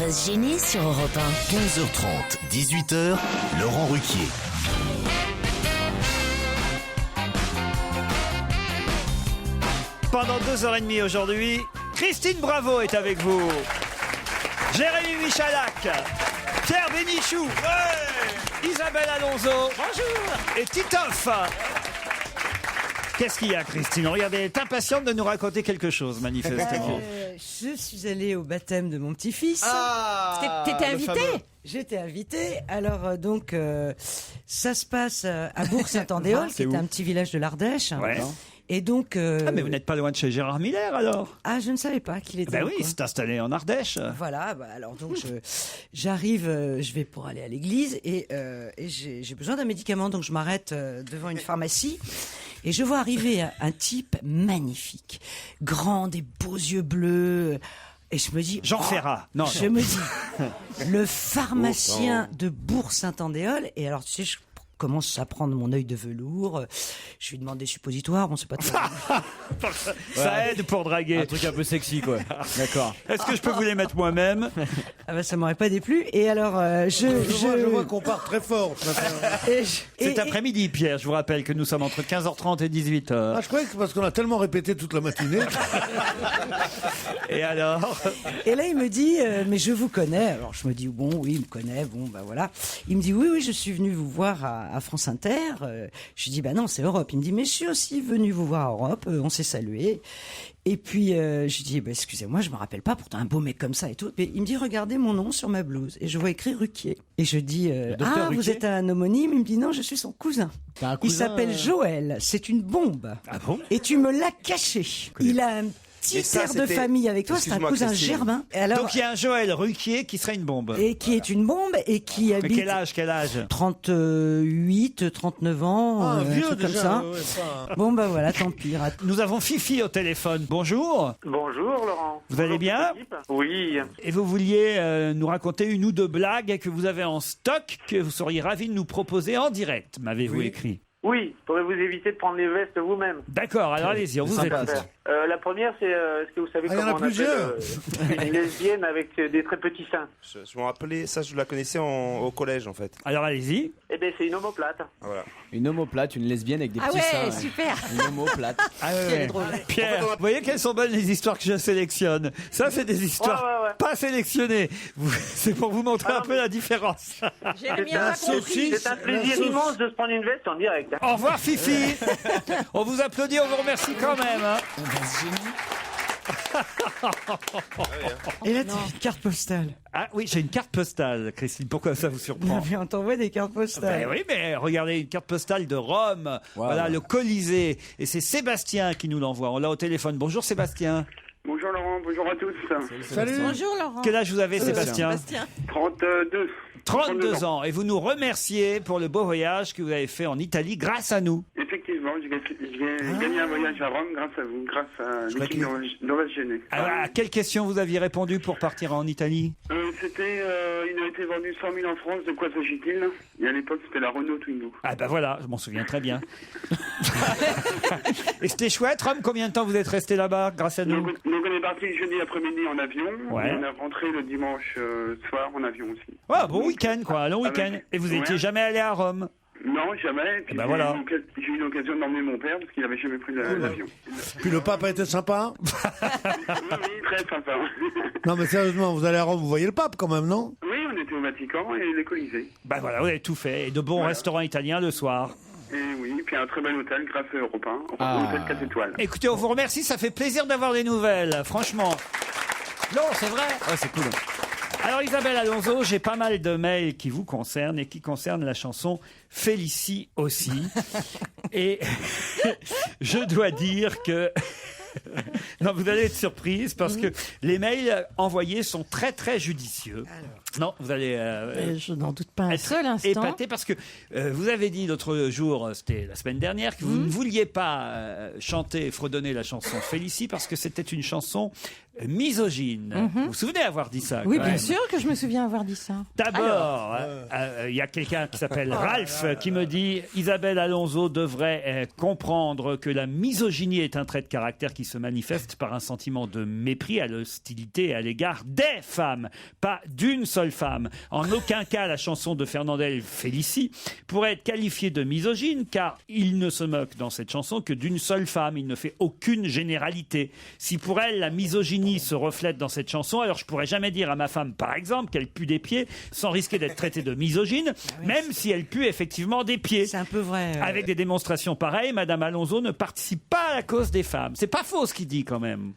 va se gêner sur Europe 1. 15h30, 18h, Laurent Ruquier. Pendant 2h30 aujourd'hui, Christine Bravo est avec vous. Jérémy Michalak, Pierre Bénichou, Isabelle Alonso, bonjour, et Titoff. Qu'est-ce qu'il y a, Christine? Regardez, elle est impatiente de nous raconter quelque chose, manifestement. Je suis allée au baptême de mon petit-fils. T'étais invité? J'étais invitée. Alors ça se passe à Bourg-Saint-Andéol, qui est un petit village de l'Ardèche. Ouais. Et donc. Ah, mais vous n'êtes pas loin de chez Gérard Miller, alors? Ah, je ne savais pas qu'il était. Ben là, oui, il s'est installé en Ardèche. Voilà, alors donc j'arrive, je vais pour aller à l'église et j'ai besoin d'un médicament, donc je m'arrête devant une pharmacie et je vois arriver un type magnifique, grand, des beaux yeux bleus. Et je me dis... Jean Ferrat. Non. Je me dis, le pharmacien de Bourg-Saint-Andéol. Et alors, tu sais, je commence à prendre mon œil de velours. Je lui demande des suppositoires. Bon, c'est pas trop... Ça aide pour draguer. Un truc un peu sexy, quoi. D'accord. Est-ce que je peux vous les mettre moi-même? Ah bah, ça m'aurait pas déplu. Et alors, Je vois qu'on part très fort. Cet après-midi, Pierre, je vous rappelle que nous sommes entre 15h30 et 18h. Ah, je croyais que c'est parce qu'on a tellement répété toute la matinée. Et alors? Et là, il me dit, mais je vous connais. Alors, je me dis, bon, oui, il me connaît. Bon, bah voilà. Il me dit, oui, je suis venu vous voir à France Inter. Je lui dis, bah non, c'est Europe. Il me dit, mais je suis aussi venu vous voir à Europe. On s'est salué. Et puis, je lui dis, bah, excusez-moi, je me rappelle pas, pourtant un beau mec comme ça et tout. Et il me dit, regardez mon nom sur ma blouse. Et je vois écrit Ruquier. Et je dis, ah, Ruquier? vous êtes un homonyme? Il me dit, non, je suis son cousin. T'as un Il cousin, s'appelle Joël. C'est une bombe. Ah bon? Et tu me l'as caché. Il a un petit air de famille avec toi. C'est un cousin germain. Et alors, Donc il y a un Joël Ruquier qui serait une bombe. et qui est une bombe et qui Mais habite quel âge? 38, 39 ans, Ah, un vieux truc comme déjà. ça. ouais, pas- Bon, bah voilà, tant pis. Nous avons Fifi au téléphone. Bonjour. Bonjour Laurent. Vous allez bien? Oui. Et vous vouliez nous raconter une ou deux blagues que vous avez en stock que vous seriez ravi de nous proposer en direct, m'avez-vous écrit. Oui, pourrez vous éviter de prendre les vestes vous-même. D'accord, alors allez-y, on vous sympa, écoute. ça. La première, c'est est-ce que vous savez Ah, il y en a comment on plusieurs. appelle une lesbienne avec des très petits seins? Je me rappelais, ça je la connaissais au collège en fait. Alors allez-y. Eh bien, c'est une omoplate. Voilà. Une homoplate, une lesbienne avec des Ah petits ouais, seins. super. Une homoplate. Ah ouais, ouais. Pierre, vous voyez quelles sont bonnes les histoires que je sélectionne. Ça, c'est des histoires Ouais. pas sélectionnées. C'est pour vous montrer un peu la différence. Jérémy a pas compris. C'est un plaisir immense de se prendre une veste en direct. Au revoir Fifi. On vous applaudit, on vous remercie quand même. Hein. On va se gêner. Et là, tu as une carte postale. Ah oui, j'ai une carte postale, Christine. Pourquoi ça vous surprend? Non, mais on t'envoie des cartes postales. Ben oui, mais regardez, une carte postale de Rome. Wow. Voilà, le Colisée. Et c'est Sébastien qui nous l'envoie. On l'a au téléphone. Bonjour Sébastien. Bonjour Laurent, bonjour à tous. Salut. Bonjour Laurent. Quel âge vous avez, Sébastien? Sébastien. 32. 32 ans. Et vous nous remerciez pour le beau voyage que vous avez fait en Italie grâce à nous. Effectivement, j'ai gagné un voyage à Rome grâce à vous, grâce à l'équipe d'Ovas Gêné. Alors, à quelle question vous aviez répondu pour partir en Italie? C'était, il a été vendu 100 000 en France, de quoi s'agit-il? Et à l'époque, c'était la Renault Twingo. Ah ben voilà, je m'en souviens très bien. Et c'était chouette, Rome. Combien de temps vous êtes resté là-bas grâce à nous? Donc on est parti jeudi après-midi en avion, Ouais. et on est rentré le dimanche soir en avion aussi. Ah, bon week-end, quoi, un long week-end. Et vous étiez jamais allé à Rome? Non, jamais. Et puis ben voilà. j'ai eu l'occasion d'emmener mon père parce qu'il n'avait jamais pris l'avion. Puis le pape a été sympa. Oui, très sympa. Non, mais sérieusement, vous allez à Rome, vous voyez le pape quand même, non? Oui, on était au Vatican et les Colisées. Ben voilà, vous avez tout fait. Et de bons restaurants italiens le soir. Et oui, puis un très bel hôtel grâce à Europe 1, Ah. hôtel 4 étoiles. Écoutez, on vous remercie, ça fait plaisir d'avoir des nouvelles, franchement. Non, c'est vrai. Ouais, c'est cool. Alors Isabelle Alonso, j'ai pas mal de mails qui vous concernent et qui concernent la chanson Félicie aussi. Et je dois dire que... Non, vous allez être surprise parce que les mails envoyés sont très très judicieux. Non, vous allez Je n'en doute pas un être seul instant. épaté parce que vous avez dit l'autre jour, c'était la semaine dernière, que vous ne vouliez pas chanter et fredonner la chanson Félicie parce que c'était une chanson misogyne. Vous vous souvenez avoir dit ça? Oui, quand bien même. sûr que je me souviens avoir dit ça. D'abord, il y a quelqu'un qui s'appelle Ralph qui me dit Isabelle Alonso devrait comprendre que la misogynie est un trait de caractère qui se manifeste par un sentiment de mépris à l'hostilité à l'égard des femmes, pas d'une seule femme. En aucun cas, la chanson de Fernandel Félicie pourrait être qualifiée de misogyne, car il ne se moque dans cette chanson que d'une seule femme. Il ne fait aucune généralité. Si pour elle, la misogynie se reflète dans cette chanson, alors je pourrais jamais dire à ma femme, par exemple, qu'elle pue des pieds, sans risquer d'être traitée de misogyne, même si elle pue effectivement des pieds. C'est un peu vrai. Avec des démonstrations pareilles, Madame Alonso ne participe pas à la cause des femmes. C'est pas faux ce qu'il dit quand même.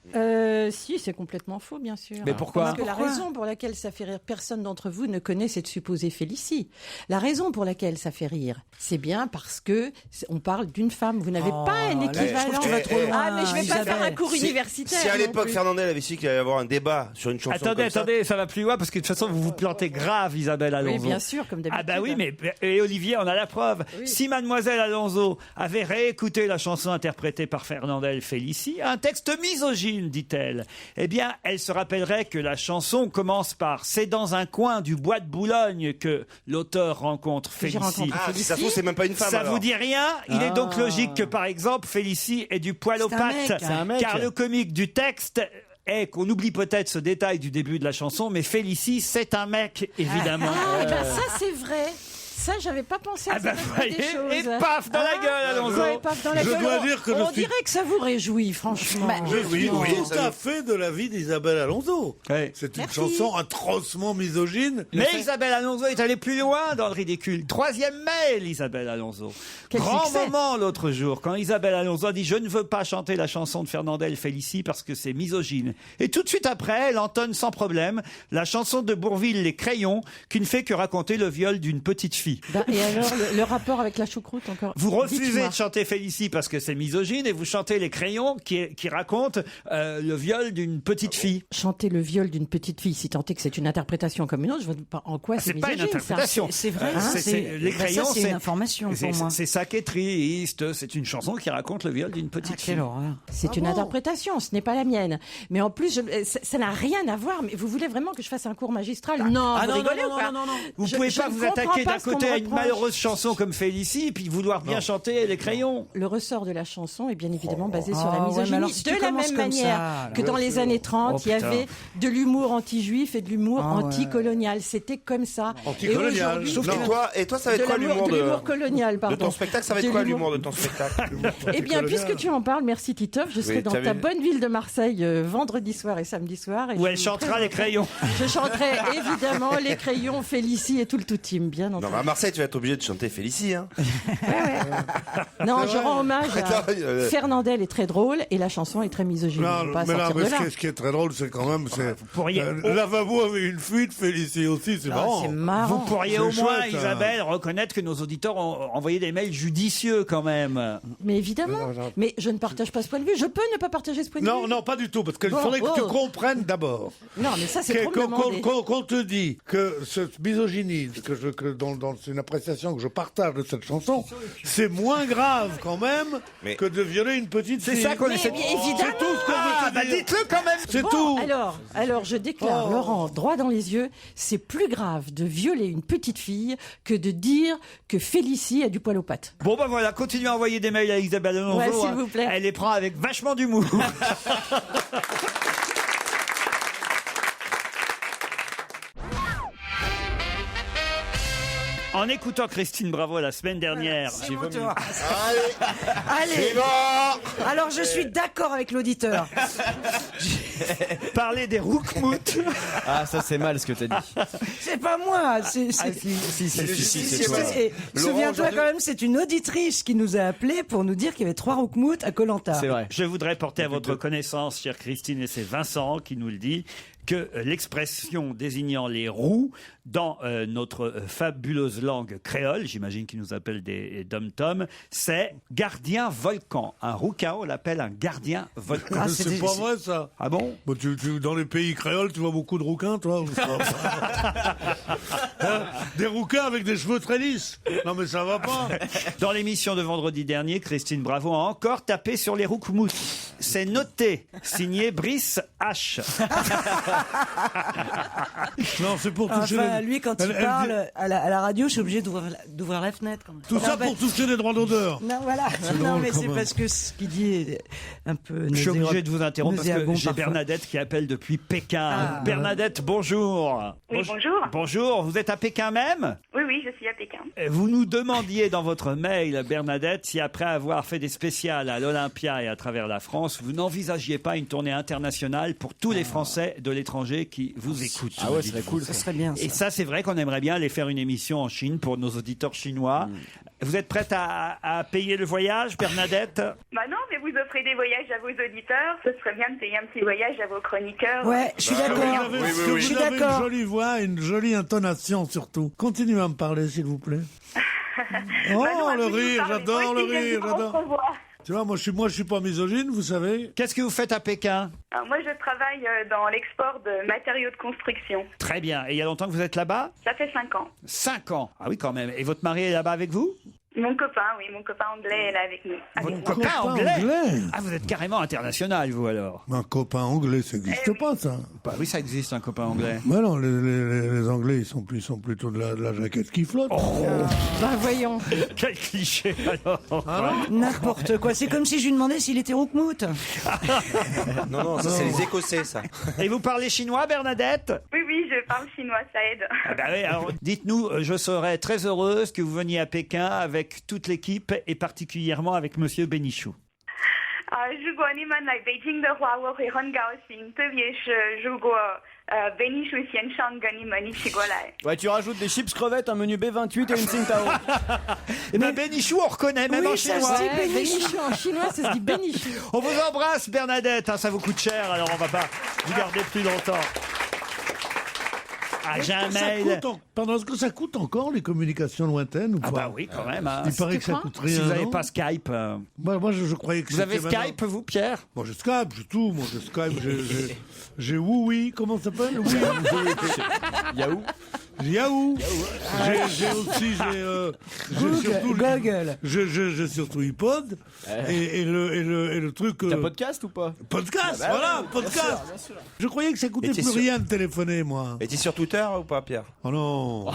Si, c'est complètement faux, bien sûr. Mais pourquoi? Parce que la raison pour laquelle ça fait rire, personne d'entre vous ne connaît cette supposée Félicie. La raison pour laquelle ça fait rire, c'est bien parce que on parle d'une femme. Vous n'avez pas un équivalent. tu vas trop loin, Ah, mais je vais pas Isabelle. faire un cours universitaire. Si à non l'époque plus. Fernandel avait su qu'il allait y avoir un débat sur une chanson Attendez, comme ça, attendez, ça va plus loin parce que de toute façon vous vous plantez grave, Isabelle Alonso. Oui, bien sûr, comme d'habitude. Ah bah oui, mais et Olivier en a la preuve. Oui. Si Mademoiselle Alonso avait réécouté la chanson interprétée par Fernandel Félicie, un texte misogyne, dit-elle, eh bien, elle se rappellerait que la chanson commence par « C'est dans un coin du bois de Boulogne que l'auteur rencontre Que j'ai Félicie ». rencontré. ah, si ça se trouve, c'est même pas une femme. Ça alors. vous dit rien? Il est donc logique que, par exemple, Félicie ait du poil aux C'est un mec, pattes. hein. C'est un mec. Car le comique du texte est qu'on oublie peut-être ce détail du début de la chanson, mais Félicie, c'est un mec, évidemment. Ah, ben ça c'est vrai. Ça, j'avais pas pensé à Ah bah, cette voyez, des choses. et paf, dans la gueule, Alonso. Ouais, paf dans la Je gueule. dois dire que je on suis- dirait que ça vous réjouit, franchement. Oui, oui, tout ça à nous- fait de l'avis d'Isabelle Alonso. Ouais. C'est une Merci. chanson atrocement misogyne. Mais Isabelle Alonso est allée plus loin dans le ridicule. 3e mail, Isabelle Alonso. Quel Grand succès. moment l'autre jour, quand Isabelle Alonso a dit « Je ne veux pas chanter la chanson de Fernandel Félicie parce que c'est misogyne ». Et tout de suite après, elle entonne sans problème la chanson de Bourvil, Les Crayons, qui ne fait que raconter le viol d'une petite fille. Ben, et alors, le rapport avec la choucroute encore Vous refusez Dites-moi. de chanter Félicie parce que c'est misogyne et vous chantez Les Crayons qui racontent le viol d'une petite fille. Chanter le viol d'une petite fille, si tant est que c'est une interprétation comme une autre, je vois pas en quoi c'est C'est pas une misogyne, ça. interprétation. C'est vrai, Hein, c'est Les bah, Crayons, ça, c'est une information c'est- pour moi. c'est ça qui est triste. C'est une chanson qui raconte le viol d'une Ah, petite fille. quelle horreur. C'est une interprétation, ce n'est pas la mienne. Mais en plus, ça n'a rien à voir. Mais vous voulez vraiment que je fasse un cours magistral? Non, vous rigolez ou pas? Vous Je- pouvez je pas ne vous comprends attaquer pas d'un ce qu'on côté me à une reproche. malheureuse chanson comme Félicie et puis vouloir bien chanter Les Crayons. Le ressort de la chanson est bien évidemment basé sur la Ah, ouais, misogynie. mais alors, si de tu la commences même comme manière ça, que dans les années 30, Oh, il y putain. avait de l'humour anti-juif et de l'humour Ah, ouais. anti-colonial. C'était comme ça. Anti-colonial. Et aujourd'hui, Non. Et toi, ça va de être quoi l'humour l'humour colonial, de pardon. ton spectacle? Ça va être De quoi l'humour. l'humour de ton spectacle? Eh bien, puisque tu en parles, merci Titoff, je serai Oui, dans t'as ta vu. bonne ville de Marseille vendredi soir et samedi soir. Et Où je elle vous chantera Les présenterai- Crayons. Je chanterai évidemment Les Crayons, Félicie et tout le tout team, bien Non, entendu. mais à Marseille, tu vas être obligé de chanter Félicie. Hein. Non, je rends hommage à Attends, Fernandel est très drôle et la chanson est très misogyne. Non, On va pas mais là, sortir mais de là. ce qui est très drôle, c'est quand même, c'est pourriez- Lavabo avait une fuite, Félicie aussi, c'est Ah, marrant. c'est Vous marrant. pourriez C'est au moins, chouette, hein. Isabelle, reconnaître que nos auditeurs ont envoyé des mails judicieux quand même. Mais évidemment. Mais je ne partage pas ce point de vue. Je peux ne pas partager ce point de Non, vue. non, pas du tout, parce qu'il Bon, faudrait que tu oh. comprennes d'abord Non, mais ça, c'est trop me demander. qu'on te dit que cette misogynie, c'est une appréciation que je partage de cette chanson, c'est moins grave quand même Mais- que de violer une petite C'est fille. ça qu'on Mais essaie de... bien évidemment. C'est tout ce qu'on Ah, veut te bah dire. dites-le quand même. C'est Bon, tout. alors, je déclare, Oh. Laurent, droit dans les yeux, c'est plus grave de violer une petite fille que de dire que Félicie a du poil aux pattes. Bon bah voilà, continuez à envoyer des mails à Isabelle Alonso. Ouais, s'il hein. vous plaît. Elle les prend avec vachement d'humour. En écoutant Christine Bravo la semaine dernière, j'ai vomi. Allez, alors je suis d'accord avec l'auditeur. Parler des roukmout. Ah, ça c'est mal ce que t'as dit. C'est pas moi. C'est, Si, c'est toi. Et Laurent, souviens-toi aujourd'hui- quand même, c'est une auditrice qui nous a appelé pour nous dire qu'il y avait 3 roukmout à Koh-Lanta. C'est vrai. Je voudrais porter à votre connaissance, chère Christine, et c'est Vincent qui nous le dit, que l'expression désignant les roux dans notre fabuleuse langue créole, j'imagine qu'il nous appelle des dom-toms, c'est gardien volcan. Un rouquin, on l'appelle un gardien volcan. Ah, c'est pas vrai ça. Ah bon? bon. Bon, dans les pays créoles, tu vois beaucoup de rouquins, toi ou ça va pas Hein, des rouquins avec des cheveux très lisses. Non, mais ça va pas. Dans l'émission de vendredi dernier, Christine Bravo a encore tapé sur les rouquemoutes. C'est noté, signé Brice H. Non, c'est pour toucher Enfin, les... lui, quand il parle à la radio, je suis obligé d'ouvrir la fenêtre. Quand même. Tout ça pour toucher les droits d'auteur. Non, voilà. Non, drôle, mais quand c'est même. parce que ce qu'il dit est un peu. Je suis obligé de vous interrompre parce que nauséabond j'ai parfois. Bernadette qui appelle depuis Pékin. Ah. Bernadette, bonjour. Oui, bonjour. Bonjour, vous êtes à Pékin même ? Oui, je suis à Pékin. Vous nous demandiez dans votre mail, Bernadette, si après avoir fait des spéciales à l'Olympia et à travers la France, vous n'envisagiez pas une tournée internationale pour tous les Français de l'étranger qui vous écoutent. Ah ouais, ce serait cool. Ça serait bien. Et ça, c'est vrai qu'on aimerait bien aller faire une émission en Chine pour nos auditeurs chinois. Vous êtes prête à payer le voyage, Bernadette ? Bah non, mais vous offrez des voyages à vos auditeurs. Ce serait bien de payer un petit voyage à vos chroniqueurs. Ouais, je suis d'accord. Vous Je suis avez une d'accord. jolie voix, une jolie intonation surtout. Continuez à me parler, s'il vous plaît. Oh, Bah non, à le vous de rire, nous parler. j'adore Moi le aussi, j'aime rire, votre j'adore. voix. Tu vois, moi je suis pas misogyne, vous savez. Qu'est-ce que vous faites à Pékin ? Alors, moi, je travaille dans l'export de matériaux de construction. Très bien. Et il y a longtemps que vous êtes là-bas ? Ça fait 5 ans. 5 ans. Ah oui, quand même. Et votre mari est là-bas avec vous ? Mon copain anglais est là avec nous. Votre copain anglais ? Ah, vous êtes carrément international, vous, alors ? Un copain anglais, ça n'existe pas, ça. Bah oui, ça existe, un copain anglais. Mais non, les Anglais, ils sont plutôt de la jaquette qui flotte. Bah voyons. Quel cliché, alors. N'importe quoi. C'est comme si je lui demandais s'il était roukmout. Non, ça c'est les Écossais, ça. Et vous parlez chinois, Bernadette ? Oui, je parle chinois, ça aide. Ah bah oui, alors dites-nous, je serais très heureuse que vous veniez à Pékin avec toute l'équipe et particulièrement avec Monsieur Bénichou. 如果你们来北京的话，我会很高兴，特别是如果Bénichou先生跟你们一起过来。 Ouais, tu rajoutes des chips crevettes, un menu B28 et une Tsingtao. Eh ben Bénichou, on reconnaît même en chinois. Ouais, Bénichou en chinois, ça se dit Bénichou. On vous embrasse, Bernadette. Hein, ça vous coûte cher, alors on va pas vous garder plus longtemps. Ah, j'ai un mail. Pardon, est-ce que ça coûte encore les communications lointaines ou pas? Ah bah oui, quand même. Hein. Il paraît que ça coûte rien. Si vous n'avez non pas Skype. Moi, je croyais que vous avez c'était Skype, maintenant. vous, Pierre? Moi, j'ai Skype, j'ai tout. Moi, j'ai Skype, j'ai oui, comment ça s'appelle? Oui. Yahoo. Yahoo. J'ai aussi, Google. J'ai surtout iPod. Et le truc. T'as podcast ou pas? Podcast, Ah bah voilà, oui, podcast. bien sûr. Je croyais que ça coûtait plus rien de téléphoner, moi. Et t'es sur Twitter ou pas, Pierre? Oh non.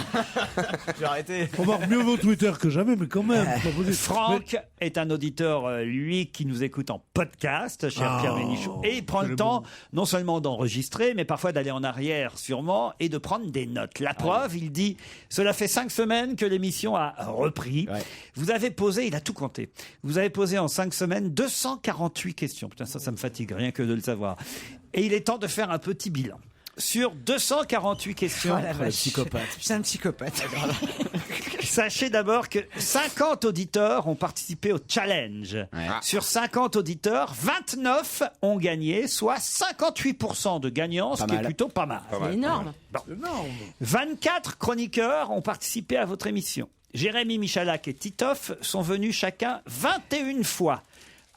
J'ai arrêté. On marque mieux vos Twitter que jamais, mais quand même. Franck est un auditeur, lui, qui nous écoute en podcast, cher Pierre Bénichou. Et il prend le temps, non seulement d'enregistrer, mais parfois d'aller en arrière, sûrement, et de prendre des notes. La preuve, il dit, cela fait 5 semaines que l'émission a repris. Ouais. Vous avez posé, il a tout compté, vous avez posé en 5 semaines 248 questions. Putain, ça me fatigue, rien que de le savoir. Et il est temps de faire un petit bilan. Sur 248 questions. Oh la vache. Psychopathe. C'est un psychopathe. Sachez d'abord que 50 auditeurs ont participé au challenge. Ouais. Sur 50 auditeurs, 29 ont gagné, soit 58% de gagnants, ce qui est plutôt pas mal. C'est énorme. Bon. 24 chroniqueurs ont participé à votre émission. Jérémy Michalak et Titoff sont venus chacun 21 fois.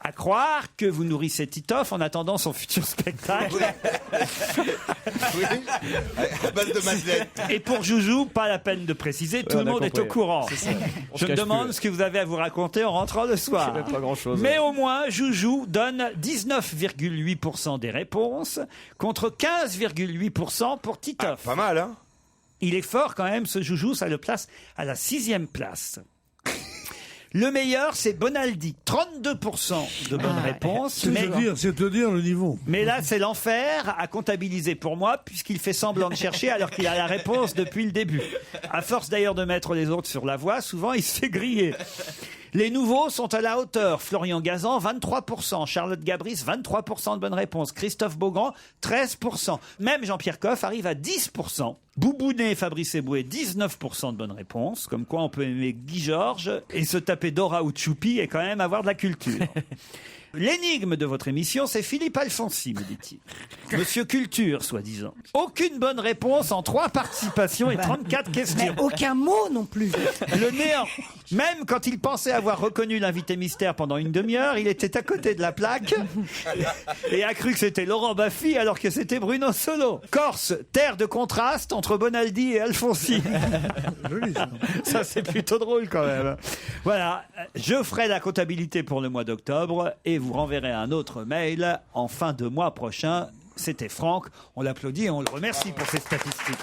À croire que vous nourrissez Titoff en attendant son futur spectacle. Oui, à base de madeleine. Et pour Joujou, pas la peine de préciser, tout le monde est au courant. Je me demande ce que vous avez à vous raconter en rentrant le soir. Pas grand-chose. Mais au moins, Joujou donne 19,8% des réponses contre 15,8% pour Titoff. Ah, pas mal, hein? Il est fort quand même, ce Joujou, ça le place à la 6e place. Le meilleur, c'est Bonaldi. 32% de bonnes réponses. C'est te dire le niveau. Mais là, c'est l'enfer à comptabiliser pour moi, puisqu'il fait semblant de chercher alors qu'il a la réponse depuis le début. À force d'ailleurs de mettre les autres sur la voie, souvent il se fait griller. Les nouveaux sont à la hauteur. Florian Gazan, 23%. Charlotte Gabris, 23% de bonnes réponses. Christophe Beaugrand, 13%. Même Jean-Pierre Coff arrive à 10%. Boubounet, Fabrice Eboué, 19% de bonnes réponses. Comme quoi on peut aimer Guy Georges et se taper Dora ou Tchoupi et quand même avoir de la culture. L'énigme de votre émission, c'est Philippe Alfonsi, me dit-il. Monsieur Culture, soi-disant. Aucune bonne réponse en 3 participations et 34 questions. Mais aucun mot non plus. Le néant. Même quand il pensait avoir reconnu l'invité mystère pendant une demi-heure, il était à côté de la plaque et a cru que c'était Laurent Baffy alors que c'était Bruno Solo. Corse, terre de contraste entre Bonaldi et Alfonsi. Joli, ça. Ça, c'est plutôt drôle quand même. Voilà, je ferai la comptabilité pour le mois d'octobre et vous renverrai un autre mail en fin de mois prochain. C'était Franck. On l'applaudit et on le remercie pour ses statistiques.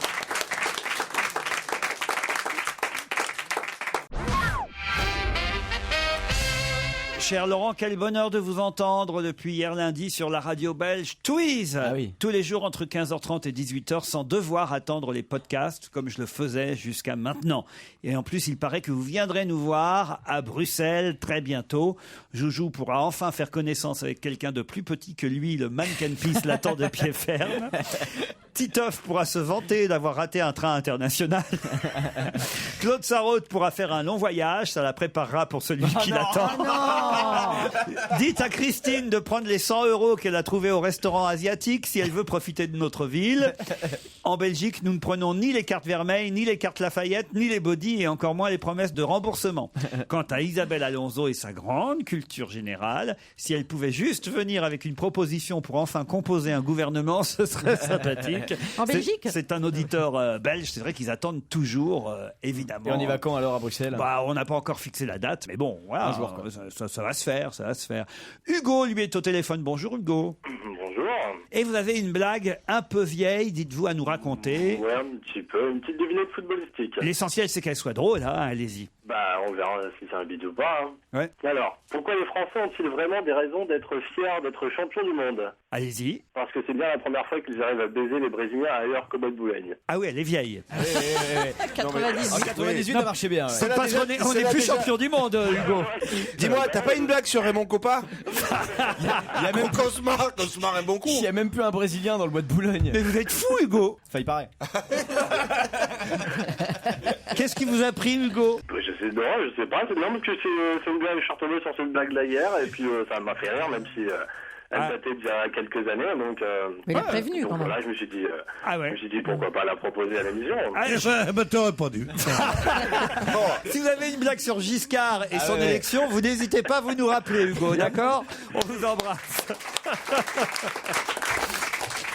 Cher Laurent, quel bonheur de vous entendre depuis hier lundi sur la radio belge Twiz. Ah oui. Tous les jours entre 15h30 et 18h sans devoir attendre les podcasts comme je le faisais jusqu'à maintenant. Et en plus, il paraît que vous viendrez nous voir à Bruxelles très bientôt. Joujou pourra enfin faire connaissance avec quelqu'un de plus petit que lui. Le mannequin pisse l'attend de pied ferme. Titoff pourra se vanter d'avoir raté un train international. Claude Sarraute pourra faire un long voyage. Ça la préparera pour celui qui l'attend. Dites à Christine de prendre les 100 € qu'elle a trouvés au restaurant asiatique si elle veut profiter de notre ville. En Belgique, nous ne prenons ni les cartes Vermeil, ni les cartes Lafayette, ni les body et encore moins les promesses de remboursement. Quant à Isabelle Alonso et sa grande culture générale, si elle pouvait juste venir avec une proposition pour enfin composer un gouvernement, ce serait sympathique. En Belgique ? C'est un auditeur belge, c'est vrai qu'ils attendent toujours, évidemment. Et on y va quand alors à Bruxelles? Bah, on n'a pas encore fixé la date, mais bon, voilà, Un jour, quoi. ça va se faire, ça va se faire. Hugo, lui, est au téléphone. Bonjour, Hugo. Bonjour. Et vous avez une blague un peu vieille, dites-vous, à nous raconter. Ouais, un petit peu. Une petite devinette footballistique. L'essentiel, c'est qu'elle soit drôle, hein, allez-y. Bah, on verra si c'est un bide ou pas. Hein. Ouais. Alors, pourquoi les Français ont-ils vraiment des raisons d'être fiers d'être champions du monde? Allez-y. Parce que c'est bien la première fois qu'ils arrivent à baiser les Brésiliens ailleurs qu'au Bois de Boulogne. Ah oui, elle est vieille. 98. En 98, ça marchait bien. Ouais. C'est parce qu'on est, on est plus champion du monde, Hugo. Dis-moi, t'as pas une blague sur Raymond Coppa? Il y a même Cosmar est bon coup. Il y a même plus un Brésilien dans le Bois de Boulogne. Mais vous êtes fou, Hugo. Enfin, il paraît. Qu'est-ce qui vous a pris, Hugo? Je sais pas. C'est bien parce que c'est une blague, je suis retombé sur cette blague là hier et puis ça m'a fait rire même si elle datait déjà quelques années. Donc, Mais il a prévenu donc quand même. voilà, je me suis dit, ouais. pourquoi pas la proposer à l'émission. T'aurais pas dû. Si vous avez une blague sur Giscard et son élection, vous n'hésitez pas à vous nous rappeler, Hugo, d'accord? On vous embrasse.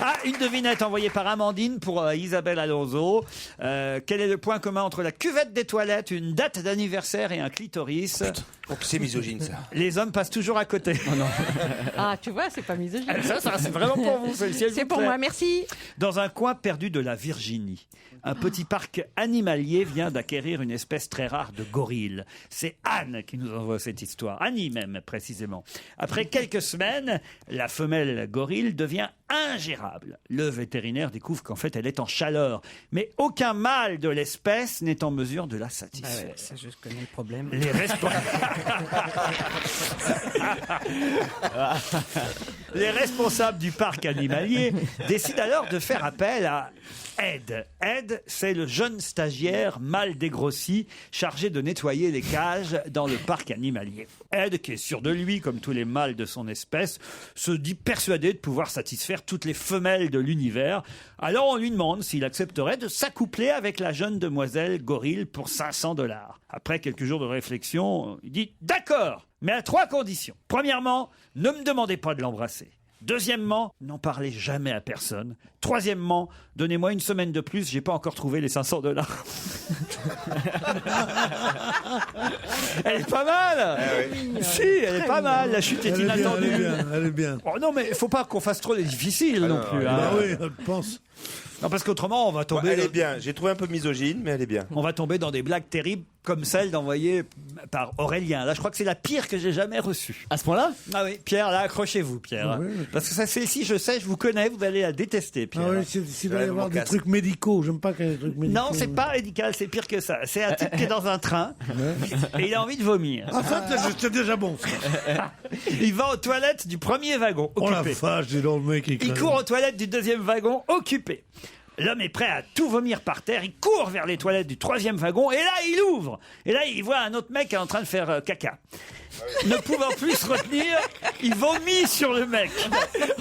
Ah, une devinette envoyée par Amandine pour Isabelle Alonso. Quel est le point commun entre la cuvette des toilettes, une date d'anniversaire et un clitoris? Oh, c'est misogyne ça. Les hommes passent toujours à côté. Ah, tu vois, c'est pas misogyne. Ça, c'est vraiment pour vous. C'est pour moi, merci. Dans un coin perdu de la Virginie, un petit parc animalier vient d'acquérir une espèce très rare de gorille. C'est Anne qui nous envoie cette histoire. Annie même, précisément. Après quelques semaines, la femelle gorille devient ingérable. Le vétérinaire découvre qu'en fait, elle est en chaleur. Mais aucun mâle de l'espèce n'est en mesure de la satisfaire. Ça, je connais le problème. Les Les responsables du parc animalier décident alors de faire appel à Ed. Ed, c'est le jeune stagiaire mal dégrossi chargé de nettoyer les cages dans le parc animalier. Ed, qui est sûr de lui, comme tous les mâles de son espèce, se dit persuadé de pouvoir satisfaire toutes les femelles de l'univers. Alors on lui demande s'il accepterait de s'accoupler avec la jeune demoiselle gorille pour $500. Après quelques jours de réflexion, il dit « D'accord, mais à 3 conditions. Premièrement, ne me demandez pas de l'embrasser. Deuxièmement, n'en parlez jamais à personne. Troisièmement, donnez-moi une semaine de plus, j'ai pas encore trouvé les $500. Elle est pas mal. Si, elle est pas mal. La chute est inattendue. Elle est bien. Oh non, mais faut pas qu'on fasse trop les difficiles non plus. Hein. Bah oui, je pense. Non, parce qu'autrement, on va tomber. Elle est bien. J'ai trouvé un peu misogyne, mais elle est bien. On va tomber dans des blagues terribles comme celle envoyée par Aurélien. Là, je crois que c'est la pire que j'ai jamais reçue. À ce point-là? Ah oui, Pierre, là, accrochez-vous, Pierre. Ah oui. Parce que ça, celle-ci, je sais, je vous connais, vous allez la détester, Pierre. Ah oui, s'il doit y avoir des trucs médicaux, j'aime pas qu'il y ait des trucs médicaux. Non, c'est pas médical, c'est pire que ça. C'est un type qui est dans un train et il a envie de vomir. Ah, ça, c'est déjà bon, ça. Il va aux toilettes du premier wagon, Oh la occupé. vache, dis donc, le mec, Il court aux toilettes du deuxième wagon, occupé. L'homme est prêt à tout vomir par terre. Il court vers les toilettes du 3e wagon. Et là, il ouvre. Et là, il voit un autre mec qui est en train de faire caca. Ne pouvant plus se retenir, il vomit sur le mec.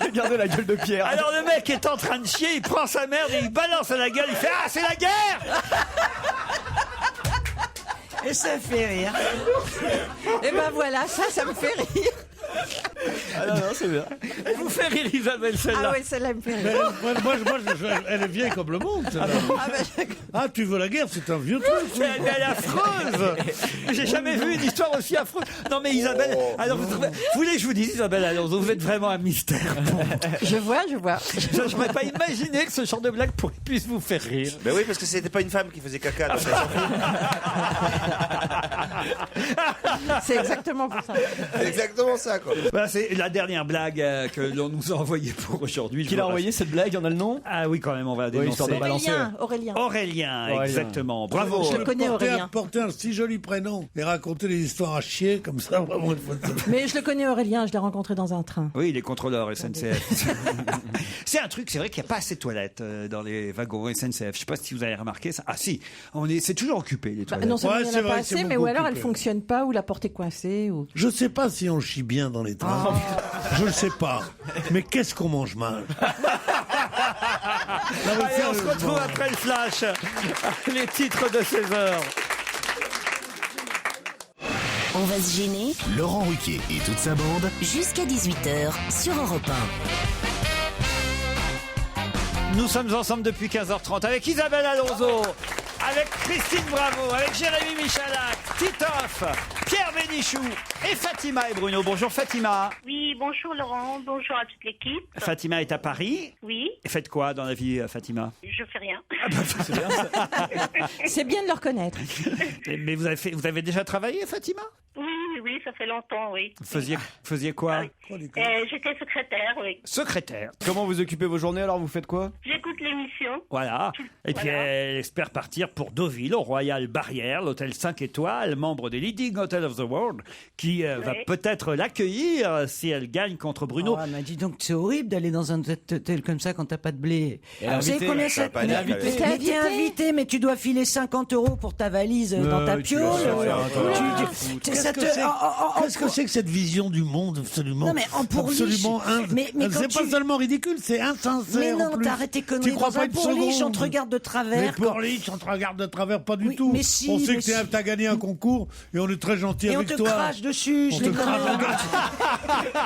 Regardez la gueule de Pierre. Alors le mec est en train de chier, il prend sa merde et il balance à la gueule. Il fait « Ah, c'est la guerre !» Et ça fait rire. Et ben voilà, ça me fait rire. Ah non, c'est bien. Elle vous fait rire, Isabelle, celle-là. Ah oui, celle-là me fait Mais rire. elle est vieille comme le monde. Ah, tu veux la guerre, c'est un vieux truc. Elle est affreuse. J'ai jamais vu une histoire aussi affreuse. Non mais Isabelle, alors vous voulez que je vous dise, Isabelle Alonso, vous êtes vraiment un mystère. Je vois. Je n'aurais pas imaginé que ce genre de blague puisse vous faire rire. Ben oui, parce que c'était pas une femme qui faisait caca. Donc C'est exactement pour ça. c'est exactement ça, quoi. Voilà, c'est la dernière blague que l'on nous a envoyée pour aujourd'hui. Qui l'a envoyé cette blague? On a le nom? Ah oui, quand même, on va la Oui, histoire dénoncer. de balancer. Aurélien, exactement. Bravo. Je le connais, Aurélien. Porter un si joli prénom et raconter des histoires à chier comme ça, vraiment, il faut... Mais je le connais, Aurélien, je l'ai rencontré dans un train. Oui, il est contrôleur SNCF. C'est un truc, c'est vrai qu'il n'y a pas assez de toilettes dans les wagons SNCF. Je ne sais pas si vous avez remarqué ça. Ah si, c'est toujours occupé les toilettes. Non seulement Ouais, il n'y c'est en a vrai, pas c'est assez, mais beaucoup ou alors elle occupé. fonctionne pas, ou la porte est coincée. Ou... Je sais pas si on chie bien dans les trains. Je ne sais pas. Mais qu'est-ce qu'on mange mal? Allez, on se retrouve après le flash. Les titres de 16h. On va se gêner Laurent Ruquier et toute sa bande. jusqu'à 18h sur Europe 1. Nous sommes ensemble depuis 15h30 avec Isabelle Alonso, avec Christine Bravo, avec Jérémy Michalak, Titoff, Pierre Bénichou et Fatima et Bruno. Bonjour Fatima. Oui, bonjour Laurent, bonjour à toute l'équipe. Fatima est à Paris. Oui, Et faites quoi dans la vie, Fatima? je fais rien. C'est bien de le reconnaître. Mais vous avez déjà travaillé, Fatima? Oui, ça fait longtemps, oui. Vous faisiez quoi? J'étais secrétaire, oui. Secrétaire. Comment vous occupez vos journées alors? Vous faites quoi? J'écoute l'émission. Voilà. Et puis Voilà. elle espère partir pour Deauville, au Royal Barrière, l'hôtel 5 étoiles, membre des Leading Hotels of the World, qui va peut-être l'accueillir si elle gagne contre Bruno. Oh, elle m'a dit donc c'est horrible d'aller dans un hôtel comme ça quand t'as pas de blé. Elle est Alors, vous savez invitée. combien Ça va ça pas aller avec Mais elle. t'es invité, mais tu dois filer 50 € pour ta valise dans ta tu piole. vas faire rien, toi. Qu'est-ce que c'est que cette vision du monde absolument, Non, mais pour absolument mais quand c'est pas tu- seulement ridicule, c'est insincère. Mais en non, plus. t'arrêtes tes Tu conneries. crois Dans pas un une pourliche, seconde. on te regarde de Mais travers. pour Lich, on te regarde de travers, pas du Oui, tout. mais si, on sait mais que si. t'as gagné un concours et on est très gentil Et on avec te toi. crache dessus. On je te l'ai crache. connu.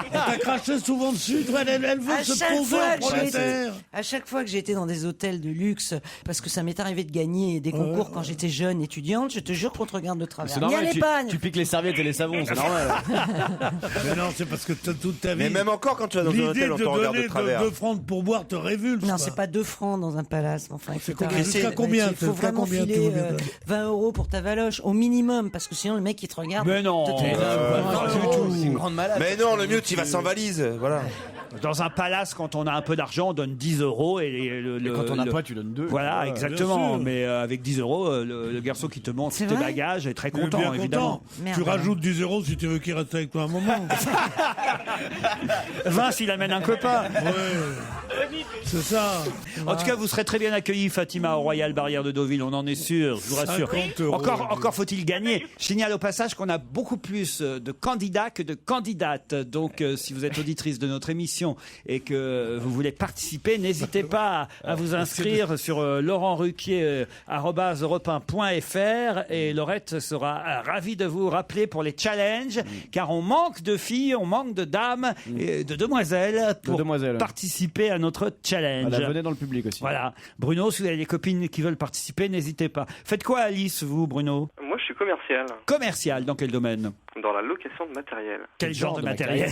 On t'a craché souvent dessus. Toi, elle veut À se chaque poser fois en que j'ai été- prolétaire. À chaque fois que j'ai été dans des hôtels de luxe, parce que ça m'est arrivé de gagner des concours quand j'étais jeune étudiante, je te jure qu'on te regarde de travers. C'est N'y normal, allez pas. tu piques les serviettes et les savons, c'est normal. Mais non, c'est parce que toute ta vie. Mais même encore, quand tu vas dans un l'idée hôtel, on de te regarde de donner travers. 2 francs de pourboire te révulse. Non, quoi. c'est pas 2 francs dans un palace. Enfin, C'est écoute, combien- arrête. jusqu'à combien, Il faut jusqu'à vraiment combien tu filer veux bien donner 20 € pour ta valoche, au minimum, parce que sinon le mec il te regarde. Mais non. te- C'est une grande malade. Mais non, le mieux, tu y vas sans valise. Voilà. Dans un palace, quand on a un peu d'argent, on donne 10 € et Quand on n'a pas, tu donnes 2. Voilà, exactement. bien sûr. Mais avec 10 €, le garçon qui te montre C'est tes vrai bagages est très Il est content, bien évidemment. content. Tu rajoutes 10 € si tu veux qu'il reste avec toi un moment. 20 s'il amène un copain. Ouais. C'est ça. En tout cas, vous serez très bien accueillis, Fatima, au Royal Barrière de Deauville. On en est sûr, je vous rassure. 50 €. Encore faut-il gagner. Je signale au passage qu'on a beaucoup plus de candidats que de candidates. Donc, si vous êtes auditrice de notre émission et que vous voulez participer, n'hésitez pas à vous inscrire sur laurentruquier@europe1.fr et Laurette sera ravie de vous rappeler pour les challenges, car on manque de filles, on manque de dames et de demoiselles pour demoiselles. participer à notre challenge. Elle venait dans le public aussi. Voilà. Bruno, si vous avez des copines qui veulent participer, n'hésitez pas. Faites quoi, Alice, vous, Bruno? Moi, je suis commercial Commercial, dans quel domaine? dans la location de matériel. Quel genre de matériel?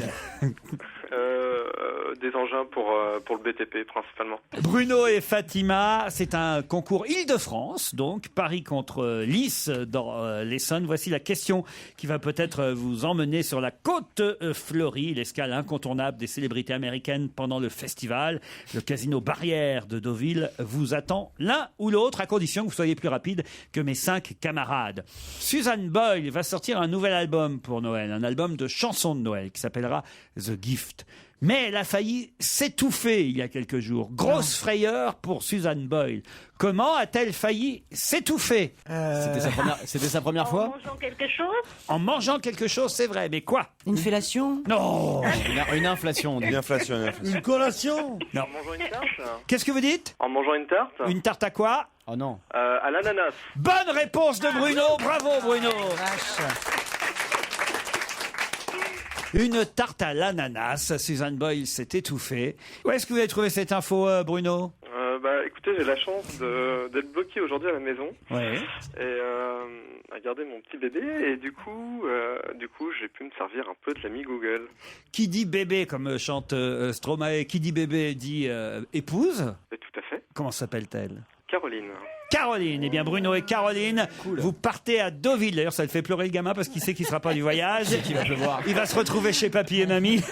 Des engins pour le BTP principalement. Bruno et Fatima, c'est un concours Île-de-France, donc Paris contre Lys dans l'Essonne. Voici la question qui va peut-être vous emmener sur la côte fleurie, l'escale incontournable des célébrités américaines pendant le festival. Le casino Barrière de Deauville vous attend l'un ou l'autre, à condition que vous soyez plus rapide que mes 5 camarades. Suzanne Boyle va sortir un nouvel album pour Noël, un album de chansons de Noël qui s'appellera The Gift. Mais elle a failli s'étouffer il y a quelques jours. Grosse frayeur pour Susan Boyle. Comment a-t-elle failli s'étouffer? C'était sa première fois? En mangeant quelque chose? En mangeant quelque chose, c'est vrai, mais quoi? Une fellation? Non. Une inflation. Une inflation. Une collation? Non. En mangeant une tarte? Qu'est-ce que vous dites? En mangeant une tarte? Une tarte à quoi? Oh non. À l'ananas. Bonne réponse de Bruno. Bravo Bruno. Une tarte à l'ananas. Susan Boyle s'est étouffée. Où est-ce que vous avez trouvé cette info, Bruno? Écoutez, j'ai la chance d'être bloqué aujourd'hui à la maison. Ouais. Et à garder mon petit bébé. Et du coup, j'ai pu me servir un peu de l'ami Google. Qui dit bébé, comme chante Stromae, qui dit bébé dit épouse. Et tout à fait. Comment s'appelle-t-elle? Caroline. Caroline. Eh bien, Bruno et Caroline, vous partez à Deauville. D'ailleurs, ça le fait pleurer le gamin parce qu'il sait qu'il ne sera pas du voyage. Il va se retrouver chez papy et mamie.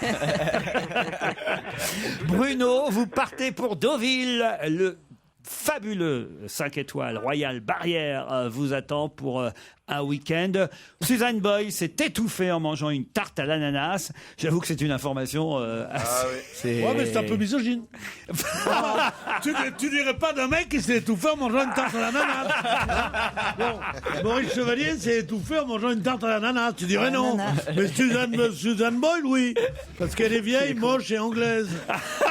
Bruno, vous partez pour Deauville. Le fabuleux 5 étoiles Royal Barrière vous attend pour un week-end. Susan Boyle s'est étouffée en mangeant une tarte à l'ananas. J'avoue que c'est une information assez... Ouais, mais c'est un peu misogyne. tu dirais pas d'un mec qui s'est étouffé en mangeant une tarte à l'ananas. Bon, Maurice Chevalier s'est étouffé en mangeant une tarte à l'ananas. Tu dirais non. Mais Susan Boyle, oui. Parce qu'elle est vieille, moche et anglaise.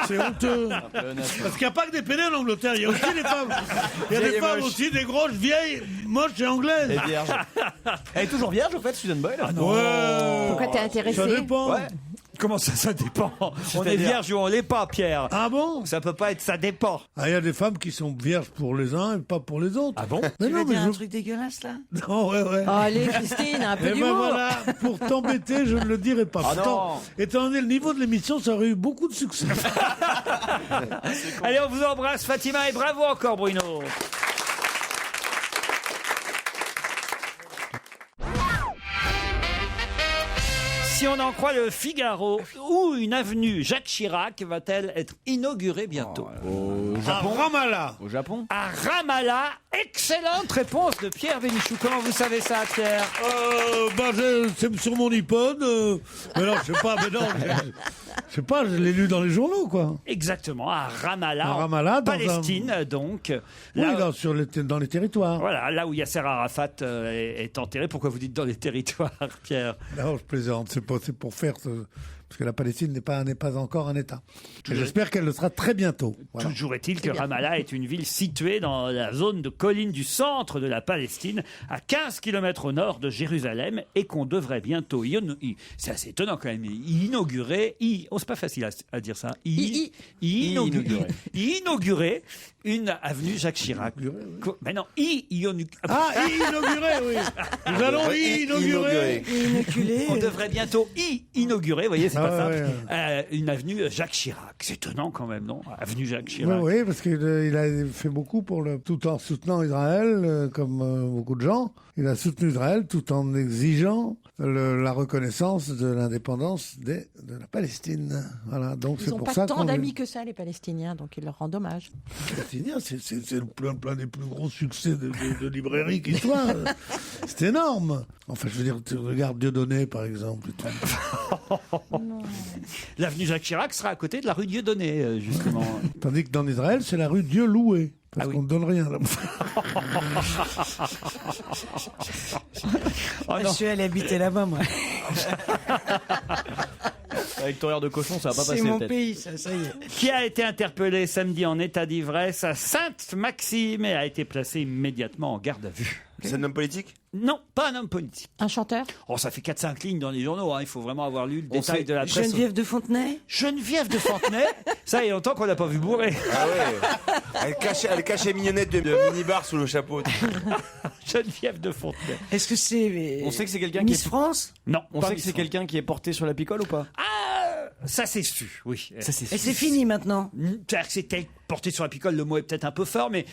C'est honteux. Parce qu'il n'y a pas que des pédés en Angleterre. Il y a aussi des femmes. Il y a des femmes aussi, des grosses, vieilles, moches et anglaises. Et vierge. Elle est toujours vierge, en fait, Susan Boyle? Ouais. Pourquoi t'es intéressé? Ça dépend. Ouais. Comment ça dépend? On est vierge ou on l'est pas, Pierre. Ah bon? Ça peut pas être, ça dépend. Ah, il y a des femmes qui sont vierges pour les uns et pas pour les autres. Ah bon? Mais Tu non, veux dire mais un truc dégueulasse, là? Non, ouais. Oh, allez, Christine, un peu Eh ben d'humour. voilà, pour t'embêter, je ne le dirai pas. Ah Pourtant, non. étant donné le niveau de l'émission, ça aurait eu beaucoup de succès. Allez, on vous embrasse, Fatima, et bravo encore, Bruno. Si on en croit le Figaro, où une avenue Jacques Chirac va-t-elle être inaugurée bientôt? Au Japon. Ramallah. Au Japon? À Ramallah. Excellente réponse de Pierre Bénichou. Comment vous savez ça, Pierre? C'est sur mon iPod. Mais non, je sais pas, je sais pas, je l'ai lu dans les journaux, quoi. Exactement, à Ramallah, À Ramallah, en dans Palestine, donc. Oui, Là, dans les territoires. voilà, là où Yasser Arafat est enterré. Pourquoi vous dites dans les territoires, Pierre? Non, je plaisante, c'est pour faire parce que la Palestine n'est pas encore un État. Et j'espère qu'elle le sera très bientôt. Voilà. Toujours est-il que Ramallah est une ville située dans la zone de collines du centre de la Palestine, à 15 km au nord de Jérusalem, et qu'on devrait bientôt, c'est assez étonnant quand même, inaugurer, c'est pas facile à dire ça, inaugurer une avenue Jacques Chirac. Mais non, inaugurer, oui. Nous allons inaugurer. On devrait bientôt inaugurer, vous voyez, c'est pas simple, ouais. une avenue Jacques Chirac. C'est étonnant quand même, non? Avenue Jacques Chirac. Oui, parce qu'il a fait beaucoup tout en soutenant Israël, comme beaucoup de gens. Il a soutenu Israël tout en exigeant la reconnaissance de l'indépendance de la Palestine. Voilà, donc Ils c'est n'ont pour pas ça tant d'amis que ça, les Palestiniens, donc ils leur rendent hommage. Les Palestiniens, c'est plein des plus gros succès de librairie qui soient. C'est énorme. Enfin, je veux dire, tu regardes Dieudonné, par exemple. Et tout. L'avenue Jacques Chirac sera à côté de la rue Dieudonné, justement. Tandis que dans Israël, c'est la rue Dieu loué. Parce qu'on ne donne rien là. Je suis allé habiter là-bas, moi. Avec ton air de cochon, ça va pas passer. C'est mon peut-être. pays, ça y est. Qui a été interpellé samedi en état d'ivresse à Sainte-Maxime et a été placé immédiatement en garde à vue. C'est un homme politique? Non, pas un homme politique. Un chanteur? Oh, ça fait 4-5 lignes dans les journaux, hein. Il faut vraiment avoir lu le détail de la presse. Geneviève de Fontenay? Geneviève de Fontenay. Ça, il y a longtemps qu'on n'a pas vu bourrer. Ah ouais. Elle cachait mignonnette de minibar sous le chapeau. Geneviève de Fontenay. Est-ce que c'est On sait que c'est quelqu'un Miss qui est... France? Non, On pas sait que Miss c'est France. quelqu'un qui est porté sur la picole ou pas? Ça c'est su, oui. Ça c'est Et c'est fini maintenant. C'est-à-dire que c'est porter sur la picole, le mot est peut-être un peu fort, mais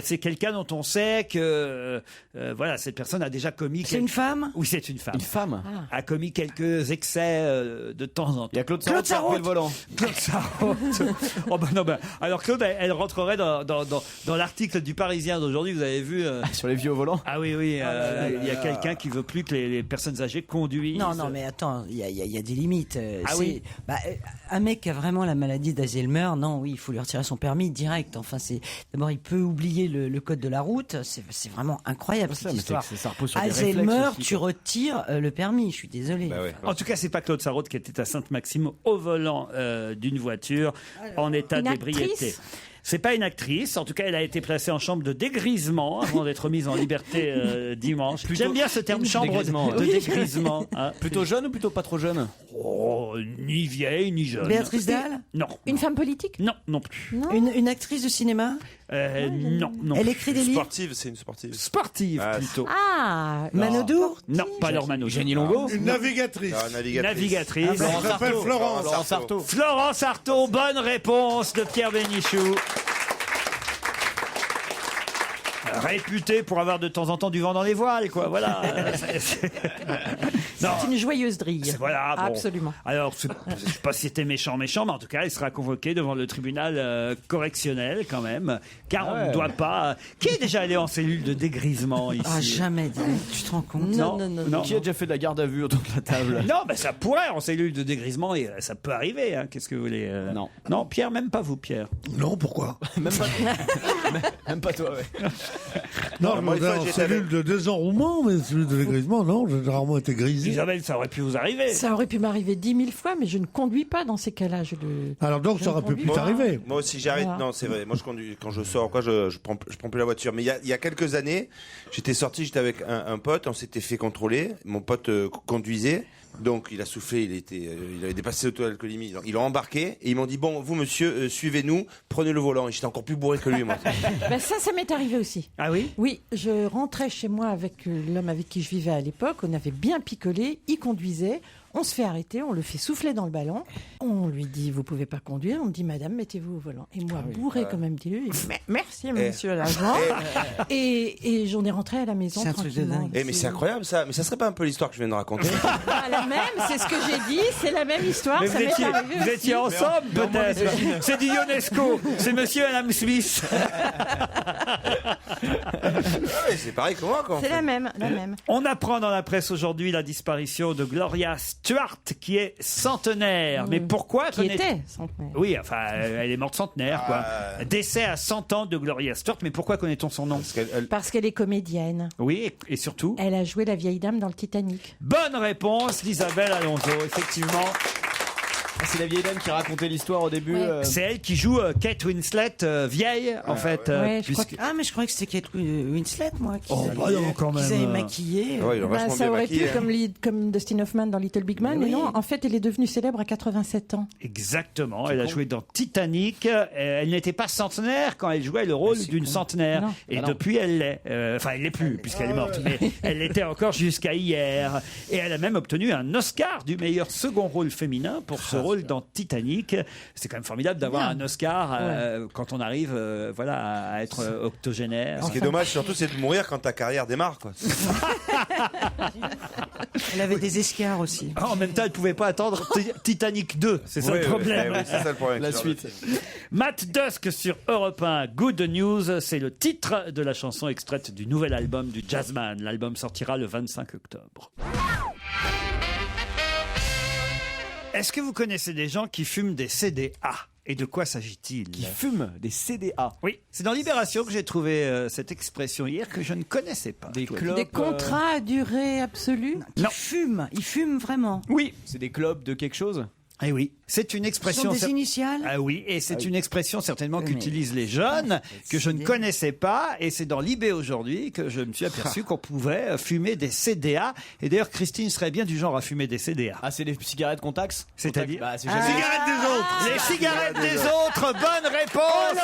c'est quelqu'un dont on sait que voilà, cette personne a déjà commis. C'est une femme ? Oui, c'est une femme. Une femme A commis quelques excès de temps en temps. Il y a Claude Sarraute qui a repris le volant. Claude Sarraute. Oh ben non, ben, alors Claude, elle rentrerait dans l'article du Parisien d'aujourd'hui. Vous avez vu sur les vieux au volant. Ah oui, il y a quelqu'un qui veut plus que les personnes âgées conduisent. Non, mais attends, il y a des limites. Oui. Un mec qui a vraiment la maladie d'Alzheimer, non, oui, il faut lui retirer son permis direct. Enfin, d'abord, il peut oublier le code de la route. C'est vraiment incroyable cette histoire. Ça repose sur des Alzheimer, réflexes aussi, tu retires le permis. Je suis désolé. En tout cas, c'est pas Claude Sarraute qui était à Sainte-Maxime au volant d'une voiture en état d'ébriété. C'est pas une actrice. En tout cas, elle a été placée en chambre de dégrisement avant d'être mise en liberté dimanche. J'aime bien ce terme, chambre de dégrisement. Hein. Plutôt jeune ou plutôt pas trop jeune? Oh, ni vieille, ni jeune. Béatrice Dalle? Non. Une femme politique? Non plus. Non. Une actrice de cinéma? Non. Elle écrit des livres? Sportive, c'est une sportive. Sportive, plutôt. Ah, Manodou? Non, pas leur Manodou. Jenny Longo? Une navigatrice. Navigatrice. Elle s'appelle Florence Artaud. Florence Artaud, bonne réponse de Pierre Bénichou. Réputée pour avoir de temps en temps du vent dans les voiles, quoi. Voilà. c'est une joyeuse drille. Voilà, bon. Absolument. Alors, je sais pas si c'était méchant, mais en tout cas, elle sera convoquée devant le tribunal correctionnel, quand même, car on ne doit pas. Qui est déjà allé en cellule de dégrisement ici? Ah, jamais. Tu te rends compte? Non. Qui a déjà fait de la garde à vue autour de la table? Non, ben ça pourrait en cellule de dégrisement, et ça peut arriver. Hein. Qu'est-ce que vous voulez Non, Pierre, même pas vous, Pierre. Non, pourquoi? Même pas toi, ouais. Non, moi, en cellule de désenroulement, mais cellule de dégrisement, non, j'ai rarement été grisé. Isabelle, ça aurait pu vous arriver. Ça aurait pu m'arriver 10 000 fois, mais je ne conduis pas dans ces cas-là. Alors donc, ça aurait pu plus t'arriver. Moi aussi, j'arrête. Voilà. Non, c'est vrai. Moi, je conduis. Quand je sors, je prends plus la voiture. Mais il y a quelques années, j'étais avec un pote, on s'était fait contrôler. Mon pote conduisait. Donc il a soufflé, il avait dépassé l'auto-alcoolémie. Ils l'ont embarqué et ils m'ont dit bon, vous monsieur, suivez-nous, prenez le volant. Et j'étais encore plus bourré que lui, moi. Ça m'est arrivé aussi. Ah oui? Oui, je rentrais chez moi avec l'homme avec qui je vivais à l'époque. On avait bien picolé, il conduisait. On se fait arrêter, on le fait souffler dans le ballon. On lui dit, vous pouvez pas conduire. On me dit, madame, mettez-vous au volant. Et moi, bourré comme un petit lieu, merci, monsieur l'agent. Et j'en ai rentré à la maison C'est un truc de tranquillement. dingue. Mais c'est incroyable ça. Mais ça serait pas un peu l'histoire que je viens de raconter? La même, c'est ce que j'ai dit, c'est la même histoire. Mais ça m'est arrivé vous aussi. étiez ensemble, peut-être. C'est du Ionesco. C'est monsieur et madame Smith. C'est pareil que moi, quoi. C'est la même. On apprend dans la presse aujourd'hui la disparition de Gloria Stuart, qui est centenaire. Mais pourquoi Qui était centenaire. Oui, enfin, elle est morte centenaire, quoi. Décès à 100 ans de Gloria Stuart. Mais pourquoi connaît-on son nom? Parce qu'elle est comédienne. Oui, et surtout Elle a joué la vieille dame dans le Titanic. Bonne réponse d'Isabelle Alonso, effectivement. C'est la vieille dame qui racontait l'histoire au début. Ouais. C'est elle qui joue Kate Winslet, vieille, en fait. Ouais, je crois puisque... Ah, mais je croyais que c'était Kate Winslet, moi. Oh, bah non, quand même. Qu'ils avaient maquillé. Ouais, ils ont vachement Ça bien aurait maquillé, pu comme Dustin Hoffman dans Little Big Man, mais non, en fait, elle est devenue célèbre à 87 ans. Exactement, elle a joué dans Titanic. Elle n'était pas centenaire quand elle jouait le rôle d'une centenaire. Non. Et depuis, elle l'est. Enfin, elle l'est plus, puisqu'elle est morte. Mais elle l'était encore jusqu'à hier. Et elle a même obtenu un Oscar du meilleur second rôle féminin pour ce rôle dans Titanic. C'est quand même formidable d'avoir un Oscar quand on arrive à être octogénaire. Ce qui est dommage, surtout, c'est de mourir quand ta carrière démarre, quoi. Elle avait des escarres aussi. En même temps, elle ne pouvait pas attendre Titanic 2. C'est ça le problème. Oui, c'est ça le problème. La suite. Matt Dusk sur Europe 1, Good News, c'est le titre de la chanson extraite du nouvel album du Jazzman. L'album sortira le 25 octobre. Est-ce que vous connaissez des gens qui fument des CDA? Et de quoi s'agit-il? Qui fument des CDA? Oui, c'est dans Libération que j'ai trouvé cette expression hier que je ne connaissais pas. Des clubs. Des contrats à durée absolue. Ils fument vraiment. Oui. C'est des clubs de quelque chose? Eh oui, c'est une Ce expression. sont des initiales. Ah oui, et c'est une expression certainement qu'utilisent les jeunes, que je ne connaissais pas, et c'est dans Libé aujourd'hui que je me suis aperçu qu'on pouvait fumer des CDA. Et d'ailleurs, Christine serait bien du genre à fumer des CDA. Ah, c'est les cigarettes qu'on taxe? C'est-à-dire c'est jamais... Cigarettes des autres. Les cigarettes des autres. Bonne réponse.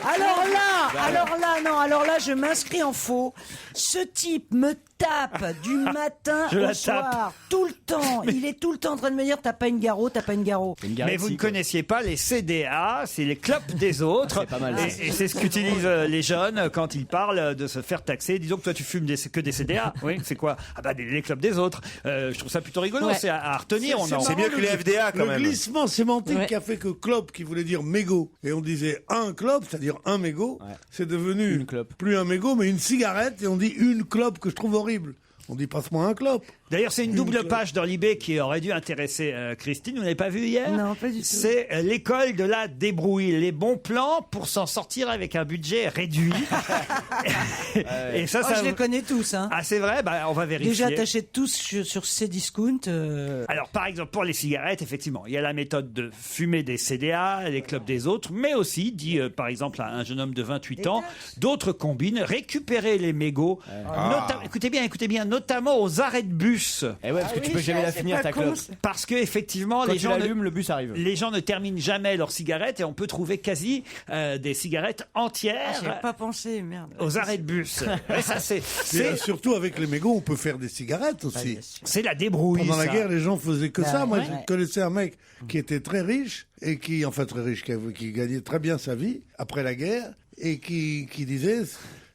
Alors là, je m'inscris en faux. Ce type me tape du matin Je au la soir, tout le temps. Il est tout le temps en train de me dire, t'as pas une Garo, t'as pas une Garo. Mais vous ne connaissiez pas les CDA, c'est les clopes des autres. C'est pas mal. Et c'est ce qu'utilisent les jeunes quand ils parlent de se faire taxer. Disons que toi tu fumes que des CDA. Oui, c'est quoi? Ah bah les clopes des autres. Je trouve ça plutôt rigolo, Ouais. c'est à retenir. C'est mieux que les FDA quand Le même. glissement sémantique Ouais. qui a fait que clope, qui voulait dire mégot, et on disait un clope, c'est-à-dire un mégot, c'est devenu Une clope. plus un mégot, mais une cigarette, et on dit une clope que je trouve horrible. On dit passe-moi un clope. D'ailleurs, c'est une double page dans Libé qui aurait dû intéresser Christine. Vous n'avez pas vu hier? Non, pas du tout. C'est l'école de la débrouille. Les bons plans pour s'en sortir avec un budget réduit. Et ça, Je les connais tous. Hein. Ah, c'est vrai? Bah, on va vérifier. Déjà attachés tous sur Cdiscount. Alors, par exemple, pour les cigarettes, effectivement, il y a la méthode de fumer des CDA, les clopes des autres, mais aussi, dit par exemple à un jeune homme de 28 ans, d'autres combinent récupérer les mégots, écoutez bien, notamment aux arrêts de bus. Eh ouais, parce que tu peux jamais la finir ta clope. Parce que effectivement, Quand les tu gens l'allumes, le bus arrive. les gens ne terminent jamais leurs cigarettes et on peut trouver quasi des cigarettes entières J'y ai pas pensé, merde. aux arrêts de bus. Ouais, ça, Et surtout avec les mégots, on peut faire des cigarettes aussi. c'est la débrouille. Pendant la ça. guerre, les gens faisaient que Bah, ça. Moi, ouais. je connaissais un mec qui était très riche et qui, enfin très riche, qui gagnait très bien sa vie après la guerre et qui disait,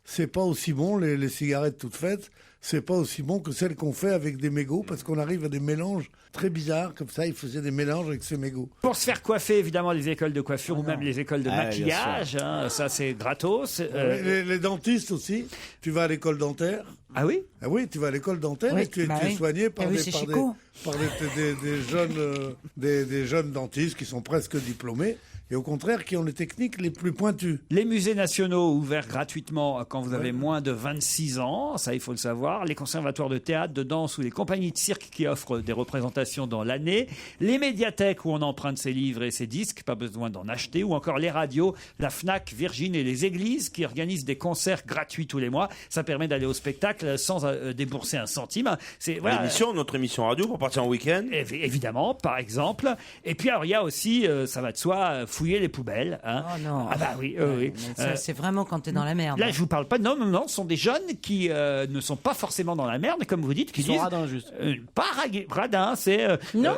c'est pas aussi bon les cigarettes toutes faites. C'est pas aussi bon que celles qu'on fait avec des mégots parce qu'on arrive à des mélanges très bizarres comme ça. Il faisait des mélanges avec ces mégots. Pour se faire coiffer, évidemment, les écoles de coiffure ou même les écoles de Ah, bien maquillage, hein, ça c'est gratos. Les dentistes aussi. Tu vas à l'école dentaire. Ah oui? Ah oui, tu vas à l'école dentaire Oui, et tu es oui. soigné par Ah oui, des c'est Chico. des jeunes dentistes qui sont presque diplômés et au contraire qui ont les techniques les plus pointues. Les musées nationaux ouverts gratuitement quand vous avez moins de 26 ans, ça il faut le savoir. Les conservatoires de théâtre, de danse ou les compagnies de cirque qui offrent des représentations dans l'année. Les médiathèques où on emprunte ses livres et ses disques, pas besoin d'en acheter. Ou encore les radios, la Fnac, Virgin et les églises qui organisent des concerts gratuits tous les mois. Ça permet d'aller au spectacle sans débourser un centime. C'est voilà. Notre émission radio pour partir en week-end. Évidemment, par exemple. Et puis alors il y a aussi, ça va de soi, fouiller les poubelles. Hein. Oh non. Ah bah oui, oui. Mais ça, c'est vraiment quand t'es dans la merde. Là, je vous parle pas. Non, ce sont des jeunes qui ne sont pas forcément dans la merde, comme vous dites, qui Ils sont disent radins, juste. pas radins, c'est Non.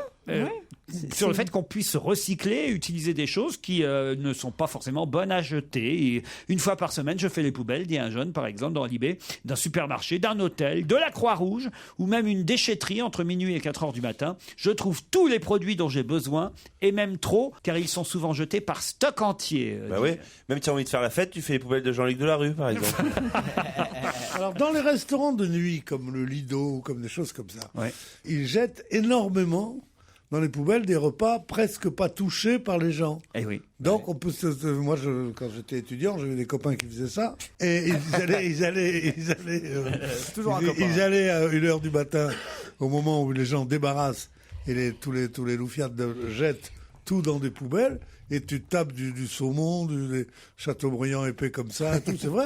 sur le fait qu'on puisse recycler, utiliser des choses qui ne sont pas forcément bonnes à jeter. Et une fois par semaine, je fais les poubelles, dit un jeune, par exemple, dans Libé, d'un supermarché, d'un hôtel, de la Croix-Rouge, ou même une déchetterie entre minuit et 4 heures du matin. Je trouve tous les produits dont j'ai besoin, et même trop, car ils sont souvent jetés par stock entier. Bah oui, même si tu as envie de faire la fête, tu fais les poubelles de Jean-Luc Delarue, par exemple. Alors dans les restaurants de nuit comme le Lido ou comme des choses comme ça, Ouais. ils jettent énormément dans les poubelles des repas presque pas touchés par les gens. Eh oui. Donc on peut moi quand j'étais étudiant, j'avais des copains qui faisaient ça et ils allaient Toujours un copain. ils allaient à 1h du matin au moment où les gens débarrassent et tous les loufiades jettent tout dans des poubelles et tu tapes du saumon, des Chateaubriand épais comme ça, et tout, c'est vrai.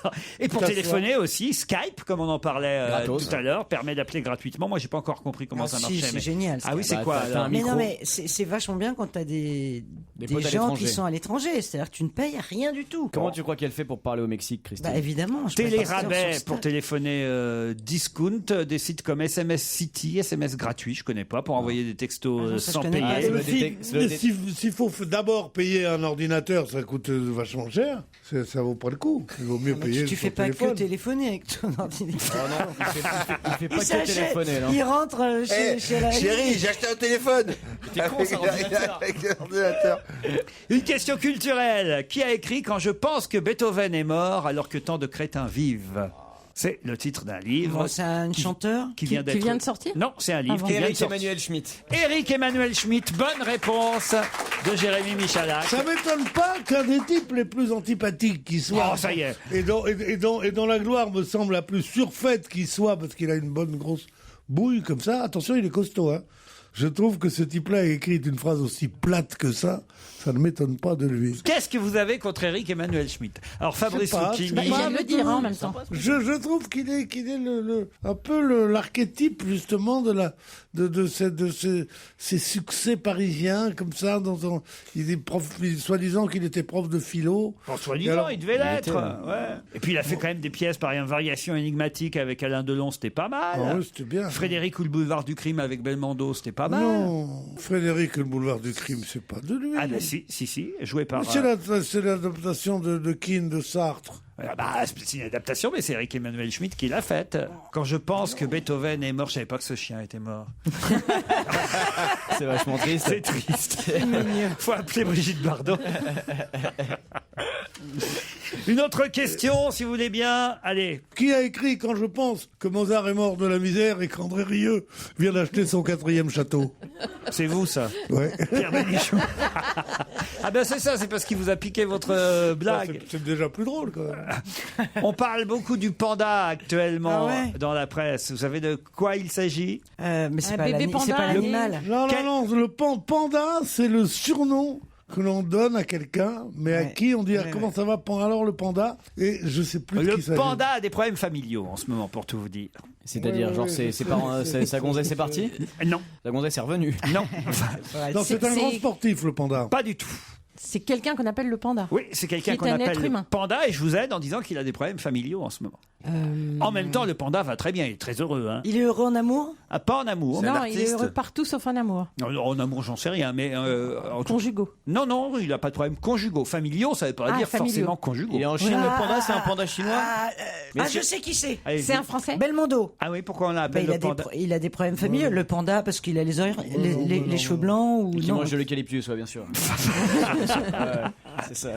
Hein. Et pour téléphoner aussi, Skype, comme on en parlait Gratos. tout à l'heure, permet d'appeler gratuitement. Moi, j'ai pas encore compris comment ça marchait. C'est mais- génial. Ah oui, c'est Bah, quoi t'as alors un Mais micro. non, mais c'est vachement bien quand t'as des potes à gens l'étranger. qui sont à l'étranger. C'est-à-dire que tu ne payes rien du tout. Comment tu crois qu'elle fait pour parler au Mexique, Christine? Bah évidemment. je peux partir Télérabais sur pour Skype. téléphoner discount, des sites comme SMS City, SMS gratuit, je connais pas, pour envoyer des textos Ah non, ça, je sans connais pas. payer. doit être Mais s'il faut d'abord payer un ordinateur, ça coûte vachement cher. Ça vaut pas le coup. Il vaut mieux Mais payer tu son fais pas téléphone. que téléphoner avec ton ordinateur. Oh non, il fait pas Il que s'achète, téléphoner, non. il rentre chez la Chérie, j'ai acheté un téléphone. T'es con, ça, ordinateur. Avec l'ordinateur. Une question culturelle. Qui a écrit « Quand je pense que Beethoven est mort alors que tant de crétins vivent » C'est le titre d'un livre. Bon, c'est un chanteur qui vient Qui d'être... vient de sortir? Non, c'est un livre bon. qui vient de Éric sortir. Emmanuel Schmitt. Éric Emmanuel Schmitt, bonne réponse de Jérémy Michalak. Ça m'étonne pas qu'un des types les plus antipathiques qui soit. Oh, ça y est. Et dont la gloire me semble la plus surfaite qui soit, parce qu'il a une bonne grosse bouille comme ça. Attention, il est costaud, hein. Je trouve que ce type-là a écrit une phrase aussi plate que ça ne m'étonne pas de lui. Qu'est-ce que vous avez contre Éric Emmanuel Schmitt? Alors Fabrice Lucchini. Il vient de le dire en même temps. Je trouve qu'il est un peu l'archétype justement de ces succès parisiens comme ça. Il est soi-disant qu'il était prof de philo. Bon, soi-disant, il devait l'être. Ouais. Et puis il a fait quand même des pièces par exemple Variation énigmatique avec Alain Delon, c'était pas mal. Ah ouais, c'était bien. Frédéric ou le boulevard du crime avec Belmondo, c'était pas mal. Non, Frédéric et le boulevard du crime, c'est pas de lui. Ah ben si, joué par... C'est l'adaptation de Keane de Sartre. C'est une adaptation, mais c'est Éric Emmanuel Schmitt qui l'a faite. Quand je pense que Beethoven est mort, je savais pas que ce chien était mort. C'est vachement triste. C'est triste. Faut appeler Brigitte Bardot. Une autre question, si vous voulez bien. Allez. Qui a écrit Quand je pense que Mozart est mort de la misère et qu'André Rieu vient d'acheter son 4e château? C'est vous, ça? Ouais. Pierre Bénichou. Ah ben c'est ça, c'est parce qu'il vous a piqué votre blague. C'est déjà plus drôle, quand même. On parle beaucoup du panda actuellement dans la presse. Vous savez de quoi il s'agit? Mais c'est Un pas bébé panda, l'animal. Non, le panda, c'est le surnom que l'on donne à quelqu'un, mais à qui on dit comment ça va alors le panda, et je sais plus de qui ça Le panda a des problèmes familiaux en ce moment, pour tout vous dire. C'est-à-dire, sa gonzesse est partie? Non. Sa gonzesse est revenue? Non. Non, c'est un grand sportif, le panda. Pas du tout. C'est quelqu'un qu'on appelle le panda. Oui, c'est quelqu'un qu'on appelle le panda, et je vous aide en disant qu'il a des problèmes familiaux en ce moment. En même temps, le panda va très bien, il est très heureux. Hein. Il est heureux en amour? Pas en amour. Non, il est heureux partout sauf en amour. Non, en amour, j'en sais rien, mais... Conjugaux. Non, il n'a pas de problème conjugaux. Familiaux, ça ne veut pas dire forcément conjugaux. Il est en Chine, le panda, c'est un panda chinois? Je sais qui c'est. C'est un Français? Belmondo. Ah oui, pourquoi on l'appelle le panda? Il a des problèmes familiaux, le panda, parce qu'il a les cheveux blancs ou qui non. mange de l'eucalyptus, bien sûr. C'est ça.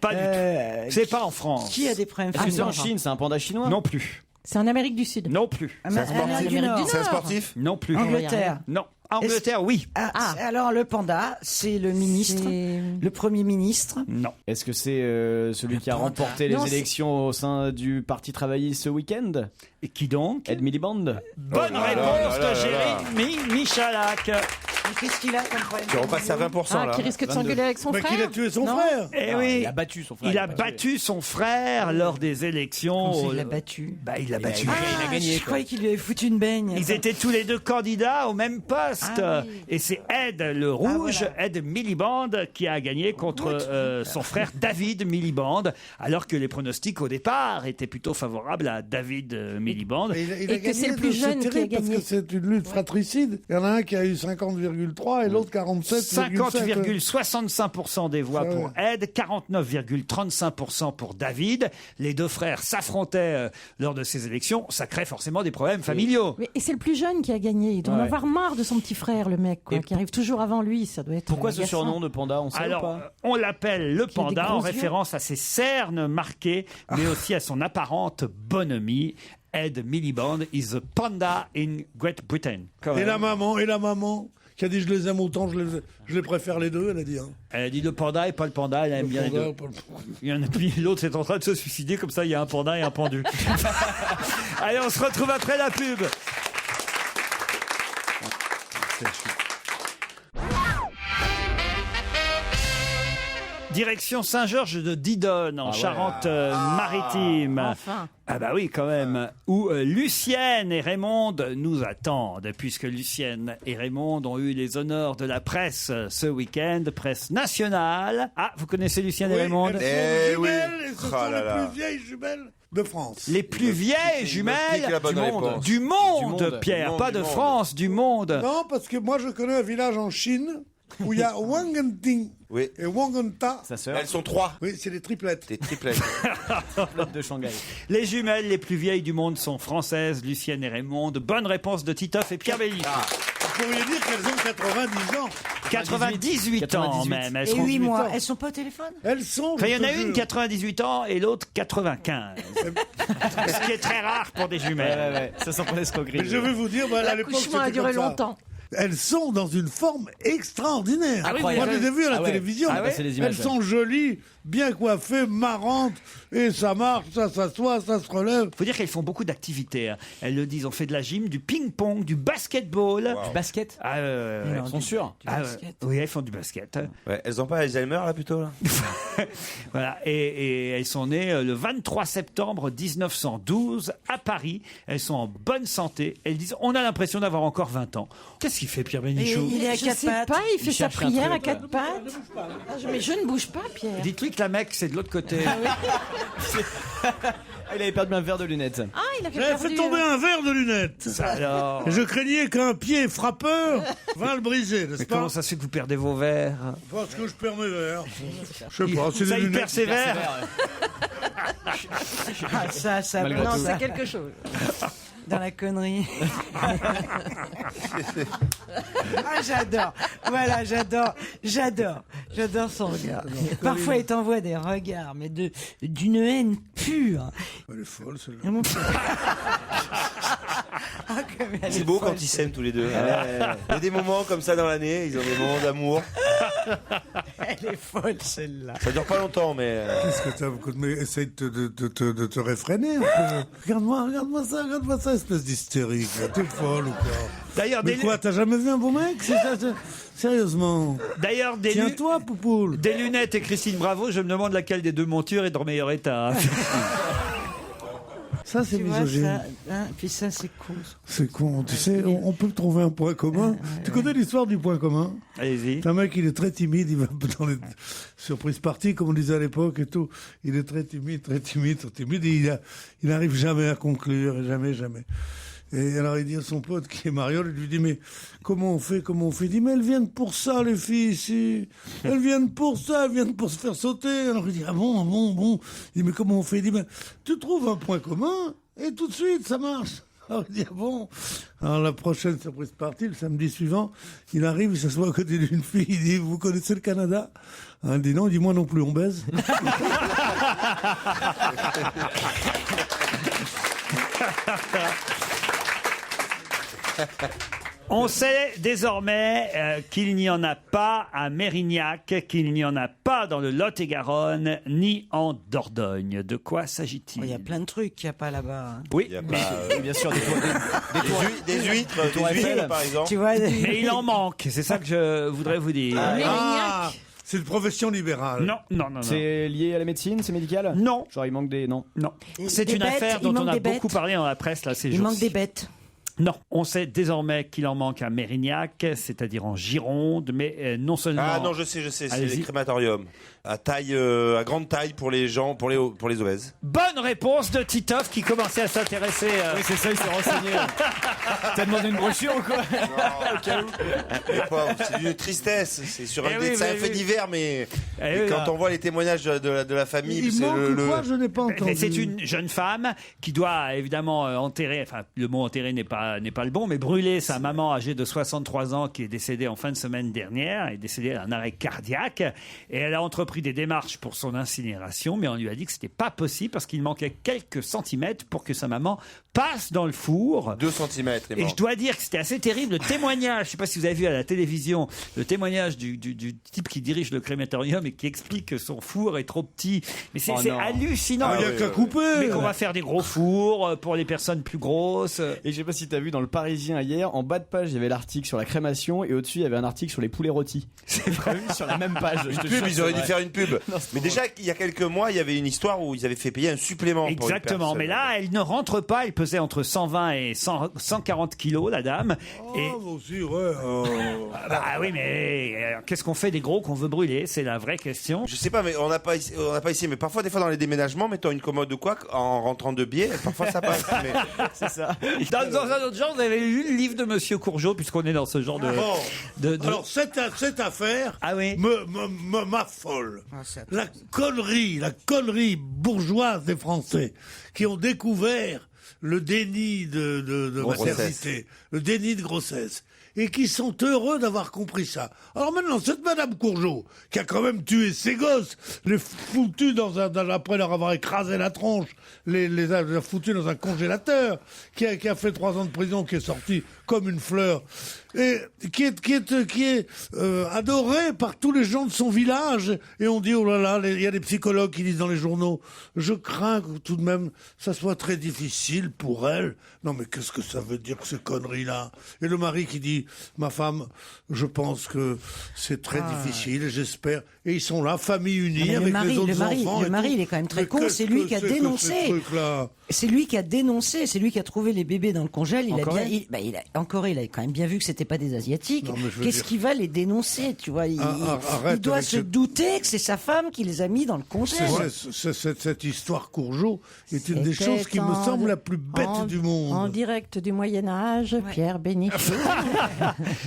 Pas du tout. C'est pas en France. Qui a des problèmes familiaux? familiaux? C'est en Chine, c'est un panda chinois? Non plus. C'est en Amérique du Sud? Non plus. C'est un sportif? Non plus. Angleterre? Non. Angleterre, oui. Alors le panda, c'est le ministre, le Premier ministre? Non. Est-ce que c'est celui qui a remporté les élections au sein du Parti travailliste ce week-end? Et qui donc? Ed Miliband. Bonne réponse de Jérémy Michalak. Qu'est-ce qu'il a comme problème? Tu repasses à 20% là. Qui risque de s'engueuler avec son frère? Qu'il a tué son frère. Eh oui. Il a battu son frère. Il a battu son frère lors des élections. Il l'a battu. Il l'a battu. Il a gagné. Je croyais qu'il lui avait foutu une baigne. Ils étaient tous les deux candidats au même poste. Et c'est Ed le Rouge, Ed Miliband, qui a gagné contre son frère David Miliband, alors que les pronostics au départ étaient plutôt favorables à David Miliband. Et que c'est le plus jeune qui a gagné. Parce que c'est une lutte fratricide. Il y en a un qui a eu 50,3 et l'autre 47,7. 50,65% des voix pour Ed, 49,35% pour David. Les deux frères s'affrontaient lors de ces élections. Ça crée forcément des problèmes familiaux. Et c'est le plus jeune qui a gagné. Il doit en avoir marre de son petit frère, le mec, qui arrive toujours avant lui. Ça doit être. Pourquoi ce surnom de panda? On sait Alors, ou pas? on l'appelle le panda en référence à ses cernes marquées, mais aussi à son apparente bonhomie. Ed Miliband is a panda in Great Britain. Et la maman qui a dit je les aime autant, je les préfère les deux, elle a dit. Hein. Elle a dit le panda et pas le panda, elle aime bien les deux. Il y en a puis l'autre est en train de se suicider, comme ça il y a un panda et un pendu. Allez, on se retrouve après la pub. Direction Saint-Georges de Didonne, en Charente-Maritime. Enfin. Ah bah oui, quand même. Où Lucienne et Raymond nous attendent, puisque Lucienne et Raymond ont eu les honneurs de la presse ce week-end, presse nationale. Ah, vous connaissez Lucienne et Raymond? Elles sont jumelles, et ce sont les plus vieilles jumelles de France. Les plus vieilles jumelles du monde, Pierre, pas de France, du monde. Non, parce que moi je connais un village en Chine où il y a Wang Genting et Wang Genta. Elles sont 3. Oui, c'est des triplettes. Des triplettes. Triplettes de Shanghai. Les jumelles les plus vieilles du monde sont françaises, Lucienne et Raymond. Bonne réponse de Titoff et Pierre Bénichou. Vous pourriez dire qu'elles ont 90 ans. 98 ans même. Et 8 mois. Elles sont pas au téléphone? Elles sont. Il y en a une 98 ans et l'autre 95. Ce qui est très rare pour des jumelles. Ouais. Ça sent pas l'escroquerie. Je vais vous dire, à l'époque, L'accouchement a duré longtemps. Elles sont dans une forme extraordinaire. Ah oui, moi, je les ai vues à la télévision. C'est les images, elles sont jolies. bien coiffée, marrante, et ça marche, ça s'assoit, ça se relève. Faut dire qu'elles font beaucoup d'activités. Hein. Elles le disent, on fait de la gym, du ping-pong, du basketball. Du basket. Elles sont sûres. Oui, elles font du basket. Ouais, elles ont pas Alzheimer là plutôt là. Voilà, et elles sont nées le 23 septembre 1912 à Paris. Elles sont en bonne santé. Elles disent, on a l'impression d'avoir encore 20 ans. Qu'est-ce qu'il fait Pierre Bénichou? Il est à quatre pattes. Pas, il fait sa prière à quatre pattes. Mais je ne bouge pas, Pierre. Dites-lui que la Mecque, c'est de l'autre côté. Il avait perdu un verre de lunettes. Ah, il avait J'avais fait tomber un verre de lunettes. Alors... Et je craignais qu'un pied frappeur va le briser, n'est-ce Mais pas? comment ça se fait que vous perdez vos verres? Parce que je perds mes verres. Je sais pas, c'est des Ça, il lunettes. persévère. Ça Malgré Non, tout. c'est quelque chose. dans la connerie. J'adore. Voilà, j'adore son regard. Parfois, il t'envoie des regards, mais d'une haine pure. Elle est folle, celle-là. C'est beau quand ils s'aiment tous les deux. Il y a des moments comme ça dans l'année, ils ont des moments d'amour. Elle est folle, celle-là. Ça dure pas longtemps, mais. Qu'est-ce que t'as? Mais essaye de te réfréner un peu. Regarde-moi ça, espèce d'hystérique. T'es folle ou quoi? D'ailleurs, mais quoi, t'as jamais vu un beau mec? C'est ça, sérieusement. D'ailleurs, tiens-toi, Poupoule. Des lunettes et Christine Bravo, je me demande laquelle des deux montures est dans le meilleur état. Ça, c'est Tu vois, misogyne. puis ça, c'est con. C'est con. Tu sais, on peut trouver un point commun. Tu connais l'histoire du point commun? Allez-y. C'est un mec, il est très timide. Il va dans les surprises parties, comme on disait à l'époque et tout. Il est très timide. Et il n'arrive jamais à conclure. Jamais. Et alors, il dit à son pote, qui est Mariole, il lui dit, mais comment on fait? Il dit, mais elles viennent pour ça, les filles, ici. Elles viennent pour ça, elles viennent pour se faire sauter. Alors, il dit, ah bon. Il dit, mais comment on fait? Il dit, mais tu trouves un point commun, et tout de suite, ça marche. Alors, il dit, ah bon. Alors, la prochaine surprise partie, le samedi suivant, il arrive, il s'assoit à côté d'une fille, il dit, vous connaissez le Canada? Elle dit, non, il dit, moi non plus, on baise. On sait désormais qu'il n'y en a pas à Mérignac, qu'il n'y en a pas dans le Lot-et-Garonne, ni en Dordogne. De quoi s'agit-il? Il y a plein de trucs qu'il n'y a pas là-bas. Hein. Oui, Il y a pas, bien sûr, des huîtres, par exemple. Tu vois, mais il en manque. C'est ça que je voudrais vous dire. Ah, c'est une profession libérale. Non. C'est lié à la médecine, c'est médical? Non. Genre il manque des... Non. C'est des une bêtes, affaire il dont manque on a des beaucoup bêtes. parlé dans la presse là ces il jours-ci. manque des bêtes. Non, on sait désormais qu'il en manque à Mérignac, c'est-à-dire en Gironde, mais non seulement... Ah non, je sais, c'est Allez-y. les crématoriums. À grande taille pour les gens, pour les obèses. Bonne réponse de Titoff qui commençait à s'intéresser... Oui, c'est ça, il s'est renseigné. T'as demandé une brochure ou quoi? Non, au cas où. Mais quoi, c'est d'une tristesse. C'est sur un fait divers, mais quand on voit les témoignages de la famille, Il c'est manque quoi? Je n'ai pas entendu. C'est une jeune femme qui doit évidemment enterrer, enfin le mot enterrer n'est pas le bon, mais brûler sa maman âgée de 63 ans qui est décédée en fin de semaine dernière, est décédée d'un arrêt cardiaque, et elle a entrepris des démarches pour son incinération, mais on lui a dit que c'était pas possible parce qu'il manquait quelques centimètres pour que sa maman passe dans le four. 2 centimètres. Et je dois dire que c'était assez terrible. Le témoignage, je sais pas si vous avez vu à la télévision, le témoignage du type qui dirige le crématorium et qui explique que son four est trop petit. Mais c'est hallucinant. Il n'y a qu'à couper. Mais qu'on va faire des gros fours pour les personnes plus grosses. Et je sais pas si t'as vu dans le Parisien hier, en bas de page, il y avait l'article sur la crémation et au-dessus, il y avait un article sur les poulets rôtis. C'est vrai, sur la même page. Ils auraient dû faire une pub. Non, mais déjà, il y a quelques mois, il y avait une histoire où ils avaient fait payer un supplément. Exactement. Pour une mais là, elle ne rentre pas. Elle pesait entre 120 et 140 kilos, la dame. Moi aussi, ouais. Bah oui, mais qu'est-ce qu'on fait des gros qu'on veut brûler? C'est la vraie question. Je sais pas, mais on n'a pas ici, mais parfois, des fois, dans les déménagements, mettons une commode ou quoi, en rentrant de biais, parfois ça passe. Mais... C'est ça. Dans un autre genre, vous avez lu le livre de Monsieur Courgeot, puisqu'on est dans ce genre de... Alors, cette affaire m'affole. La connerie bourgeoise des Français qui ont découvert le déni de maternité, le déni de grossesse, et qui sont heureux d'avoir compris ça. Alors maintenant, cette Madame Courgeot, qui a quand même tué ses gosses, les foutus après leur avoir écrasé la tronche, les a foutus dans un congélateur, qui a fait 3 ans de prison, qui est sorti comme une fleur, et qui est adoré par tous les gens de son village. Et on dit, oh là là, il y a des psychologues qui disent dans les journaux, je crains que tout de même ça soit très difficile pour elle. Non mais qu'est-ce que ça veut dire ces conneries-là? Et le mari qui dit, ma femme, je pense que c'est très difficile, j'espère. Et ils sont là, famille unie, avec les autres enfants. Le mari, il est quand même très con, c'est lui qui a dénoncé. C'est lui qui a dénoncé, c'est lui qui a trouvé les bébés dans le congèle. Il a quand même bien vu que c'était pas des Asiatiques. Qu'est-ce qu'il va les dénoncer, tu vois? Il doit se douter que c'est sa femme qui les a mis dans le congèle. Cette histoire Courgeot est une des choses qui me semble la plus bête du monde. En direct du Moyen-Âge, Pierre Bénichou.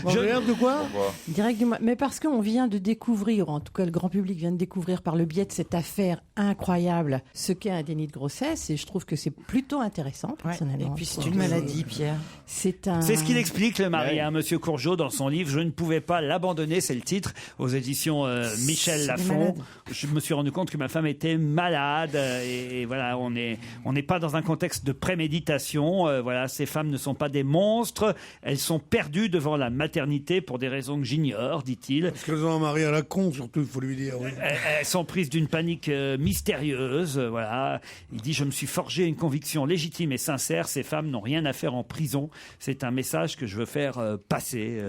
Direct de quoi? Direct du Mais parce qu'on vient de découvrir, en tout cas le grand public vient de découvrir par le biais de cette affaire incroyable, ce qu'est un déni de grossesse, et je trouve que c'est plutôt intéressant, personnellement. Et puis c'est une maladie, Pierre. C'est ce qu'il explique, le mari, Monsieur Courgeot, dans son livre « Je ne pouvais pas l'abandonner », c'est le titre, aux éditions Michel Lafon. Je me suis rendu compte que ma femme était malade, et voilà, on n'est pas dans un contexte de préméditation. Voilà, ces femmes ne sont pas des monstres, elles sont perdues devant la maternité pour des raisons que j'ignore, dit-il. Parce qu'elles ont un mari à la con, surtout, il faut lui dire. Oui. Elles sont prises d'une panique mystérieuse. Voilà, il dit « Je me suis forgé une conviction légitime et sincère, ces femmes n'ont rien à faire en prison. C'est un message que je veux faire passer. »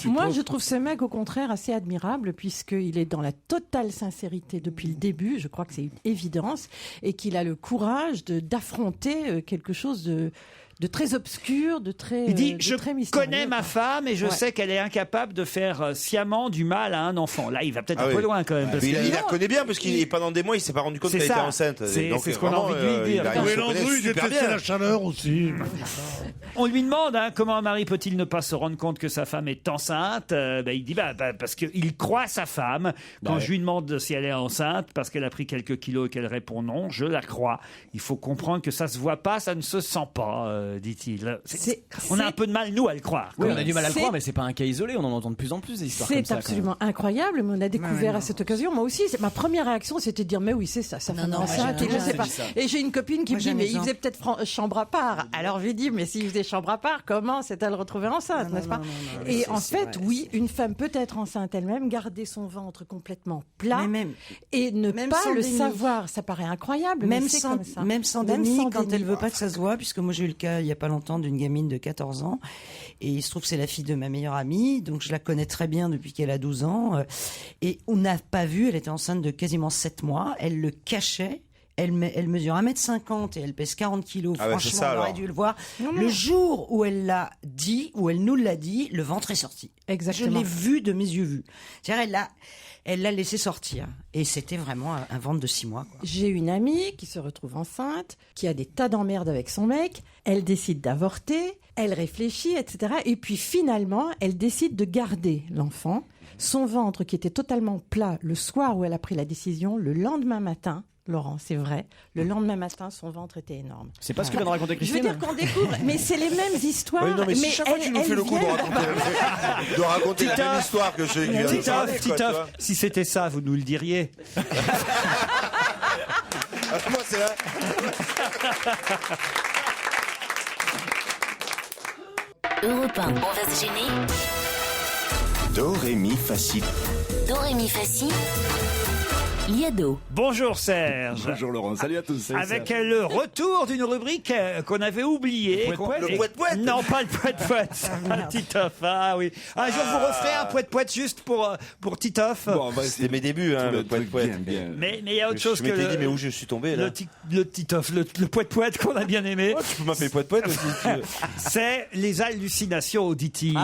Moi, je trouve ce mec, au contraire, assez admirable, puisqu'il est dans la totale sincérité depuis le début. Je crois que c'est une évidence, et qu'il a le courage d'affronter quelque chose de très obscur, de très il dit, je mystérieux. connais ma femme et je sais qu'elle est incapable de faire sciemment du mal à un enfant. Là, il va peut-être un peu loin quand même. Parce il la connaît bien, parce qu'il pendant des mois, il s'est pas rendu compte qu'elle était enceinte. C'est ce qu'on a envie de lui dire. Il détestait la chaleur aussi. On lui demande comment un mari peut-il ne pas se rendre compte que sa femme est enceinte. Il dit parce qu'il croit sa femme. Quand je lui demande si elle est enceinte, parce qu'elle a pris quelques kilos et qu'elle répond non, je la crois. Il faut comprendre que ça se voit pas, ça ne se sent pas. Dit-il. On a un peu de mal, nous, à le croire. Oui, on a du mal à le croire, mais c'est pas un cas isolé. On en entend de plus en plus des histoires comme ça. C'est absolument incroyable, mais on a découvert à cette occasion. Moi aussi, ma première réaction, c'était de dire, mais oui, c'est ça, ça fait enceinte, et je sais pas. Et j'ai une copine qui me dit, mais il faisait peut-être chambre à part. Alors je lui dis, mais s'il faisait chambre à part, comment s'est-elle retrouvée enceinte, n'est-ce pas? Et en fait, oui, une femme peut être enceinte elle-même, garder son ventre complètement plat, et ne pas le savoir. Ça paraît incroyable, même c'est comme ça. Même sans déni, quand elle veut pas que ça se voit, puisque moi j'ai eu le cas il y a pas longtemps d'une gamine de 14 ans, et il se trouve que c'est la fille de ma meilleure amie, donc je la connais très bien depuis qu'elle a 12 ans, et on n'a pas vu, elle était enceinte de quasiment 7 mois, elle le cachait. Elle mesure 1m50 et elle pèse 40 kilos. Franchement, on aurait dû le voir. Le jour où elle l'a dit, où elle nous l'a dit, le ventre est sorti. Exactement. Je l'ai vu de mes yeux vus. C'est-à-dire, elle l'a laissé sortir. Et c'était vraiment un ventre de 6 mois. Quoi. J'ai une amie qui se retrouve enceinte, qui a des tas d'emmerdes avec son mec. Elle décide d'avorter, elle réfléchit, etc. Et puis finalement, elle décide de garder l'enfant. Son ventre, qui était totalement plat le soir où elle a pris la décision, le lendemain matin, Laurent, c'est vrai. Le lendemain matin, son ventre était énorme. C'est pas ce que vient de raconter Christine. Je veux dire qu'on découvre, mais c'est les mêmes histoires. Oui, non, mais si chaque fois tu nous fais le coup de raconter la même histoire que celui qui vient de parler. Titoff, si c'était ça, vous nous le diriez. Moi, c'est là. Europe 1, on va se gêner. Do, ré, mi, fa, si. Do, ré, mi, fa, si. Liado. Bonjour Serge. Bonjour Laurent, salut à tous. Avec le retour d'une rubrique qu'on avait oubliée. Le poète-poète. Non, pas le poète-poète. Titoff, oui. Un jour vous referez un poète-poète juste pour Titoff. Bon, c'était mes débuts, le poète-poète. Mais il y a autre chose que je m'étais dit, mais où je suis tombé là? Le Titoff, le poète-poète qu'on a bien aimé. Tu peux m'appeler poète-poète aussi. C'est les hallucinations auditives.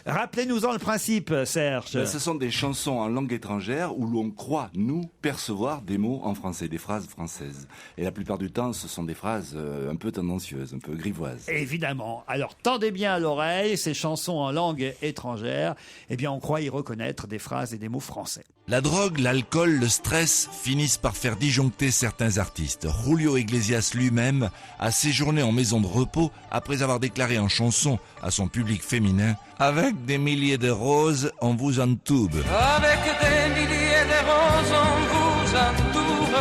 Rappelez-nous-en le principe, Serge. Ce sont des chansons en langue étrangère où l'on croit, nous, percevoir des mots en français, des phrases françaises. Et la plupart du temps, ce sont des phrases un peu tendancieuses, un peu grivoises. Évidemment. Alors, tendez bien à l'oreille, ces chansons en langue étrangère, eh bien, on croit y reconnaître des phrases et des mots français. La drogue, l'alcool, le stress finissent par faire disjoncter certains artistes. Julio Iglesias lui-même a séjourné en maison de repos après avoir déclaré en chanson à son public féminin « Avec des milliers de roses, on vous entoube ». Avec des milliers de roses, on vous entoure.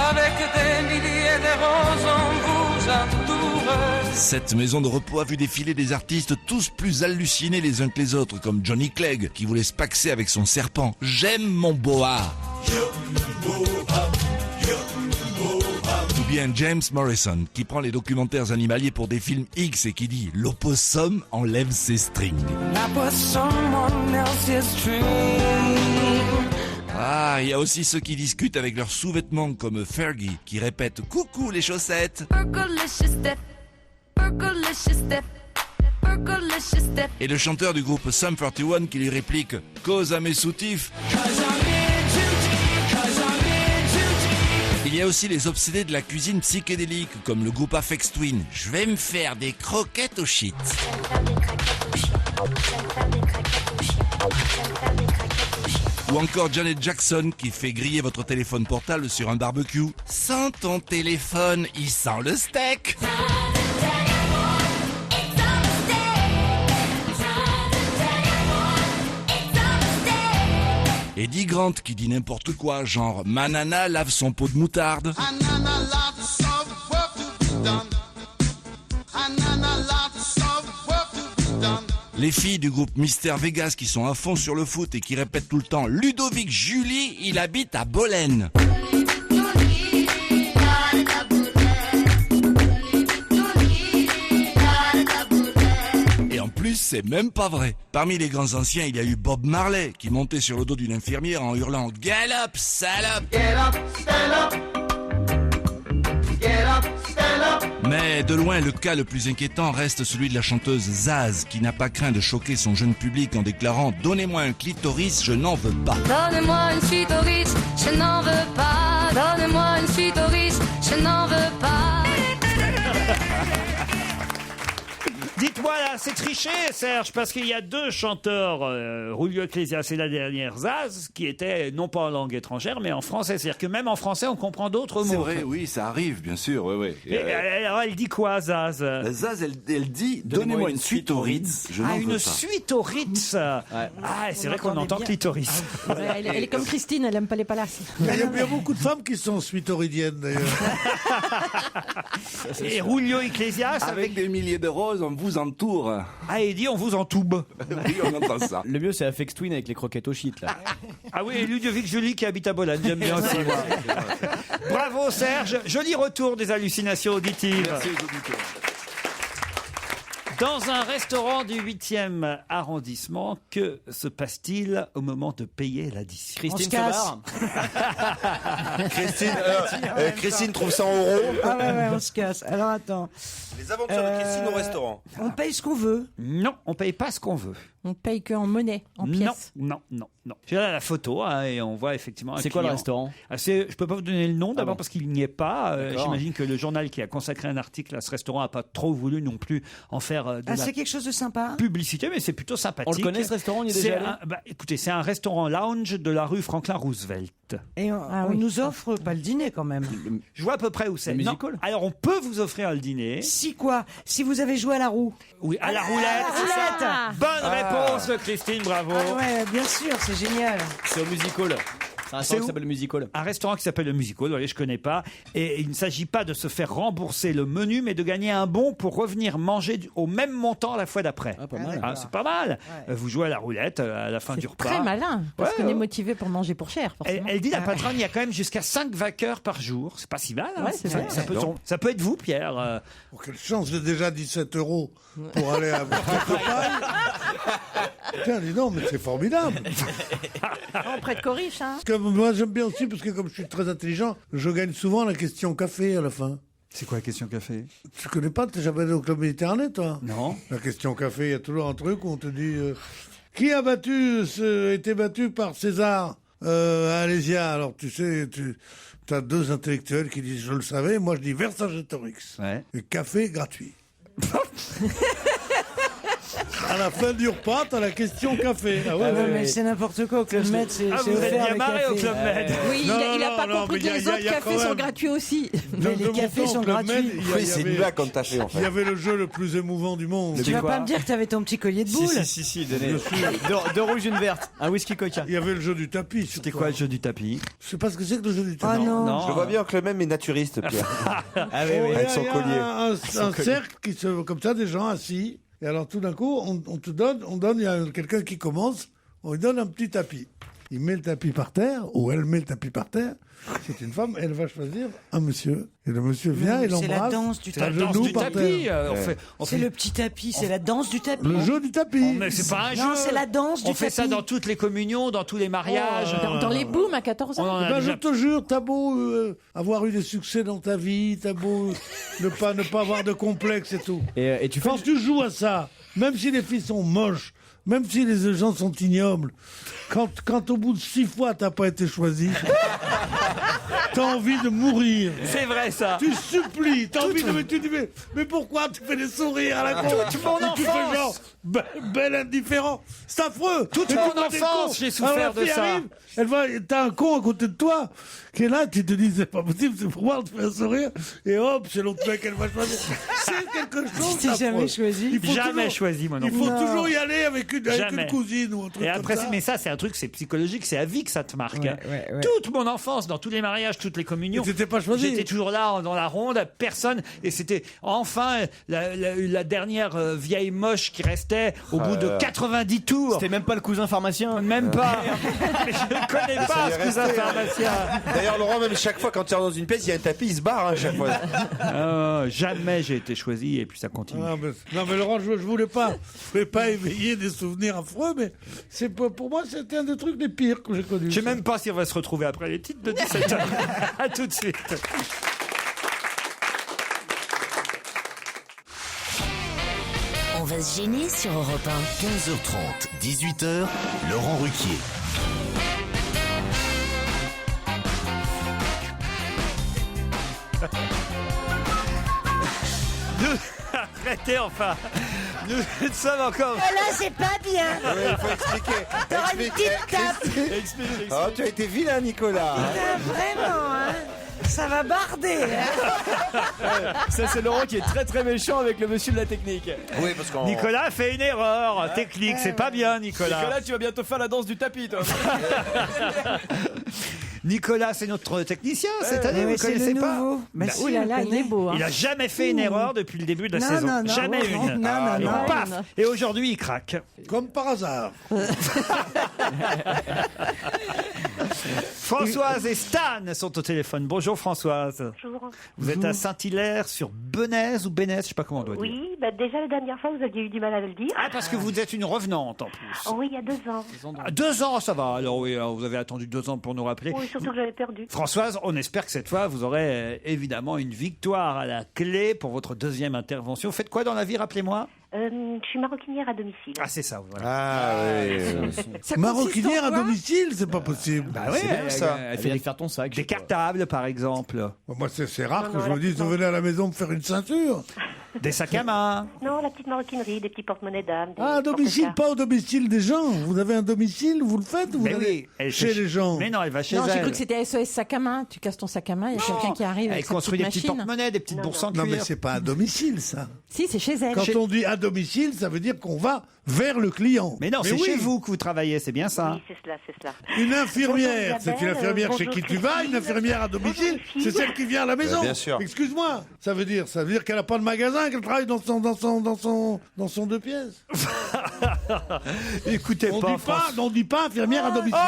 Avec des milliers de roses, on vous entoure. Cette maison de repos a vu défiler des artistes tous plus hallucinés les uns que les autres, comme Johnny Clegg, qui voulait se paxer avec son serpent. J'aime mon boa. Ou bien James Morrison, qui prend les documentaires animaliers pour des films X et qui dit « L'opossum enlève ses strings ». Ah, il y a aussi ceux qui discutent avec leurs sous-vêtements, comme Fergie, qui répète « Coucou les chaussettes ». Et le chanteur du groupe Sum 41 qui lui réplique « Cosa me soutif ». Il y a aussi les obsédés de la cuisine psychédélique, comme le groupe Aphex Twin. Je vais me faire des croquettes au shit. Ou encore Janet Jackson qui fait griller votre téléphone portable sur un barbecue. Sans ton téléphone, il sent le steak. Eddie Grant qui dit n'importe quoi, genre « Ma nana lave son pot de moutarde ». Les filles du groupe Mister Vegas qui sont à fond sur le foot et qui répètent tout le temps « Ludovic Julie, il habite à Bolène ». C'est même pas vrai. Parmi les grands anciens, il y a eu Bob Marley qui montait sur le dos d'une infirmière en hurlant « Get up, salope !» Get up, stand up. Get up, stand up. Mais de loin, le cas le plus inquiétant reste celui de la chanteuse Zaz qui n'a pas craint de choquer son jeune public en déclarant « Donnez-moi un clitoris, je n'en veux pas ». Donne-moi une clitoris, je n'en veux pas. Donne-moi une clitoris, je n'en veux pas. Dites-moi là, c'est triché, Serge, parce qu'il y a deux chanteurs, Julio Iglesias et la dernière Zaz, qui étaient non pas en langue étrangère, mais en français. C'est-à-dire que même en français, on comprend d'autres mots. C'est vrai, oui, ça arrive, bien sûr, oui. Et alors, elle dit quoi, Zaz? Zaz, elle dit, donnez-moi une suite au Ritz, je n'en veux pas. Une suite au Ritz. Ah, c'est vrai qu'on entend clitoris. Elle est comme Christine, elle aime pas les palaces. Il y a beaucoup de femmes qui sont suitoridiennes, d'ailleurs. Et Julio Iglesias, avec des milliers de roses, on vous entoure. Ah, il dit on vous entoube. Oui, on entend ça. Le mieux, c'est Aphex Twin avec les croquettes au shit, là. Ah oui, et Ludovic Julie qui habite à Bolène, j'aime bien aussi. Moi. Bravo Serge, joli retour des hallucinations auditives. Merci, Dans un restaurant du 8e arrondissement, que se passe-t-il au moment de payer l'addition? Christine Sauvard. Christine trouve ça en euros. Ah ouais, on se casse. Alors attends. Les aventures de Christine au restaurant. On paye ce qu'on veut. Non, on paye pas ce qu'on veut. On paye qu'en monnaie, en pièces. Non. J'ai là la photo et on voit effectivement un C'est quoi le client. restaurant? Je peux pas vous donner le nom d'abord bon. parce qu'il n'y est pas. D'accord. J'imagine que le journal qui a consacré un article à ce restaurant a pas trop voulu non plus en faire de la c'est quelque chose de sympa. publicité, mais c'est plutôt sympathique. On le connaît ce restaurant, on y est déjà allé? Écoutez, c'est un restaurant lounge de la rue Franklin Roosevelt. Et on nous offre pas le dîner quand même. Je vois à peu près où c'est. Le Non. musical? Alors on peut vous offrir le dîner. Si quoi? Si vous avez joué à la roue. Oui, à la roulette. roulette. Bonne réponse de Christine, bravo. Ah ouais, bien sûr, c'est génial. C'est au Music Hall. C'est un restaurant qui s'appelle le Music Hall. Un restaurant qui s'appelle le Music Hall, voyez, je connais pas. Et il ne s'agit pas de se faire rembourser le menu, mais de gagner un bon pour revenir manger au même montant la fois d'après. Ah, pas mal. C'est pas mal. Ouais. Vous jouez à la roulette à la fin du repas. Très malin, parce Ouais, qu'on est ouais. motivé pour manger pour cher. Forcément. Elle dit, la patronne, il y a quand même jusqu'à 5 vainqueurs par jour. C'est pas si mal. Hein. Ouais, c'est vrai. Ça peut être vous, Pierre. Oh, quelle chance, j'ai déjà 17 € pour aller à Campagne. Tiens, dis donc, mais c'est formidable. On prête qu'aux riches, hein. Parce que moi, j'aime bien aussi, parce que comme je suis très intelligent, je gagne souvent la question café à la fin. C'est quoi la question café? Tu connais pas, t'es jamais allé au Club Méditerranée, toi? Non. La question café, il y a toujours un truc où on te dit qui a été battu par César à Alésia? Alors tu sais, tu as deux intellectuels qui disent je le savais, moi je dis Vercingétorix. Ouais. Et café gratuit. À la fin du repas, t'as la question café. Ah ouais, Non, ouais, mais ouais. c'est n'importe quoi au Club Med. C'est Ah, c'est vous êtes offert, bien le marré café. au Club Med. Oui, Non, il a non, pas non, compris mais que les y a autres quand cafés sont même- gratuits aussi. Mais les De mon cafés temps, sont au Club Med, gratuits. il y Oui, c'est une avait- blague quand t'as fait en fait. Il y avait le jeu le plus émouvant du monde. Tu vas pas me dire que t'avais ton petit collier de boule? Si, donnez. Bien sûr. Deux rouges, une verte. Un whisky coca. Il y avait le jeu du tapis. C'était quoi le jeu du tapis? Je sais pas ce que c'est que le jeu du Ah tapis. non. Je le vois bien en Club Med, mais naturiste, Pierre. Ah oui, oui. Avec son Il y a collier. un cercle qui se, comme ça, des gens assis. Et alors tout d'un coup, on te donne, il y a quelqu'un qui commence, on lui donne un petit tapis. Il met le tapis par terre, ou elle met le tapis par terre. C'est une femme, elle va choisir un monsieur. Et le monsieur vient et C'est l'embrasse. la danse du C'est la à danse genoux du par tapis. terre. C'est le petit tapis, c'est la danse du tapis. Le jeu du tapis. Mais c'est pas un jeu. Non, c'est la danse du On fait ça tapis. dans toutes les communions, dans tous les mariages. Dans les booms à 14 On ans. en a Ben, je déjà- te jure, t'as beau avoir eu des succès dans ta vie, t'as beau ne pas avoir de complexe et tout. Et tu fais. Quand tu joues à ça, même si les filles sont moches, même si les gens sont ignobles, quand au bout de 6 fois t'as pas été choisi, t'as envie de mourir. C'est vrai ça. Tu supplies, t'as envie de me tu dis mais pourquoi tu fais des sourires à la con? Toute mon Et tu fais enfance. genre bel indifférent. C'est affreux. Toute Et mon tu vois des enfance, cons. j'ai souffert Alors, la de fille ça. arrive, elle va, t'as un con à côté de toi qui est là, tu te dis c'est pas possible, c'est pour moi, on te fait un sourire et hop, c'est l'autre mec qu'elle va choisir. C'est quelque chose. Tu t'es jamais d'affreux. choisi? Il faut Jamais toujours- choisi, mon Il faut Non. toujours y aller avec une Jamais. cousine ou un truc Et comme après, ça. mais ça, c'est un truc, c'est psychologique, c'est à vie que ça te marque. hein. Ouais. Toute mon enfance, dans tous les mariages, toutes les communions. Et t'étais pas choisi. J'étais toujours là, dans la ronde, personne. Et c'était enfin la dernière vieille moche qui restait au bout de 90 tours. C'était même pas le cousin pharmacien. Même pas. Mais je ne connais Ça pas y est ce cousin resté, pharmacien. D'ailleurs, Laurent, même chaque fois quand tu rentres dans une pièce, il y a un tapis, il se barre à chaque fois. Jamais j'ai été choisi et puis ça continue. Ah, non mais Laurent, je voulais pas éveiller des souvenirs affreux, mais c'est pour moi c'était un des trucs les pires que j'ai connus. Je sais même pas si on va se retrouver après les titres de 17h. À tout de suite. On va se gêner sur Europe 15h30, 18h, Laurent Ruquier. Arrêtez enfin. Nous sommes encore. Ah, là, c'est pas bien. Il faut expliquer. T'auras une petite tape. Oh, tu as été vilain, Nicolas. Ah, vraiment, hein. Ça va barder. Hein. Ça, c'est Laurent qui est très très méchant avec le monsieur de la technique. Oui, parce qu'on. Nicolas a fait une erreur technique, c'est pas bien, Nicolas. Nicolas, tu vas bientôt faire la danse du tapis, toi. Nicolas, c'est notre technicien cette année, Oui, vous c'est connaissez le pas nouveau. Bah, si, Ouh là je là, le il connais. est beau. Hein. Il a jamais fait une erreur depuis le début de la Non, saison. non, non, jamais non, une. non, Et non. paf. Et aujourd'hui, il craque. Comme par hasard. Françoise et Stan sont au téléphone. Bonjour Françoise. Bonjour. Vous êtes à Saint-Hilaire sur Benez ou Bénez, je sais pas comment on doit dire. Oui, bah déjà la dernière fois, vous aviez eu du mal à le dire. Ah, parce que vous êtes une revenante en plus. Oh oui, il y a 2 ans. Ah, 2 ans, ça va. Alors oui, alors vous avez attendu 2 ans pour nous rappeler. Oui, surtout que j'avais perdu. Françoise, on espère que cette fois, vous aurez évidemment une victoire à la clé pour votre deuxième intervention. Faites quoi dans la vie, rappelez-moi? Je suis maroquinière à domicile. Ah, c'est ça, voilà. Ah oui. Maroquinière à domicile, c'est pas possible. Bah oui, Elle fait faire ton sac. des cartables, par exemple. Moi, c'est rare Non, que non, je me dise, non. venez à la maison me faire une ceinture. Des sacs à main. Non, la petite maroquinerie, des petits porte-monnaies d'âme. Ah, à domicile, pas au domicile des gens. Vous avez un domicile, vous le faites ou vous Mais allez oui, elle chez les gens? Mais non, elle va chez Non, j'ai elle. cru que c'était SOS sac à main. Tu casses ton sac à main, il y a quelqu'un qui arrive Elle avec sa construit petite des petits machine. porte-monnaies, des petites bourses en Non, mais cuir. c'est pas à domicile, ça. Si, c'est chez elle. Quand on dit à domicile, ça veut dire qu'on va vers le client. Mais non, c'est oui. chez vous que vous travaillez, c'est bien ça. Oui, c'est cela, c'est cela. Une infirmière, Bonjour, c'est une Isabelle, infirmière chez bonjour, qui tu vas, Christine. une infirmière à domicile, Bonjour, les c'est filles. celle qui vient à la maison. Bien sûr. Excuse-moi, ça veut dire qu'elle n'a pas de magasin, qu'elle travaille dans son 2 pièces. Écoutez On dit pas infirmière à domicile.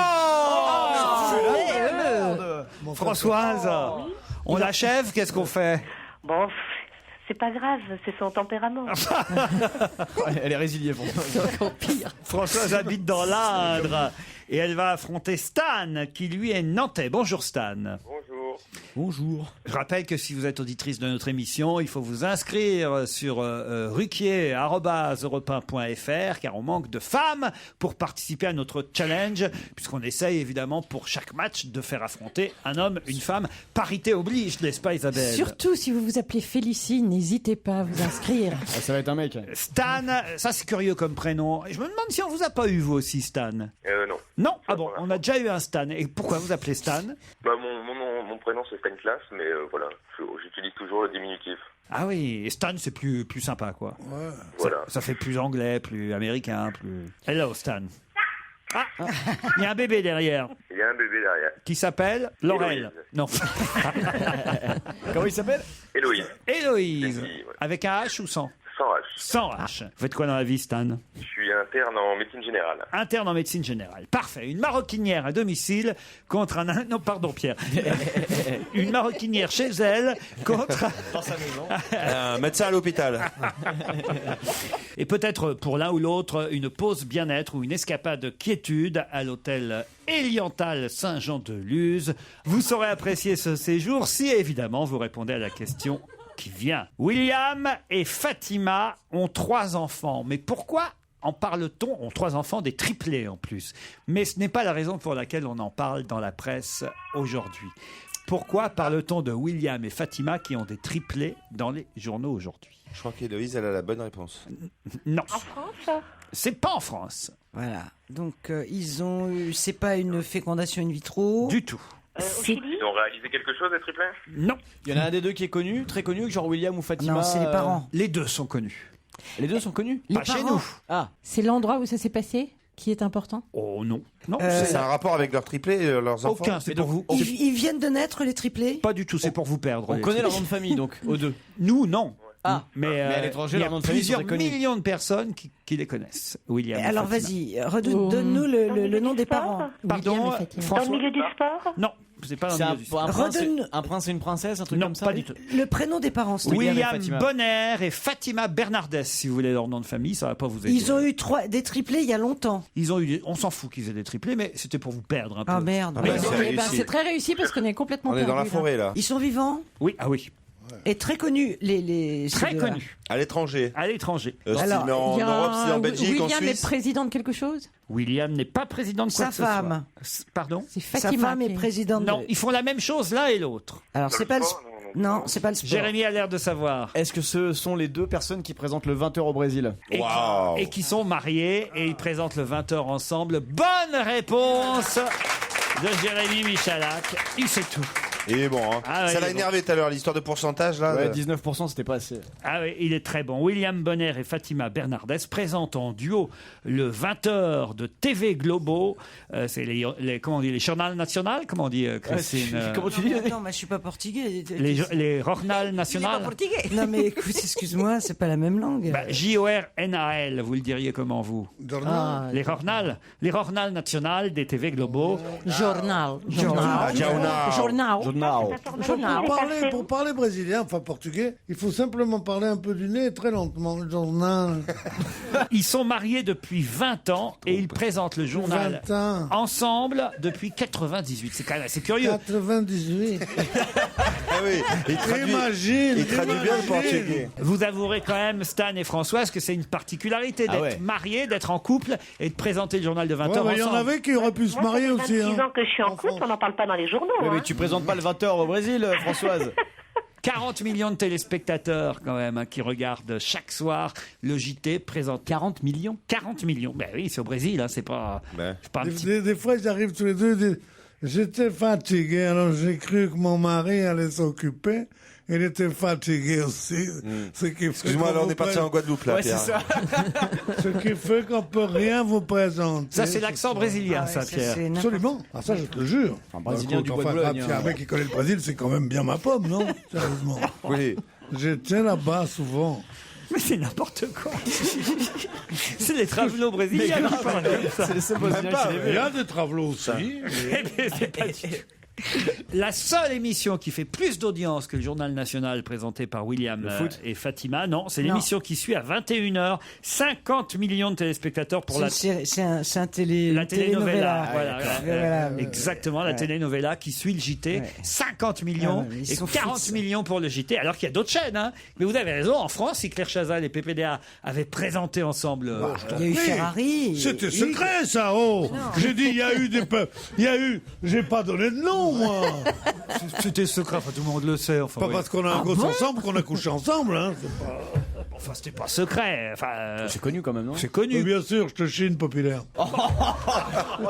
Françoise, on l'achève, qu'est-ce qu'on fait? Bon, c'est pas grave, c'est son tempérament. Elle est résiliée. Françoise habite dans l'Indre et elle va affronter Stan, qui lui est nantais. Bonjour Stan. Bonjour. Bonjour. Je rappelle que si vous êtes auditrice de notre émission, il faut vous inscrire sur ruquier@europe1.fr car on manque de femmes pour participer à notre challenge, puisqu'on essaye évidemment pour chaque match de faire affronter un homme, une femme. Parité oblige, n'est-ce pas Isabelle? Surtout si vous vous appelez Félicie, n'hésitez pas à vous inscrire. Ah, ça va être un mec. Stan, ça c'est curieux comme prénom. Je me demande si on vous a pas eu vous aussi Stan. Non. Non? Ah bon, on a déjà eu un Stan. Et pourquoi vous appelez Stan? Mon prénom c'est Stanislas, mais voilà, j'utilise toujours le diminutif. Ah oui, et Stan c'est plus sympa quoi. Ouais. Voilà. Ça fait plus anglais, plus américain, plus... Hello Stan. Ah, il y a un bébé derrière. Il y a un bébé derrière. Qui s'appelle Laurel. Héloïse. Non. Comment il s'appelle? Héloïse. Héloïse. Ouais. Avec un H ou sans? Sans H. Sans H. Vous faites quoi dans la vie, Stan? Je suis interne en médecine générale. Interne en médecine générale. Parfait. Une maroquinière à domicile contre un... Non, pardon, Pierre. Une maroquinière chez elle contre... Dans sa maison. Un médecin à l'hôpital. Et peut-être pour l'un ou l'autre, une pause bien-être ou une escapade quiétude à l'hôtel Eliantal Saint-Jean-de-Luz. Vous saurez apprécier ce séjour si, évidemment, vous répondez à la question qui vient. William et Fatima ont 3 enfants. Mais pourquoi en parle-t-on? Ont 3 enfants, des triplés en plus. Mais ce n'est pas la raison pour laquelle on en parle dans la presse aujourd'hui. Pourquoi parle-t-on de William et Fatima qui ont des triplés dans les journaux aujourd'hui? Je crois qu'Héloïse, elle a la bonne réponse. Non. En France? C'est pas en France. Voilà. Donc, ils ont eu. C'est pas une fécondation in vitro. Du tout. Ils ont réalisé quelque chose, les triplés? Non. Il y en a un des deux qui est connu, très connu, genre William ou Fatima. Non, c'est les parents. Les deux sont connus. Les deux sont connus? Pas chez nous. Ah. C'est l'endroit où ça s'est passé qui est important? Oh non. Non. C'est un rapport avec leurs triplés, leurs enfants? Aucun, c'est pour vous. Ils viennent de naître, les triplés? Pas du tout, c'est pour vous perdre. On connaît leur nom de famille, donc, aux deux. Nous, non. Ah, mais à l'étranger, il y a leur nom de famille plusieurs sont très connus. millions de personnes qui les connaissent. William. Alors et Fatima. vas-y, donne-nous le nom des parents. Pardon, François. Dans le milieu du sport? Non, c'est pas dans C'est le milieu du sport. un prince et une princesse, un truc Non, comme ça? pas du tout. Le prénom des parents, c'est William Fatima. Bonner et Fatima Bernardes, si vous voulez leur nom de famille, ça va pas vous aider. Ils ont eu des triplés il y a longtemps. Ils ont eu, on s'en fout qu'ils aient des triplés, mais c'était pour vous perdre un peu. Ah merde. Ah, bah, C'est très réussi parce qu'on est complètement On est dans la perdu, forêt, là. Ils sont vivants Oui, ah oui. et très connus. Très ceux-là. connus. À l'étranger. À l'étranger. Alors, mais en Il y a Europe, c'est en Belgique, en William est Suisse. président de quelque chose? William n'est pas président de quoi Sa que ce soit. femme. Pardon? C'est Sa Fatima. femme est présidente. Non, ils font la même chose l'un et l'autre. Alors c'est pas le non, c'est pas le sport. Jérémy a l'air de savoir. Est-ce que ce sont les deux personnes qui présentent le 20h au Brésil? Et qui sont mariés et ils présentent le 20h ensemble. Bonne réponse de Jérémy Michalak. Il sait tout. Il est bon, hein. Ah ouais, Ça il l'a est énervé tout à l'heure, l'histoire de pourcentage, là. Ouais, 19%, c'était pas assez. Ah oui, il est très bon. William Bonner et Fatima Bernardes présentent en duo le 20h de TV Globo. C'est comment on dit, les journal national? Comment on dit, Christine? Comment tu dis? Non, mais je suis pas portugais. Les journal national? Non mais écoute, excuse-moi, c'est pas la même langue. Bah, Jornal, vous le diriez comment vous? Les journal national des TV Globo. Journal. Pour parler brésilien, enfin portugais, il faut simplement parler un peu du nez très lentement. Le journal. Ils sont mariés depuis 20 ans et ils présentent le journal 20 ans. ensemble depuis 98. C'est quand même assez curieux. 98. Ah oui, il traduit bien le portugais. Vous avouerez quand même, Stan et Françoise, que c'est une particularité d'être mariés, d'être en couple et de présenter le journal de 20 h ensemble. Il y en avait qui auraient pu se marier aussi. Ça fait 26 ans que je suis en couple, on n'en parle pas dans les journaux. Mais tu présentes pas le 20h au Brésil, Françoise? 40 millions de téléspectateurs quand même qui regardent chaque soir le JT présente. 40 millions? 40 millions. Ben oui, c'est au Brésil, hein, c'est pas un petit... Des fois, ils arrivent tous les deux et disent j'étais fatigué, alors j'ai cru que mon mari allait s'occuper. Il était fatigué aussi. Excuse-moi, alors on est parti en Guadeloupe, là, Pierre. C'est ça. Ce qui fait qu'on peut rien vous présenter. Ça, c'est l'accent brésilien, ça, Pierre. Absolument. Ah, ça, je te le jure. Un Brésilien du bois de Boulogne. Un mec qui connaît le Brésil, c'est quand même bien ma pomme, non? Sérieusement. Oui. J'étais là-bas souvent. Mais c'est n'importe quoi. C'est les travelots brésiliens. C'est le seul Brésilien qui les Il y a des travelots aussi. C'est pas du tout. La seule émission qui fait plus d'audience que le Journal National présenté par William et Fatima, non, c'est l'émission qui suit à 21h. 50 millions de téléspectateurs pour la télénovela. Voilà. Exactement, la télénovela qui suit le JT. 50 millions et 40 millions pour le JT, alors qu'il y a d'autres chaînes. Hein. Mais vous avez raison, en France, si Claire Chazal et PPDA avaient présenté ensemble... il y a eu Ferrari. C'était secret, ça, J'ai dit, il y a eu des peuples. J'ai pas donné de nom, moi. C'était secret, enfin, tout le monde le sait. Enfin, pas parce qu'on a un gosse ensemble qu'on a couché ensemble. Hein. Enfin, c'était pas secret. Enfin, c'est connu quand même, non? C'est connu. Mais bien sûr, je te chine populaire. On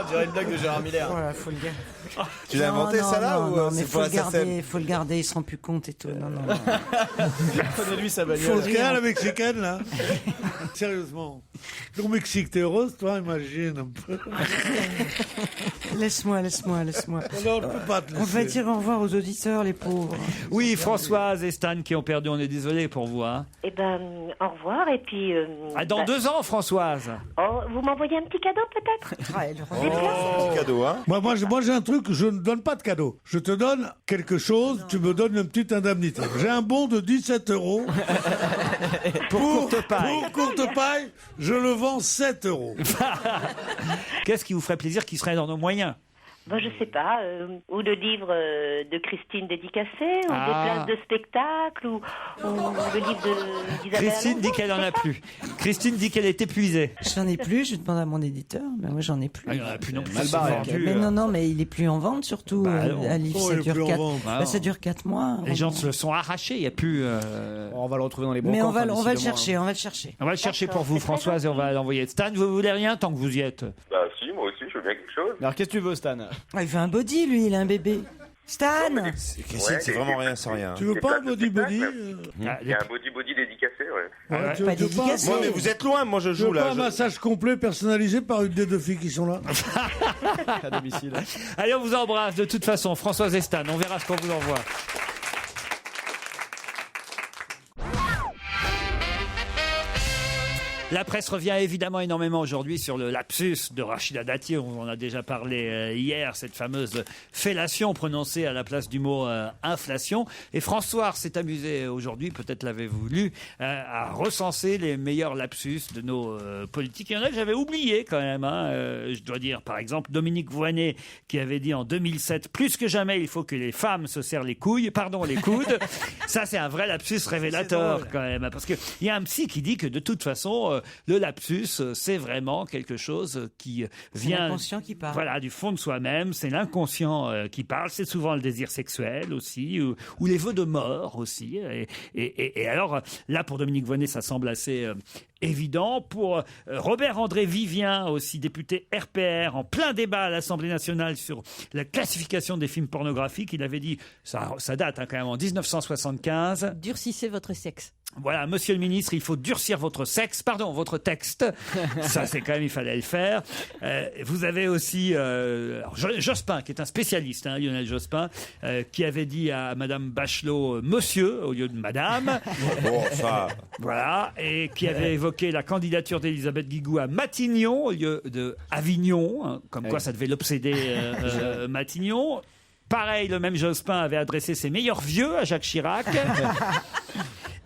dirait une blague de Gérard Miller. Voilà, faut le dire. Tu l'as inventé, ça, là, ou mais c'est pour la SACEM? faut le garder, il se rend plus compte et tout. Non. Prenez-lui sa bagnole. Faut la mexicaine, là. Sérieusement. Au Mexique, t'es heureuse, toi, imagine un peu. Laisse-moi. Non, je peux pas te laisser. On va dire au revoir aux auditeurs, les pauvres. Oui, Françoise et Stan qui ont perdu, on est désolé pour vous. Hein. Eh ben, au revoir, et puis... dans 2 ans, Françoise. Oh, vous m'envoyez un petit cadeau, peut-être? Petit cadeau, hein. Moi, j'ai un truc, je ne donne pas de cadeau. Je te donne quelque chose, tu me donnes une petite indemnité. J'ai un bon de 17 €. Pour courte paille. Pour courte paille, je le vends 7 €. Qu'est-ce qui vous ferait plaisir qui serait dans nos moyens? Ben, je sais pas, ou le livre de Christine dédicacé, ou des places de spectacle, ou le livre d'Isabelle. Christine dit qu'elle en a plus. Christine dit qu'elle est épuisée. J'en ai plus, je demande à mon éditeur, mais moi j'en ai plus. Il n'y en a plus non plus. Mais non, mais il est plus en vente surtout. À Livre, ça dure 4 mois. Les gens se le sont arrachés, il n'y a plus... On va le retrouver dans les bons Mais camps, on va le chercher, on va le chercher. On va le chercher pour vous, Françoise, et on va l'envoyer. Stan, vous voulez rien tant que vous y êtes? Bah si, moi aussi, je veux bien quelque chose. Alors qu'est-ce que tu veux, Stan? Il fait un body, lui, il a un bébé. Stan Christine, c'est vraiment rien sans rien. Tu veux pas un body? Il y a un body dédicacé, ouais. Pas dédicacé. Ouais, mais vous êtes loin, moi je joue là. Pas un massage complet personnalisé par une des 2 filles qui sont là. À domicile. Allez, on vous embrasse de toute façon, Françoise et Stan. On verra ce qu'on vous envoie. La presse revient évidemment énormément aujourd'hui sur le lapsus de Rachida Dati. On en a déjà parlé hier, cette fameuse fellation prononcée à la place du mot inflation. Et François s'est amusé aujourd'hui, peut-être l'avez-vous lu, à recenser les meilleurs lapsus de nos politiques. Il y en a que j'avais oublié quand même. Je dois dire, par exemple, Dominique Voynet qui avait dit en 2007 « Plus que jamais, il faut que les femmes se serrent les coudes. » Ça, c'est un vrai lapsus révélateur quand même. Parce qu'il y a un psy qui dit que de toute façon... le lapsus, c'est vraiment quelque chose qui vient l'inconscient qui parle. Voilà, du fond de soi-même. C'est l'inconscient qui parle. C'est souvent le désir sexuel aussi, ou les vœux de mort aussi. Et alors, là, pour Dominique Voynet, ça semble assez évident. Pour Robert-André Vivien, aussi député RPR, en plein débat à l'Assemblée nationale sur la classification des films pornographiques, il avait dit, ça date quand même, en 1975. Durcissez votre sexe. Voilà, monsieur le ministre, il faut durcir votre texte. Ça, c'est quand même, il fallait le faire. Vous avez aussi Jospin, qui est un spécialiste, Lionel Jospin, qui avait dit à Madame Bachelot monsieur au lieu de Madame. Bon, ça. Voilà, et qui avait évoqué la candidature d'Elisabeth Guigou à Matignon au lieu de Avignon, comme quoi ça devait l'obséder Matignon. Pareil, le même Jospin avait adressé ses meilleurs vieux à Jacques Chirac.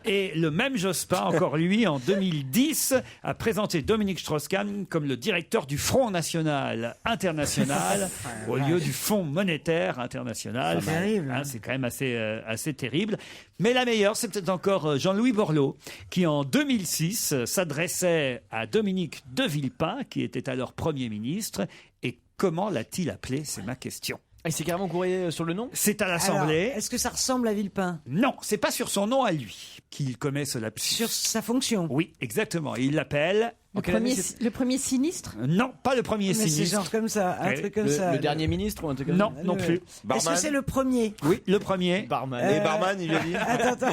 Et le même Jospin, encore lui, en 2010, a présenté Dominique Strauss-Kahn comme le directeur du Front National International au lieu du Fonds Monétaire International. C'est terrible. C'est quand même assez terrible. Mais la meilleure, c'est peut-être encore Jean-Louis Borloo, qui en 2006 s'adressait à Dominique de Villepin, qui était alors Premier ministre. Et comment l'a-t-il appelé? C'est ma question. Et c'est carrément courrier sur le nom? C'est à l'Assemblée. Alors, est-ce que ça ressemble à Villepin? Non, c'est pas sur son nom à lui qu'il commet ce lapsus. Sur sa fonction? Oui, exactement. Il l'appelle... Le premier sinistre? Non, pas le premier Mais sinistre. c'est genre comme ça, un truc comme ça. Le dernier ministre ou un truc comme ça? Non, non plus. Est-ce que c'est le premier? Oui, le premier. Barman. Et Barman, il lui a dit. Attends.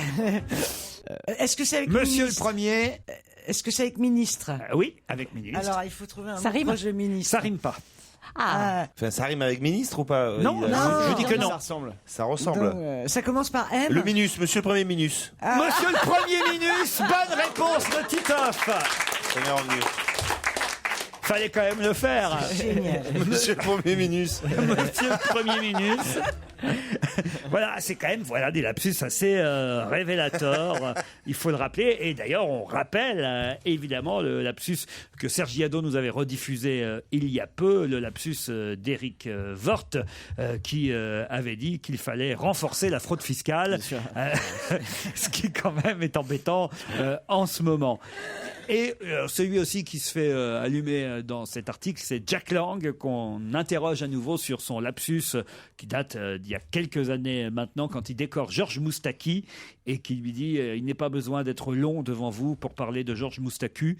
Est-ce que c'est avec Monsieur ministre? le premier. Est-ce que c'est avec ministre? Oui, avec ministre. Alors, il faut trouver un Ça rime? projet ministre. Ça rime pas. Enfin, ça rime avec ministre ou pas? Non, je dis que non. Ça ressemble. Ça ressemble. Donc, ça commence par M. Le Minus, monsieur le premier Minus. Monsieur le premier ministre, bonne réponse de Titoff. Ça m'est revenu. Fallait quand même le faire. Génial. Monsieur le premier Minus. Monsieur le premier ministre. Voilà, c'est quand même des lapsus assez révélateurs, il faut le rappeler. Et d'ailleurs, on rappelle évidemment le lapsus que Serge Guiadot nous avait rediffusé il y a peu, le lapsus d'Éric Woerth, qui avait dit qu'il fallait renforcer la fraude fiscale, ce qui quand même est embêtant en ce moment. Et celui aussi qui se fait allumer dans cet article, c'est Jack Lang, qu'on interroge à nouveau sur son lapsus qui date d'il y a quelques années maintenant, quand il décore Georges Moustaki et qui lui dit il n'est pas besoin d'être long devant vous pour parler de Georges Moustaku.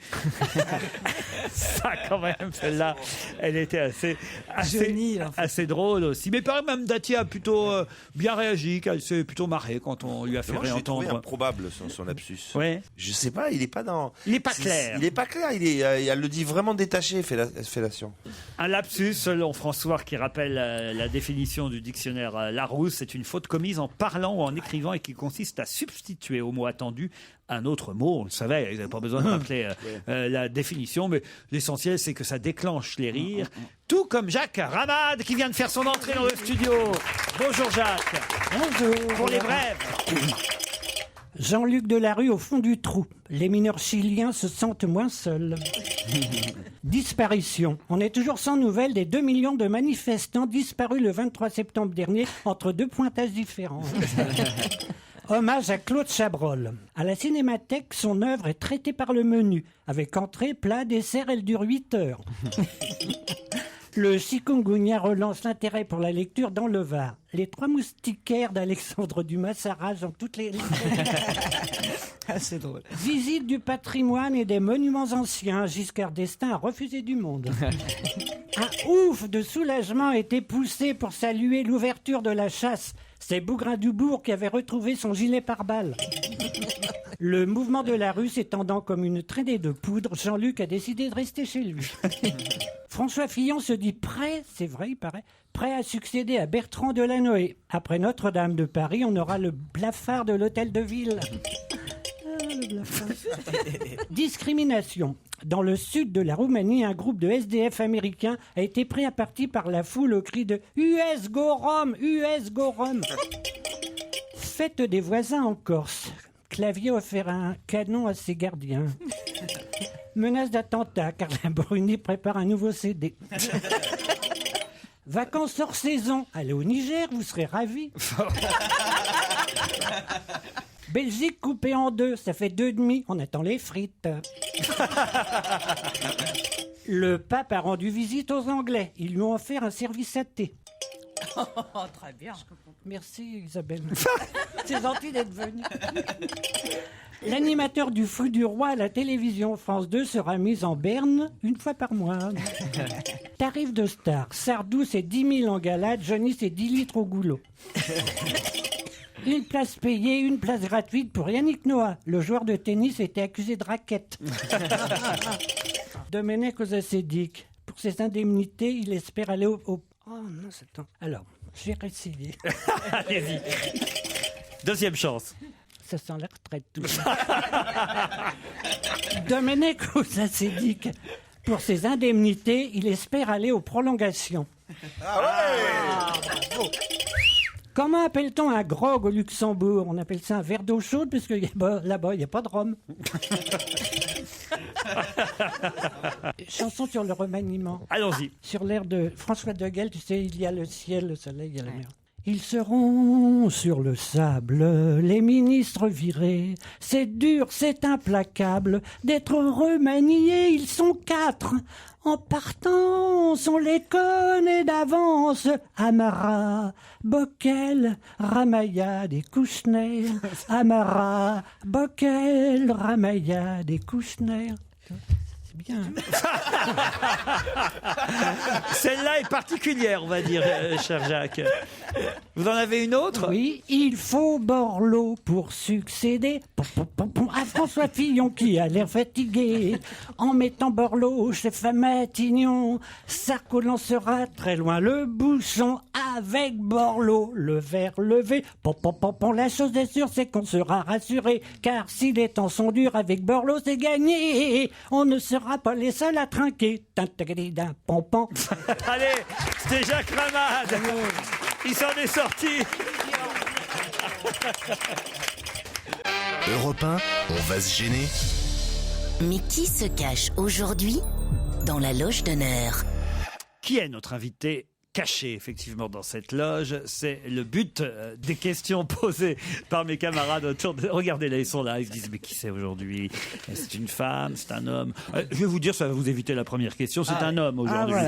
Ça, quand même, celle-là, elle était assez drôle aussi. Mais par même Dati a plutôt bien réagi, qu'elle s'est plutôt marrée quand on lui a fait réentendre. Je l'ai trouvé improbable son lapsus. Ouais. Je sais pas, il est pas dans. Il est pas clair. Il est pas clair. Elle le dit vraiment détaché, fellation. Un lapsus, selon François, qui rappelle la définition du dictionnaire Larousse, c'est une faute commise en parlant ou en écrivant et qui consiste à substituer au mot attendu un autre mot. On le savait, ils n'avaient pas besoin de rappeler la définition, mais l'essentiel, c'est que ça déclenche les rires. Tout comme Jacques Ramade, qui vient de faire son entrée dans le studio. Bonjour Jacques. Bonjour. Pour les brèves. Jean-Luc Delarue au fond du trou. Les mineurs chiliens se sentent moins seuls. Disparition. On est toujours sans nouvelles des 2 millions de manifestants disparus le 23 septembre dernier entre 2 pointages différents. Hommage à Claude Chabrol. À la Cinémathèque, son œuvre est traitée par le menu. Avec entrée, plat, dessert, elle dure 8 heures. Le chikungunya relance l'intérêt pour la lecture dans le Var. Les 3 moustiquaires d'Alexandre Dumas s'arrachent dans toutes les... C'est drôle. Visite du patrimoine et des monuments anciens. Giscard d'Estaing a refusé du monde. Un ouf de soulagement a été poussé pour saluer l'ouverture de la chasse. C'est Bougrain-Dubourg qui avait retrouvé son gilet pare-balles. Le mouvement de la rue s'étendant comme une traînée de poudre, Jean-Luc a décidé de rester chez lui. François Fillon se dit prêt, c'est vrai, il paraît, prêt à succéder à Bertrand Delanoë. Après Notre-Dame de Paris, on aura le blafard de l'hôtel de ville. Le blafard. Discrimination. Dans le sud de la Roumanie, un groupe de SDF américains a été pris à partie par la foule au cri de « US Go Rome ! US Go Rome !» Fête des voisins en Corse. Clavier offert un canon à ses gardiens. Menace d'attentat, Carla Bruni prépare un nouveau CD. Vacances hors saison. Allez au Niger, vous serez ravis. Belgique coupée en 2, ça fait 2,5. On attend les frites. Le pape a rendu visite aux Anglais. Ils lui ont offert un service à thé. Très bien. Merci Isabelle. C'est gentil d'être venue. L'animateur du Fou du Roi à la télévision France 2 sera mis en berne une fois par mois. Tarif de star. Sardou, c'est 10 000 en galade. Johnny, c'est 10 litres au goulot. Une place payée, une place gratuite pour Yannick Noah. Le joueur de tennis était accusé de raquette. Domenech Ozassédic. Pour ses indemnités, il espère aller au... Oh non, c'est temps. Alors, j'ai réessayé. Allez-y. Deuxième chance. Ça sent la retraite, tout ça. Domenech Ozassédic. Pour ses indemnités, il espère aller aux prolongations. Ah ouais bravo. Comment appelle-t-on un grog au Luxembourg? On appelle ça un verre d'eau chaude, parce que là-bas, il n'y a pas de rhum. Chanson sur le remaniement. Allons-y. Sur l'air de François de Gaël, tu sais, il y a le ciel, le soleil, il y a la mer. Ils seront sur le sable, les ministres virés. C'est dur, c'est implacable d'être remaniés. Ils sont 4. En partance, on les connaît d'avance. Amara, Bockel, Ramayad et Kouchner. Amara, Bockel, Ramayad et Kouchner. C'est bien. Celle-là est particulière, on va dire, cher Jacques. Vous en avez une autre? Oui, il faut Borloo pour succéder à François Fillon qui a l'air fatigué. En mettant Borloo chef à Matignon, Sarko lancera très loin le bouchon. Avec Borloo, le verre levé. La chose est sûre, c'est qu'on sera rassuré. Car si les temps sont durs, avec Borloo, c'est gagné. On ne sera pas les seuls à trinquer. Allez, c'était Jacques Ramade. Il s'en est sorti. Europe 1, on va se gêner. Mais qui se cache aujourd'hui dans la loge d'honneur? Qui est notre invité caché effectivement dans cette loge? C'est le but des questions posées par mes camarades autour de... Regardez là, ils sont là, ils se disent mais qui c'est aujourd'hui? C'est une femme, c'est un homme? Je vais vous dire, ça va vous éviter la première question, c'est un homme aujourd'hui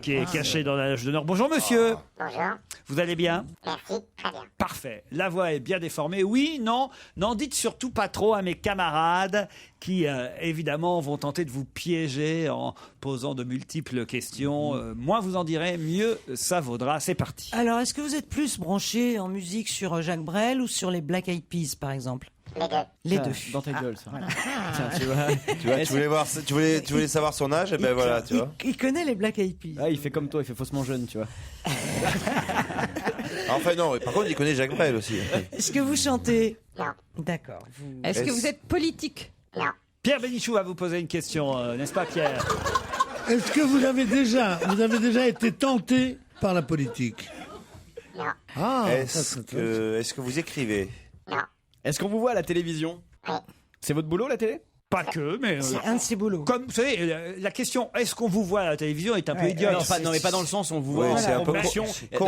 qui est caché dans la loge d'honneur. Bonjour monsieur. Bonjour. Vous allez bien? Merci, très bien. Parfait. La voix est bien déformée. Oui, non, n'en dites surtout pas trop à mes camarades qui, évidemment, vont tenter de vous piéger en posant de multiples questions. Moins vous en direz, mieux ça vaudra. C'est parti. Alors, est-ce que vous êtes plus branché en musique sur Jacques Brel ou sur les Black Eyed Peas, par exemple? Les deux. Les deux. Dans ta gueule, ça. Voilà. Tiens, tu voulais savoir son âge, et ben voilà, tu vois. Il connaît les Black Eyed Peas. Ah, il fait comme toi, il fait faussement jeune, tu vois. Enfin non, par contre, il connaît Jacques Brel aussi. Est-ce que vous chantez? Non. D'accord. Est-ce que vous êtes politique? Non. Pierre Bénichou va vous poser une question, n'est-ce pas Pierre? Est-ce que vous avez déjà été tenté par la politique? Non. Ah, Est-ce que vous écrivez? Non. Est-ce qu'on vous voit à la télévision? Oui. C'est votre boulot, la télé? Pas que, mais... C'est un de ses boulots. Comme, vous savez, la question « Est-ce qu'on vous voit à la télévision ?» est un peu idiote. Non, mais pas dans le sens on vous voit Oui, en c'est un peu fonction.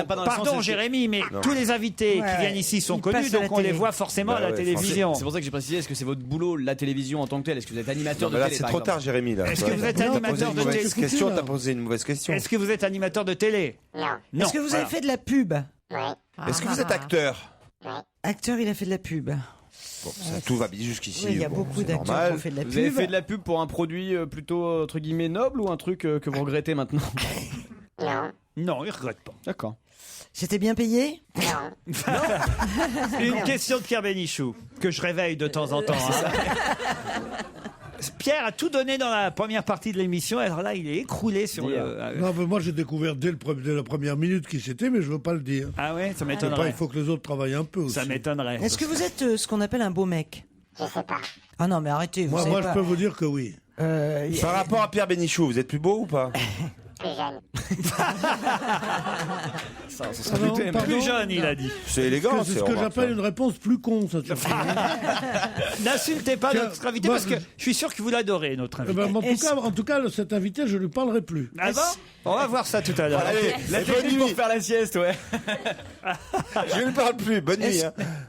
Pardon Jérémy, mais tous les invités qui viennent ici sont connus, donc on les voit forcément à la télévision. C'est pour ça que j'ai précisé, est-ce que c'est votre boulot, la télévision en tant que telle? Est-ce que vous êtes animateur de Là, télé? c'est trop tard, Jérémy. Est-ce que vous êtes animateur de télé? T'as posé une mauvaise question. Est-ce que vous êtes animateur de télé? Non. Est-ce que vous avez fait de la pub? Oui. Est-ce que vous êtes acteur? Oui. Acteur, il a fait de la pub. Bon, tout va bien jusqu'ici. Oui, il y a bon, beaucoup c'est d'acteurs normal. qui ont fait de la pub. Vous avez fait de la pub pour un produit plutôt, entre guillemets, noble ou un truc que vous regrettez maintenant? Non. Non, il ne regrette pas. D'accord. C'était bien payé? Non. Une question de Pierre Bénichou, que je réveille de temps en temps. Pierre a tout donné dans la première partie de l'émission, alors là, il est écroulé sur le... Non, mais moi j'ai découvert dès la première minute qui c'était, mais je veux pas le dire. Ah ouais, ça Après, m'étonnerait. il faut que les autres travaillent un peu aussi. Ça m'étonnerait. Est-ce que vous êtes ce qu'on appelle un beau mec? Je sais pas. Ah non, mais arrêtez. Moi, je peux vous dire que oui. Par rapport à Pierre Bénichou, vous êtes plus beau ou pas? Plus jeune. Ça sera douté, mais- Plus jeune, il a dit. C'est élégant, C'est ce que j'appelle une réponse plus con, ça. N'insultez pas notre invité, parce que je suis sûr que vous l'adorez, notre invité. En tout cas, cet invité, je lui parlerai plus. Ah bon? On va voir ça tout à l'heure. Allez, la technique pour faire la sieste, ouais. Je ne parle plus, bonne nuit.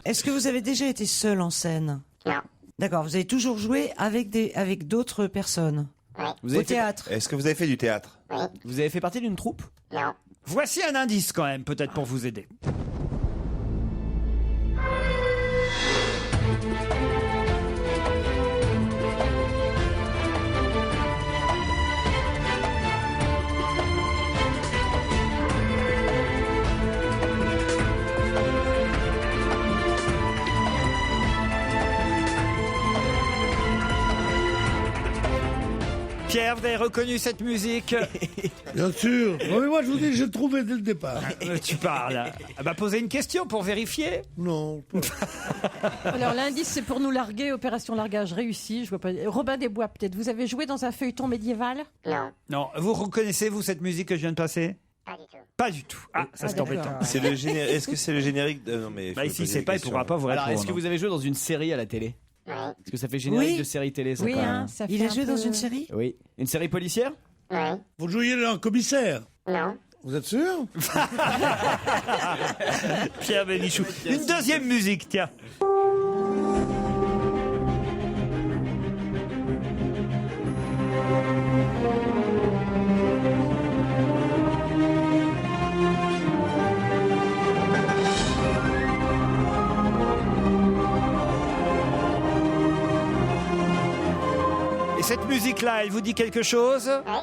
Est-ce que vous avez déjà été seul en scène? Non. D'accord, vous avez toujours joué avec d'autres personnes? Vous Au avez fait- théâtre? Est-ce que vous avez fait du théâtre? Oui. Vous avez fait partie d'une troupe? Non. Voici un indice quand même, peut-être pour vous aider. Pierre, vous avez reconnu cette musique? Bien sûr. Non, mais moi, je vous dis, j'ai trouvé dès le départ. Tu parles. Ah bah, posez une question pour vérifier. Non. Alors l'indice c'est pour nous larguer, opération largage réussie. Je vois pas. Robin des Bois peut-être. Vous avez joué dans un feuilleton médiéval? Non. Non, vous reconnaissez, vous, cette musique que je viens de passer? Pas du tout. Pas du tout. Ah, ça c'est embêtant. C'est le générique. Est-ce que c'est le générique de... Non, mais Bah ici, c'est pas, il pourra pas vous répondre. Alors, est-ce que vous avez joué dans une série à la télé? Oui. Est-ce que ça fait générique Oui. de série télé, ça, Oui, quand hein, même? ça fait Il a un joué peu- dans une série? Oui. Une série policière? Oui. Vous jouiez dans un commissaire? Non. Vous êtes sûr? Pierre Bénichou. Une deuxième musique, tiens. Et cette musique-là, elle vous dit quelque chose? Oui.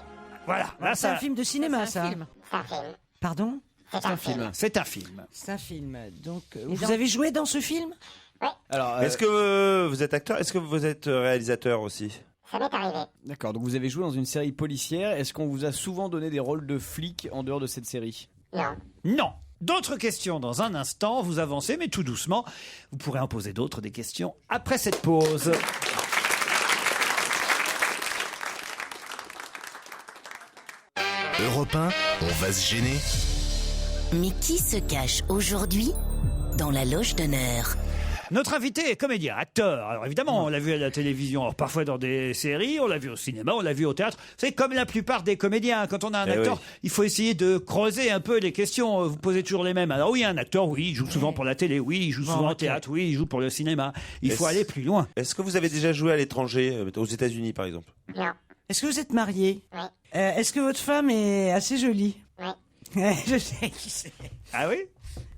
Voilà. Là, C'est un ça... film de cinéma, ça. film. C'est un film. Pardon? C'est un film. C'est un film. C'est un film. Donc, vous avez joué dans ce film? Alors, Est-ce que vous êtes acteur? Est-ce que vous êtes réalisateur aussi? Ça m'est arrivé. D'accord, donc vous avez joué dans une série policière. Est-ce qu'on vous a souvent donné des rôles de flics en dehors de cette série? Non. Non. D'autres questions dans un instant. Vous avancez, mais tout doucement. Vous pourrez en poser d'autres, des questions, après cette pause. Europe 1, on va se gêner. Mais qui se cache aujourd'hui dans la loge d'honneur? Notre invité est comédien, acteur. Alors évidemment, on l'a vu à la télévision, alors parfois dans des séries, on l'a vu au cinéma, on l'a vu au théâtre. C'est comme la plupart des comédiens. Quand on a un acteur, il faut essayer de creuser un peu les questions. Vous posez toujours les mêmes. Alors oui, un acteur, oui, il joue souvent pour la télé, oui, il joue souvent au théâtre, oui, il joue pour le cinéma. Il faut aller plus loin. Est-ce que vous avez déjà joué à l'étranger, aux États-Unis par exemple? Non. Est-ce que vous êtes marié? Oui. Est-ce que votre femme est assez jolie? Oui. Je sais qui c'est. Ah oui?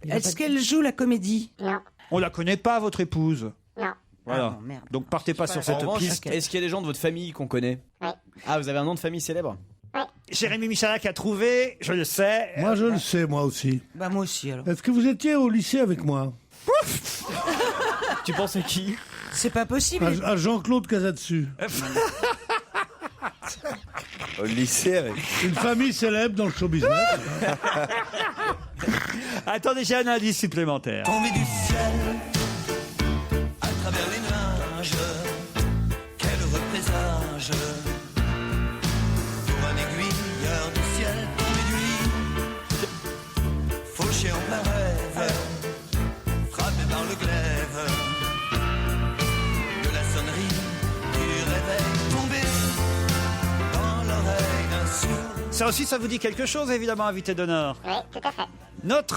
Est-ce qu'elle joue la comédie? Non. On la connaît pas, votre épouse? Non. Voilà. Ah, merde. Donc partez pas sur En cette revanche, piste. est-ce qu'il y a des gens de votre famille qu'on connaît? Oui. Ah, vous avez un nom de famille célèbre? Jérémy Michalak a trouvé, je le sais. Moi, je le sais, moi aussi. Bah moi aussi alors. Est-ce que vous étiez au lycée avec moi? Tu penses à qui? C'est pas possible. À Jean-Claude Casadesus. Au lycée avec... Une famille célèbre dans le show business. Attendez, j'ai un indice supplémentaire. Tombé du ciel, à travers les nuages, quel heureux présage, pour un aiguilleur du ciel tombé du lit, fauché en plein rêve, frappé par le glaive de la sonnerie du réveil, tombé dans l'oreille d'un sourd. Ça aussi, ça vous dit quelque chose, évidemment, invité d'honneur. Oui, tout à fait. Notre,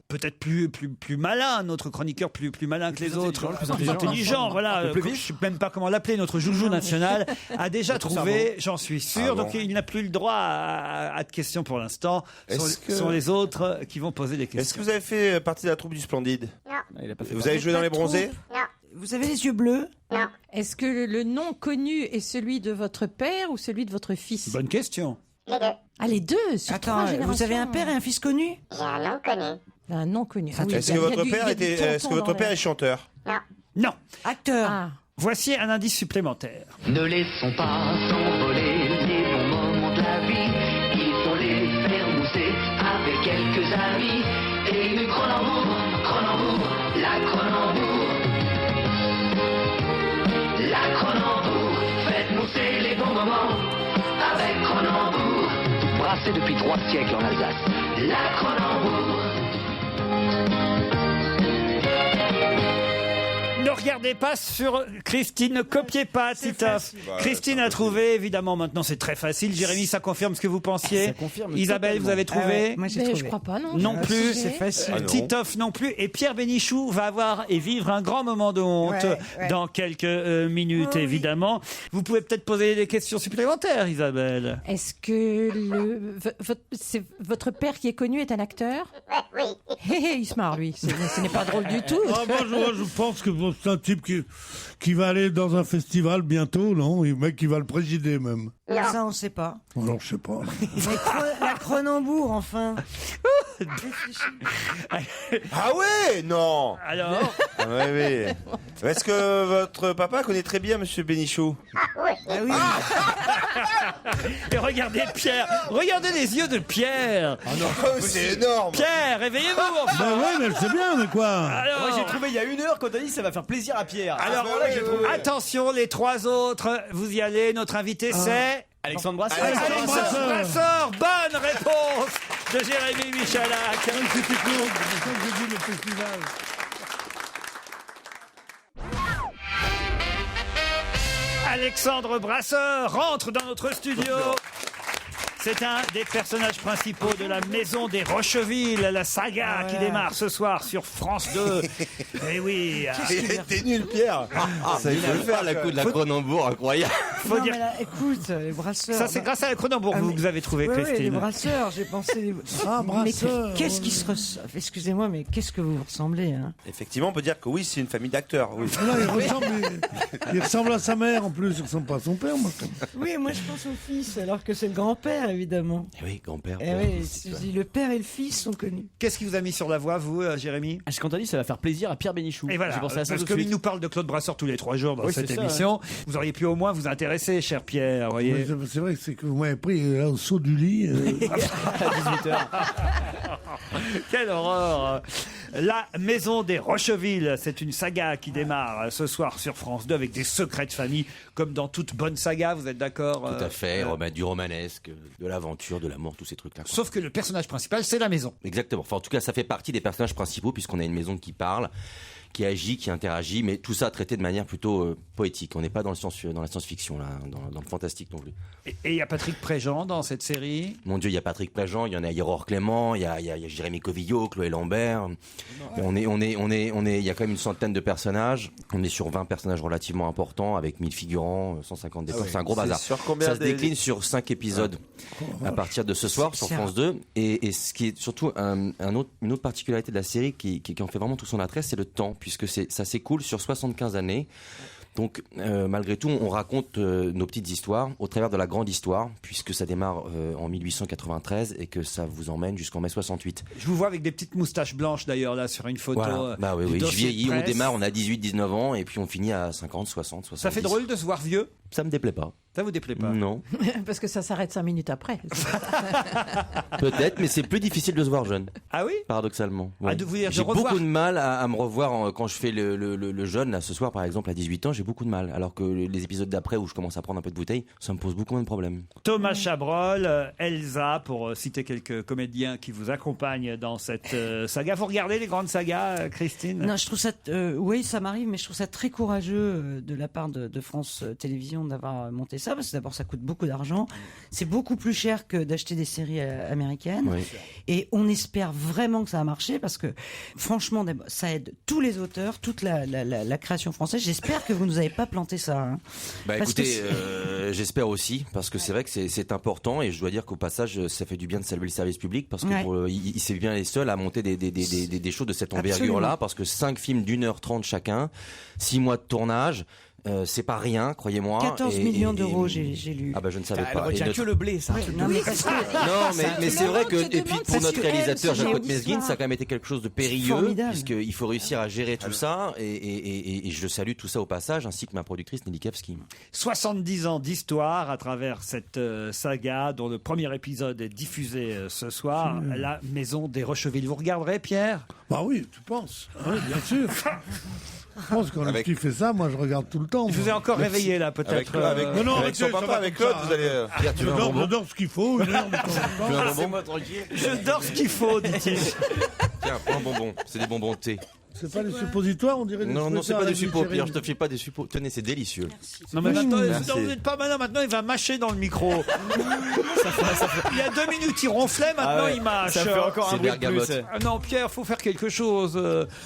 peut-être plus malin, notre chroniqueur plus malin que les autres, plus intelligent, voilà, je ne sais même pas comment l'appeler, notre joujou national, a déjà trouvé, j'en suis sûr, donc il n'a plus le droit à de questions pour l'instant. Ce sont les autres qui vont poser des questions. Est-ce que vous avez fait partie de la troupe du Splendide? Non. Il a pas fait Vous avez joué dans les bronzés? Non. Vous avez les yeux bleus? Non. Est-ce que le nom connu est celui de votre père ou celui de votre fils? Bonne question. Les deux. Ah, les deux, sur Attends, trois vous générations. avez un père et un fils connus? J'ai un nom connu. Un nom connu. Ah oui, Est-ce il y que a votre du- père il y a du est-ce que tonton votre dans père la- est chanteur? Non. Non. Acteur. Ah. Voici un indice supplémentaire. Ne laissons pas s'envoler les bons moments de la vie. Il faut les faire mousser avec quelques amis. Et une Cronenbourg, la Cronenbourg. La Cronenbourg, faites mousser les bons moments avec Cronenbourg. Brassé depuis 3 siècles en Alsace. La Cronenbourg. Ne regardez pas sur Christine, ne copiez pas, Titoff. Christine a trouvé, évidemment, maintenant c'est très facile. Jérémy, ça confirme ce que vous pensiez. Ça confirme Isabelle, totalement. vous avez trouvé? Ah ouais, moi j'ai Mais trouvé. je crois pas, non. Non plus. C'est facile. Ah non. Titoff non plus. Et Pierre Bénichou va avoir et vivre un grand moment de honte Ouais. dans quelques minutes, Oui. évidemment. Vous pouvez peut-être poser des questions supplémentaires, Isabelle. Est-ce que c'est votre père qui est connu est un acteur? Oui. Hé, hé, il se marre, lui. Ce n'est pas drôle du tout. Ah, moi, je pense que c'est un type qui va aller dans un festival bientôt, non? Le mec qui va le présider même. Ça, on sait pas. Alors, je sais pas. La Cronenbourg, enfin. Ah ouais, non. Alors, Ah ouais, oui. Est-ce que votre papa connaît très bien Monsieur Bénichou? Ah oui. et regardez Pierre. Regardez les yeux de Pierre. Oh, c'est énorme. Pierre, réveillez-vous. enfin. Bah ouais, mais elle sait bien, mais quoi? Alors, Moi j'ai trouvé il y a 1 heure quand t'as dit ça va faire plaisir à Pierre. alors, C'est là que j'ai trouvé. attention, les trois autres, vous y allez. Notre invité, c'est Alexandre Brasseur. Alexandre Brasseur. Bonne réponse de Jérémy Michalak. C'était court, c'est ça que j'ai dit, le festival. Alexandre Brasseur rentre dans notre studio. C'est un des personnages principaux de la Maison des Rocheville, la saga qui démarre ce soir sur France 2. Eh oui. T'es nul, Pierre. Ça, il faut le faire, la coup de la Cronenbourg, incroyable. Faut Non, dire- mais là, écoute, les brasseurs. Ça, c'est grâce à la Cronenbourg que vous avez trouvé, Oui, les Christine. brasseurs, j'ai pensé. Ah, Mais brasseurs. qu'est-ce qui se excusez-moi, mais qu'est-ce que vous ressemblez, hein? Effectivement, on peut dire que oui, c'est une famille d'acteurs. Oui. Là, il ressemble à sa mère en plus, il ressemble pas à son père, moi. Oui, moi je pense au fils, alors que c'est le grand-père, évidemment. Oui, grand-père. Eh oui, je dis, le père et le fils sont connus. Qu'est-ce qui vous a mis sur la voie, vous, Jérémy? Ah, quand t'as dit ça va faire plaisir à Pierre Bénichou. Et voilà, J'ai pensé à ça parce tout que de il suite. nous parle de Claude Brasseur tous les 3 jours dans Oui, cette c'est ça, émission. Vous auriez pu au moins vous intéresser, cher Pierre, vous voyez. Mais c'est vrai que c'est que vous m'avez pris là, au saut du lit. À 18h. Quelle horreur. La Maison des Rocheville, c'est une saga qui démarre ce soir sur France 2 avec des secrets de famille, comme dans toute bonne saga, vous êtes d'accord? Tout à fait, du romanesque, de l'aventure, de l'amour, tous ces trucs-là. quoi. Sauf que le personnage principal, c'est la maison. Exactement. Enfin, en tout cas, ça fait partie des personnages principaux, puisqu'on a une maison qui parle, qui agit, qui interagit, mais tout ça traité de manière plutôt poétique. On n'est pas dans la science-fiction, là, dans le fantastique non plus. Et il y a Patrick Préjean dans cette série. Mon Dieu, il y a Patrick Préjean, il y en a Aurore Clément, il y a Jérémy Covillo, Chloé Lambert. Il y a quand même une centaine de personnages. On est sur 20 personnages relativement importants, avec 1000 figurants, 150 décors. C'est un gros bazar. Ça se décline sur 5 épisodes à partir de ce soir sur France 2. Et ce qui est surtout une autre particularité de la série qui en fait vraiment tout son attrait, c'est le temps, puisque ça s'écoule sur 75 années. Donc, malgré tout, on raconte nos petites histoires au travers de la grande histoire, puisque ça démarre en 1893 et que ça vous emmène jusqu'en mai 68. Je vous vois avec des petites moustaches blanches d'ailleurs là sur une photo. Voilà. Bah oui, je vieillis, on démarre, on a 18-19 ans et puis on finit à 50, 60, 70. Ça fait drôle de se voir vieux? Ça me déplaît pas. Ça vous déplaît pas? Non. Parce que ça s'arrête 5 minutes après. Peut-être, mais c'est plus difficile de se voir jeune. Ah oui? Paradoxalement. Ah, de vous dire, j'ai de revoir. beaucoup de mal à me revoir quand je fais le jeune. Là, ce soir, par exemple, à 18 ans, j'ai beaucoup de mal. Alors que les épisodes d'après, où je commence à prendre un peu de bouteille, ça me pose beaucoup moins de problèmes. Thomas Chabrol, Elsa, pour citer quelques comédiens qui vous accompagnent dans cette saga. Vous regardez les grandes sagas, Christine? Non, je trouve ça, oui, ça m'arrive, mais je trouve ça très courageux de la part de France Télévisions d'avoir monté ça, parce que d'abord ça coûte beaucoup d'argent, c'est beaucoup plus cher que d'acheter des séries américaines, Oui. et on espère vraiment que ça va marcher, parce que franchement ça aide tous les auteurs, toute la création française. J'espère que vous nous avez pas planté ça. Hein. Bah Parce écoutez, j'espère aussi, parce que c'est vrai que c'est important, et je dois dire qu'au passage, ça fait du bien de saluer le service public, parce que Ouais. c'est bien les seuls à monter des shows de cette Absolument. envergure-là, parce que 5 films d'1h30 chacun, 6 mois de tournage. C'est pas rien, croyez-moi. 14 millions d'euros, j'ai lu. Ah bah je ne savais Elle pas. retient Et que le blé, ça. Non, mais parce que- Non, mais c'est vrai que, et puis pour notre réalisateur j'ai Jacob une Mesguin, histoire. ça a quand même été quelque chose de périlleux, Formidable. puisqu'il faut réussir à gérer tout ça, et je salue tout ça au passage, ainsi que ma productrice Nelly Kevski. 70 ans d'histoire à travers cette saga dont le premier épisode est diffusé ce soir, La Maison des Rocheville. Vous regarderez, Pierre? Bah oui, tu penses. Oui, bien sûr. Je pense qu'on Avec- qui fait ça, moi je regarde tout le temps. Je vous ai encore réveillé là, peut-être. Avec Non, avec son arrêtez, ça papa, va avec comme Claude, ça, vous allez. Pierre, tu Je veux un dors, bonbon? je dors ce qu'il faut, une heure de temps en Tu veux un temps. bonbon? Je dors ce qu'il faut, dit-il. Tiens, prends un bonbon, c'est des bonbons de thé. C'est pas des suppositoires, on dirait des Non, c'est pas des des suppos, Pierre, je te file pas des suppos. Tenez, c'est délicieux. Non, mais maintenant, Merci. vous n'êtes pas maintenant, maintenant il va mâcher dans le micro. Il y a 2 minutes il ronflait, maintenant Ah ouais, il mâche. ça fait encore C'est un bruit de bergamote. plus. Ah non, Pierre, faut faire quelque chose.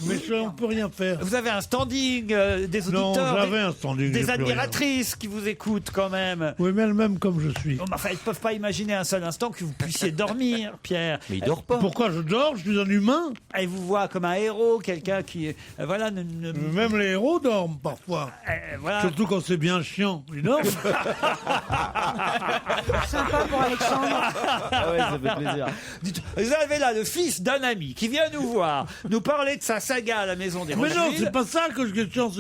Mais on peut rien faire. Vous avez un standing, des Non, auditeurs, j'avais un standing. des j'ai plus rien. admiratrices qui vous écoutent quand même. Oui, mais elle-même comme je suis. Bon, enfin, ils ne peuvent pas imaginer un seul instant que vous puissiez dormir, Pierre. Mais il dort pas. Pourquoi je dors? Je suis un humain. Elle vous voit comme un héros, quelqu'un qui, voilà, Même les héros dorment parfois. voilà. Surtout quand c'est bien chiant. Ils dorment. Sympa pour Alexandre. Ah ouais, ça fait plaisir. Dites, vous avez là le fils d'un ami qui vient nous voir, nous parler de sa saga à la Maison des Mais non, Rocheville. c'est pas ça que je question.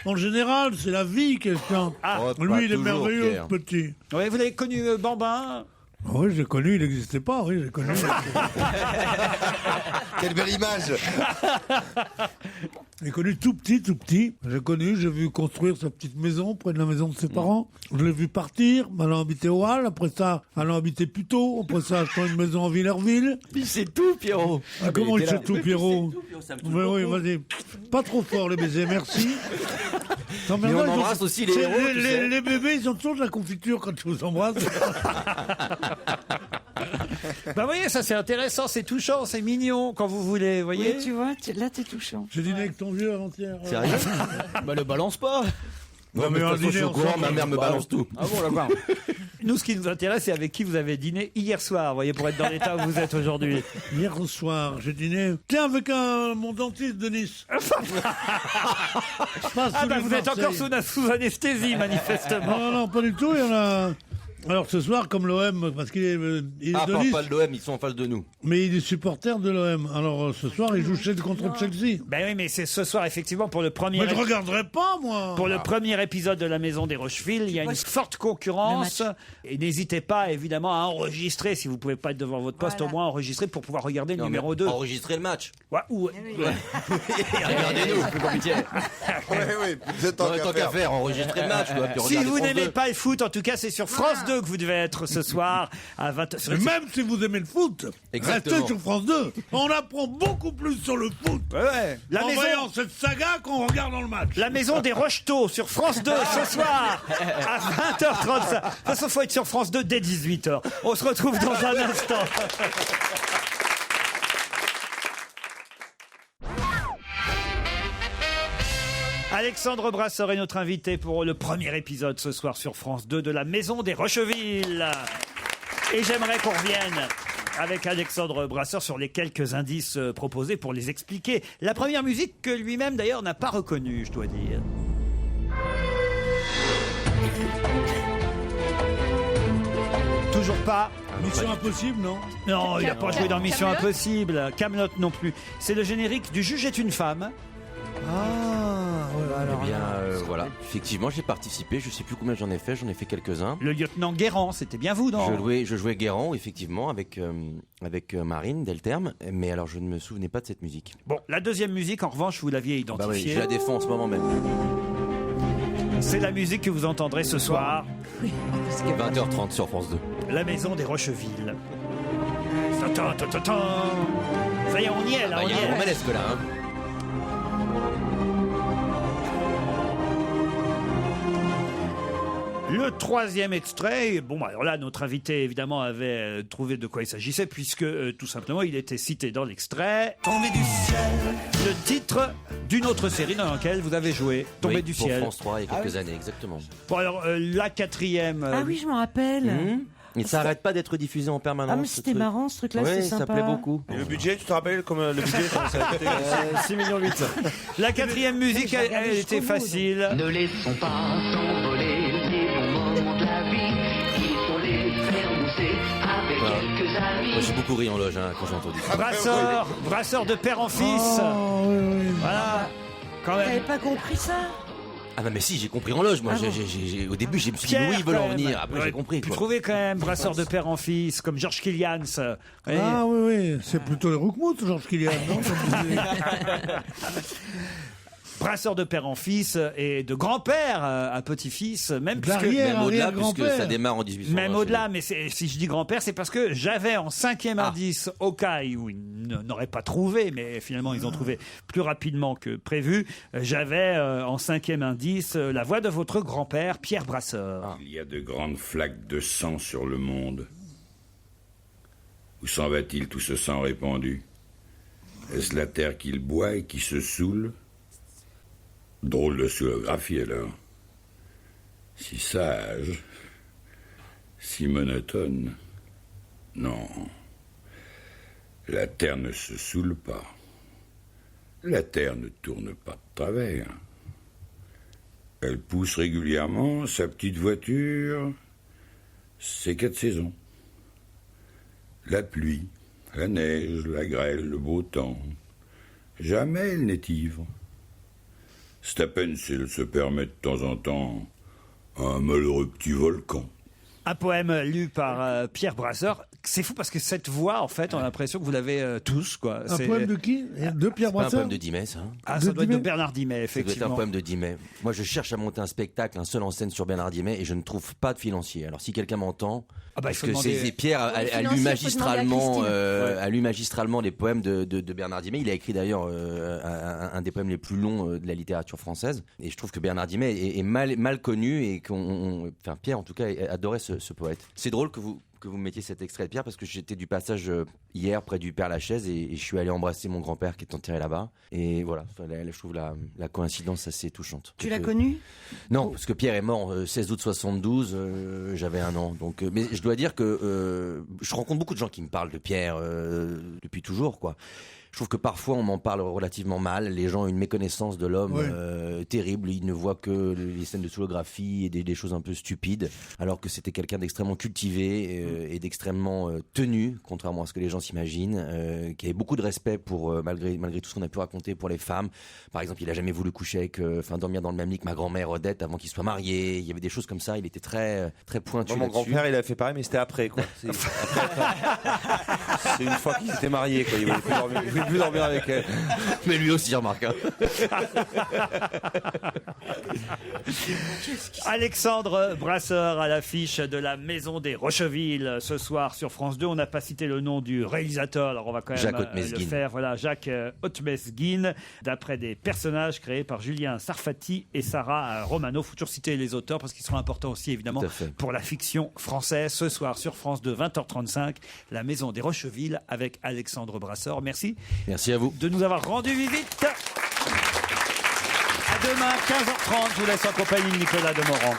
En général, c'est la vie qui est chiante. Oh, pas Lui, il est toujours, merveilleux, Pierre. petit. Ouais, vous l'avez connu, Bambin? Oui, j'ai connu, il n'existait pas. Oui, j'ai connu. Quelle belle image. J'ai connu tout petit, tout petit. J'ai vu construire sa petite maison près de la maison de ses parents. Je l'ai vu partir, allant habiter au Halles. Après ça, allant habiter Puteaux. Après ça, achetant une maison en Villerville. Il sait tout, Pierrot. Ah, comment il était sait là. tout, Pierrot? Mais oui, vas-y. Pas trop fort, les baisers, merci. Non, Mais on maintenant, ils ont- embrasse aussi les c'est- héros, tu sais. les bébés, ils ont toujours de la confiture quand je vous embrasse. Bah, voyez, ça c'est intéressant, c'est touchant, c'est mignon quand vous voulez, vous voyez. Oui, tu vois, là t'es touchant. J'ai dîné avec ton vieux avant-hier. Sérieux? Bah, le balance pas. Non, mais de toute façon, je suis au courant, ma mère me balance tout. Ah bon, d'accord. Nous, ce qui nous intéresse, c'est avec qui vous avez dîné hier soir, vous voyez, pour être dans l'état où vous êtes aujourd'hui. Hier soir, j'ai dîné. Tiens, avec mon dentiste de Nice. Pas Ah sous bah les vous êtes Marseille. encore sous anesthésie, manifestement. Non, non, pas du tout. Il y en a. Alors ce soir, comme l'OM, parce qu'il est, il est de parle Nice, pas de l'OM, ils sont en face de nous. mais il est supporter de l'OM. Alors ce soir, il joue contre Chelsea. Ben oui, mais c'est ce soir, effectivement, pour le premier... Mais je regarderai pas, moi. Pour le premier épisode de La Maison des Rocheville, il y a une forte concurrence. Et n'hésitez pas, évidemment, à enregistrer. Si vous pouvez pas être devant votre poste, au moins enregistrer pour pouvoir regarder le numéro 2. Enregistrer le match. Ouais, ou... Regardez-nous, plus compliqué. Oui, vous êtes en Tant qu'à faire, enregistrer le match. quoi, puis Si regardez vous France n'aimez 2. pas le foot, en tout cas, c'est sur France 2 que vous devez être ce soir à 20h. Mais même si vous aimez le foot, Exactement. restez sur France 2. On apprend beaucoup plus sur le foot. Ouais. En voyant cette saga qu'on regarde dans le match. La Maison des Rocheteaux sur France 2 ce soir à 20h35. De toute façon, il faut être sur France 2 dès 18h. On se retrouve dans un instant. Alexandre Brasseur est notre invité pour le premier épisode ce soir sur France 2 de La Maison des Rocheville. Et j'aimerais qu'on revienne avec Alexandre Brasseur sur les quelques indices proposés pour les expliquer. La première musique que lui-même d'ailleurs n'a pas reconnue, je dois dire. Toujours pas. Mission Impossible, non? Non, il n'a pas joué dans Mission Kaamelott Impossible. Kaamelott non plus. C'est le générique du Juge est une femme. Eh bien, voilà. Effectivement, j'ai participé. Je sais plus combien j'en ai fait quelques-uns. Le lieutenant Guérand, c'était bien vous, non? Je jouais Guérand, effectivement, avec Marine Delterme. Mais alors, je ne me souvenais pas de cette musique. Bon, la deuxième musique, en revanche, vous l'aviez Bah oui, identifiée. je la défends en ce moment même. C'est la musique que vous entendrez ce soir. 20h30 sur France 2. La Maison des Rocheville. Ta-ta, ta-ta-ta. Ça y est, on y est, là, on Il y y a un est. romanesque là. Hein. Le troisième extrait, bon, alors là, notre invité, évidemment, avait trouvé de quoi il s'agissait, puisque, tout simplement, il était cité dans l'extrait. Tombé du ciel. Le titre d'une autre série dans laquelle vous avez joué, Tombé Oui, du pour ciel. France 3 il y a quelques années, exactement. Bon, alors, la quatrième... Ah oui, je m'en rappelle. Et ça arrête pas d'être diffusé en permanence. Ah, mais ce c'était truc. marrant, ce truc-là, Ouais, c'était ça sympa. plaît beaucoup. Et le budget, tu te rappelles comme le budget comment ça a coûté 6,8 millions. La quatrième musique, elle était facile. Ne laissons pas s'envoler les bons moments de la vie. Il faut les faire mousser avec Voilà. quelques amis. Moi, j'ai beaucoup ri en loge quand j'ai entendu ça. Brasseur de père en fils. Voilà. Quand T'avais même. pas compris ça? Ah non mais si, j'ai compris en loge. Moi, Ah bon. au début, je me suis dit Pierre, oui, ils veulent quand en même. venir. Après, Ouais, j'ai compris. Puis Quoi. trouver quand même brasseur de père en fils, comme Georges Kilians. Ah oui, c'est plutôt les Roukmout, Georges Kilian, non? Comme vous disiez. Brasseur de père en fils et de grand-père à petit-fils, même D'arrière, Même au-delà, arrière-grand-père. puisque ça démarre en 1800. Même au-delà, mais si je dis grand-père, c'est parce que j'avais en cinquième indice, au cas où ils n'auraient pas trouvé, mais finalement ils ont trouvé plus rapidement que prévu, j'avais en cinquième indice la voix de votre grand-père, Pierre Brasseur. Il y a de grandes flaques de sang sur le monde. Où s'en va-t-il tout ce sang répandu? Est-ce la terre qu'il boit et qui se saoule? Drôle de solographie alors. Si sage, si monotone. Non. La terre ne se saoule pas. La terre ne tourne pas de travers. Elle pousse régulièrement sa petite voiture, ses 4 saisons. La pluie, la neige, la grêle, le beau temps. Jamais elle n'est ivre. C'est à peine si elle se permet de temps en temps un malheureux petit volcan. Un poème lu par Pierre Brasseur. C'est fou parce que cette voix, en fait, on a l'impression que vous l'avez tous, quoi. Un poème de qui? De Pierre C'est pas un Brasseur? poème de Dimet, ça. Ah, ça doit être de Bernard Dimet, Ça doit être effectivement. un poème de Dimet. Moi, je cherche à monter un spectacle, un seul en scène sur Bernard Dimet, et je ne trouve pas de financier. Alors, si quelqu'un m'entend, Ah bah, il parce faut que demander- c'est Pierre a Le lu financier, faut demander à magistralement, Christine. a lu magistralement les poèmes de Bernard Dimet. Il a écrit d'ailleurs un des poèmes les plus longs de la littérature française. Et je trouve que Bernard Dimet est mal connu et enfin Pierre en tout cas adorait ce poète. C'est drôle que vous mettiez cet extrait de Pierre parce que j'étais du passage hier près du Père Lachaise et je suis allé embrasser mon grand-père qui est enterré là-bas. Et voilà, je trouve la coïncidence assez touchante. Tu l'as connu? Non, parce que Pierre est mort 16 août 72, j'avais 1 an. Donc, mais je dois dire que je rencontre beaucoup de gens qui me parlent de Pierre depuis toujours, quoi. Je trouve que parfois on m'en parle relativement mal. Les gens ont une méconnaissance de l'homme terrible. Ils ne voient que les scènes de solographie et des choses un peu stupides, alors que c'était quelqu'un d'extrêmement cultivé et d'extrêmement tenu, contrairement à ce que les gens s'imaginent, qui avait beaucoup de respect pour malgré tout ce qu'on a pu raconter pour les femmes. Par exemple, il a jamais voulu coucher dormir dans le même lit que ma grand-mère Odette avant qu'il soit marié. Il y avait des choses comme ça. Il était très pointu. Mon grand-père, il a fait pareil, mais c'était après, quoi. C'est une fois qu'ils étaient mariés, quoi. Il voulait plus dormir avec elle. Mais lui aussi, remarque. Alexandre Brasseur à l'affiche de la Maison des Rocheville ce soir sur France 2. On n'a pas cité le nom du réalisateur, alors on va quand même Jacques le Ottmesguin. faire. Voilà, Jacques Ottmesguin, d'après des personnages créés par Julien Sarfati et Sarah Romano. Faut toujours citer les auteurs parce qu'ils sont importants aussi évidemment pour la fiction française. Ce soir sur France 2, 20h35, la Maison des Rocheville avec Alexandre Brasseur. Merci. Merci à vous de nous avoir rendu visite. À demain, 15h30. Je vous laisse en compagnie de Nicolas Demorand.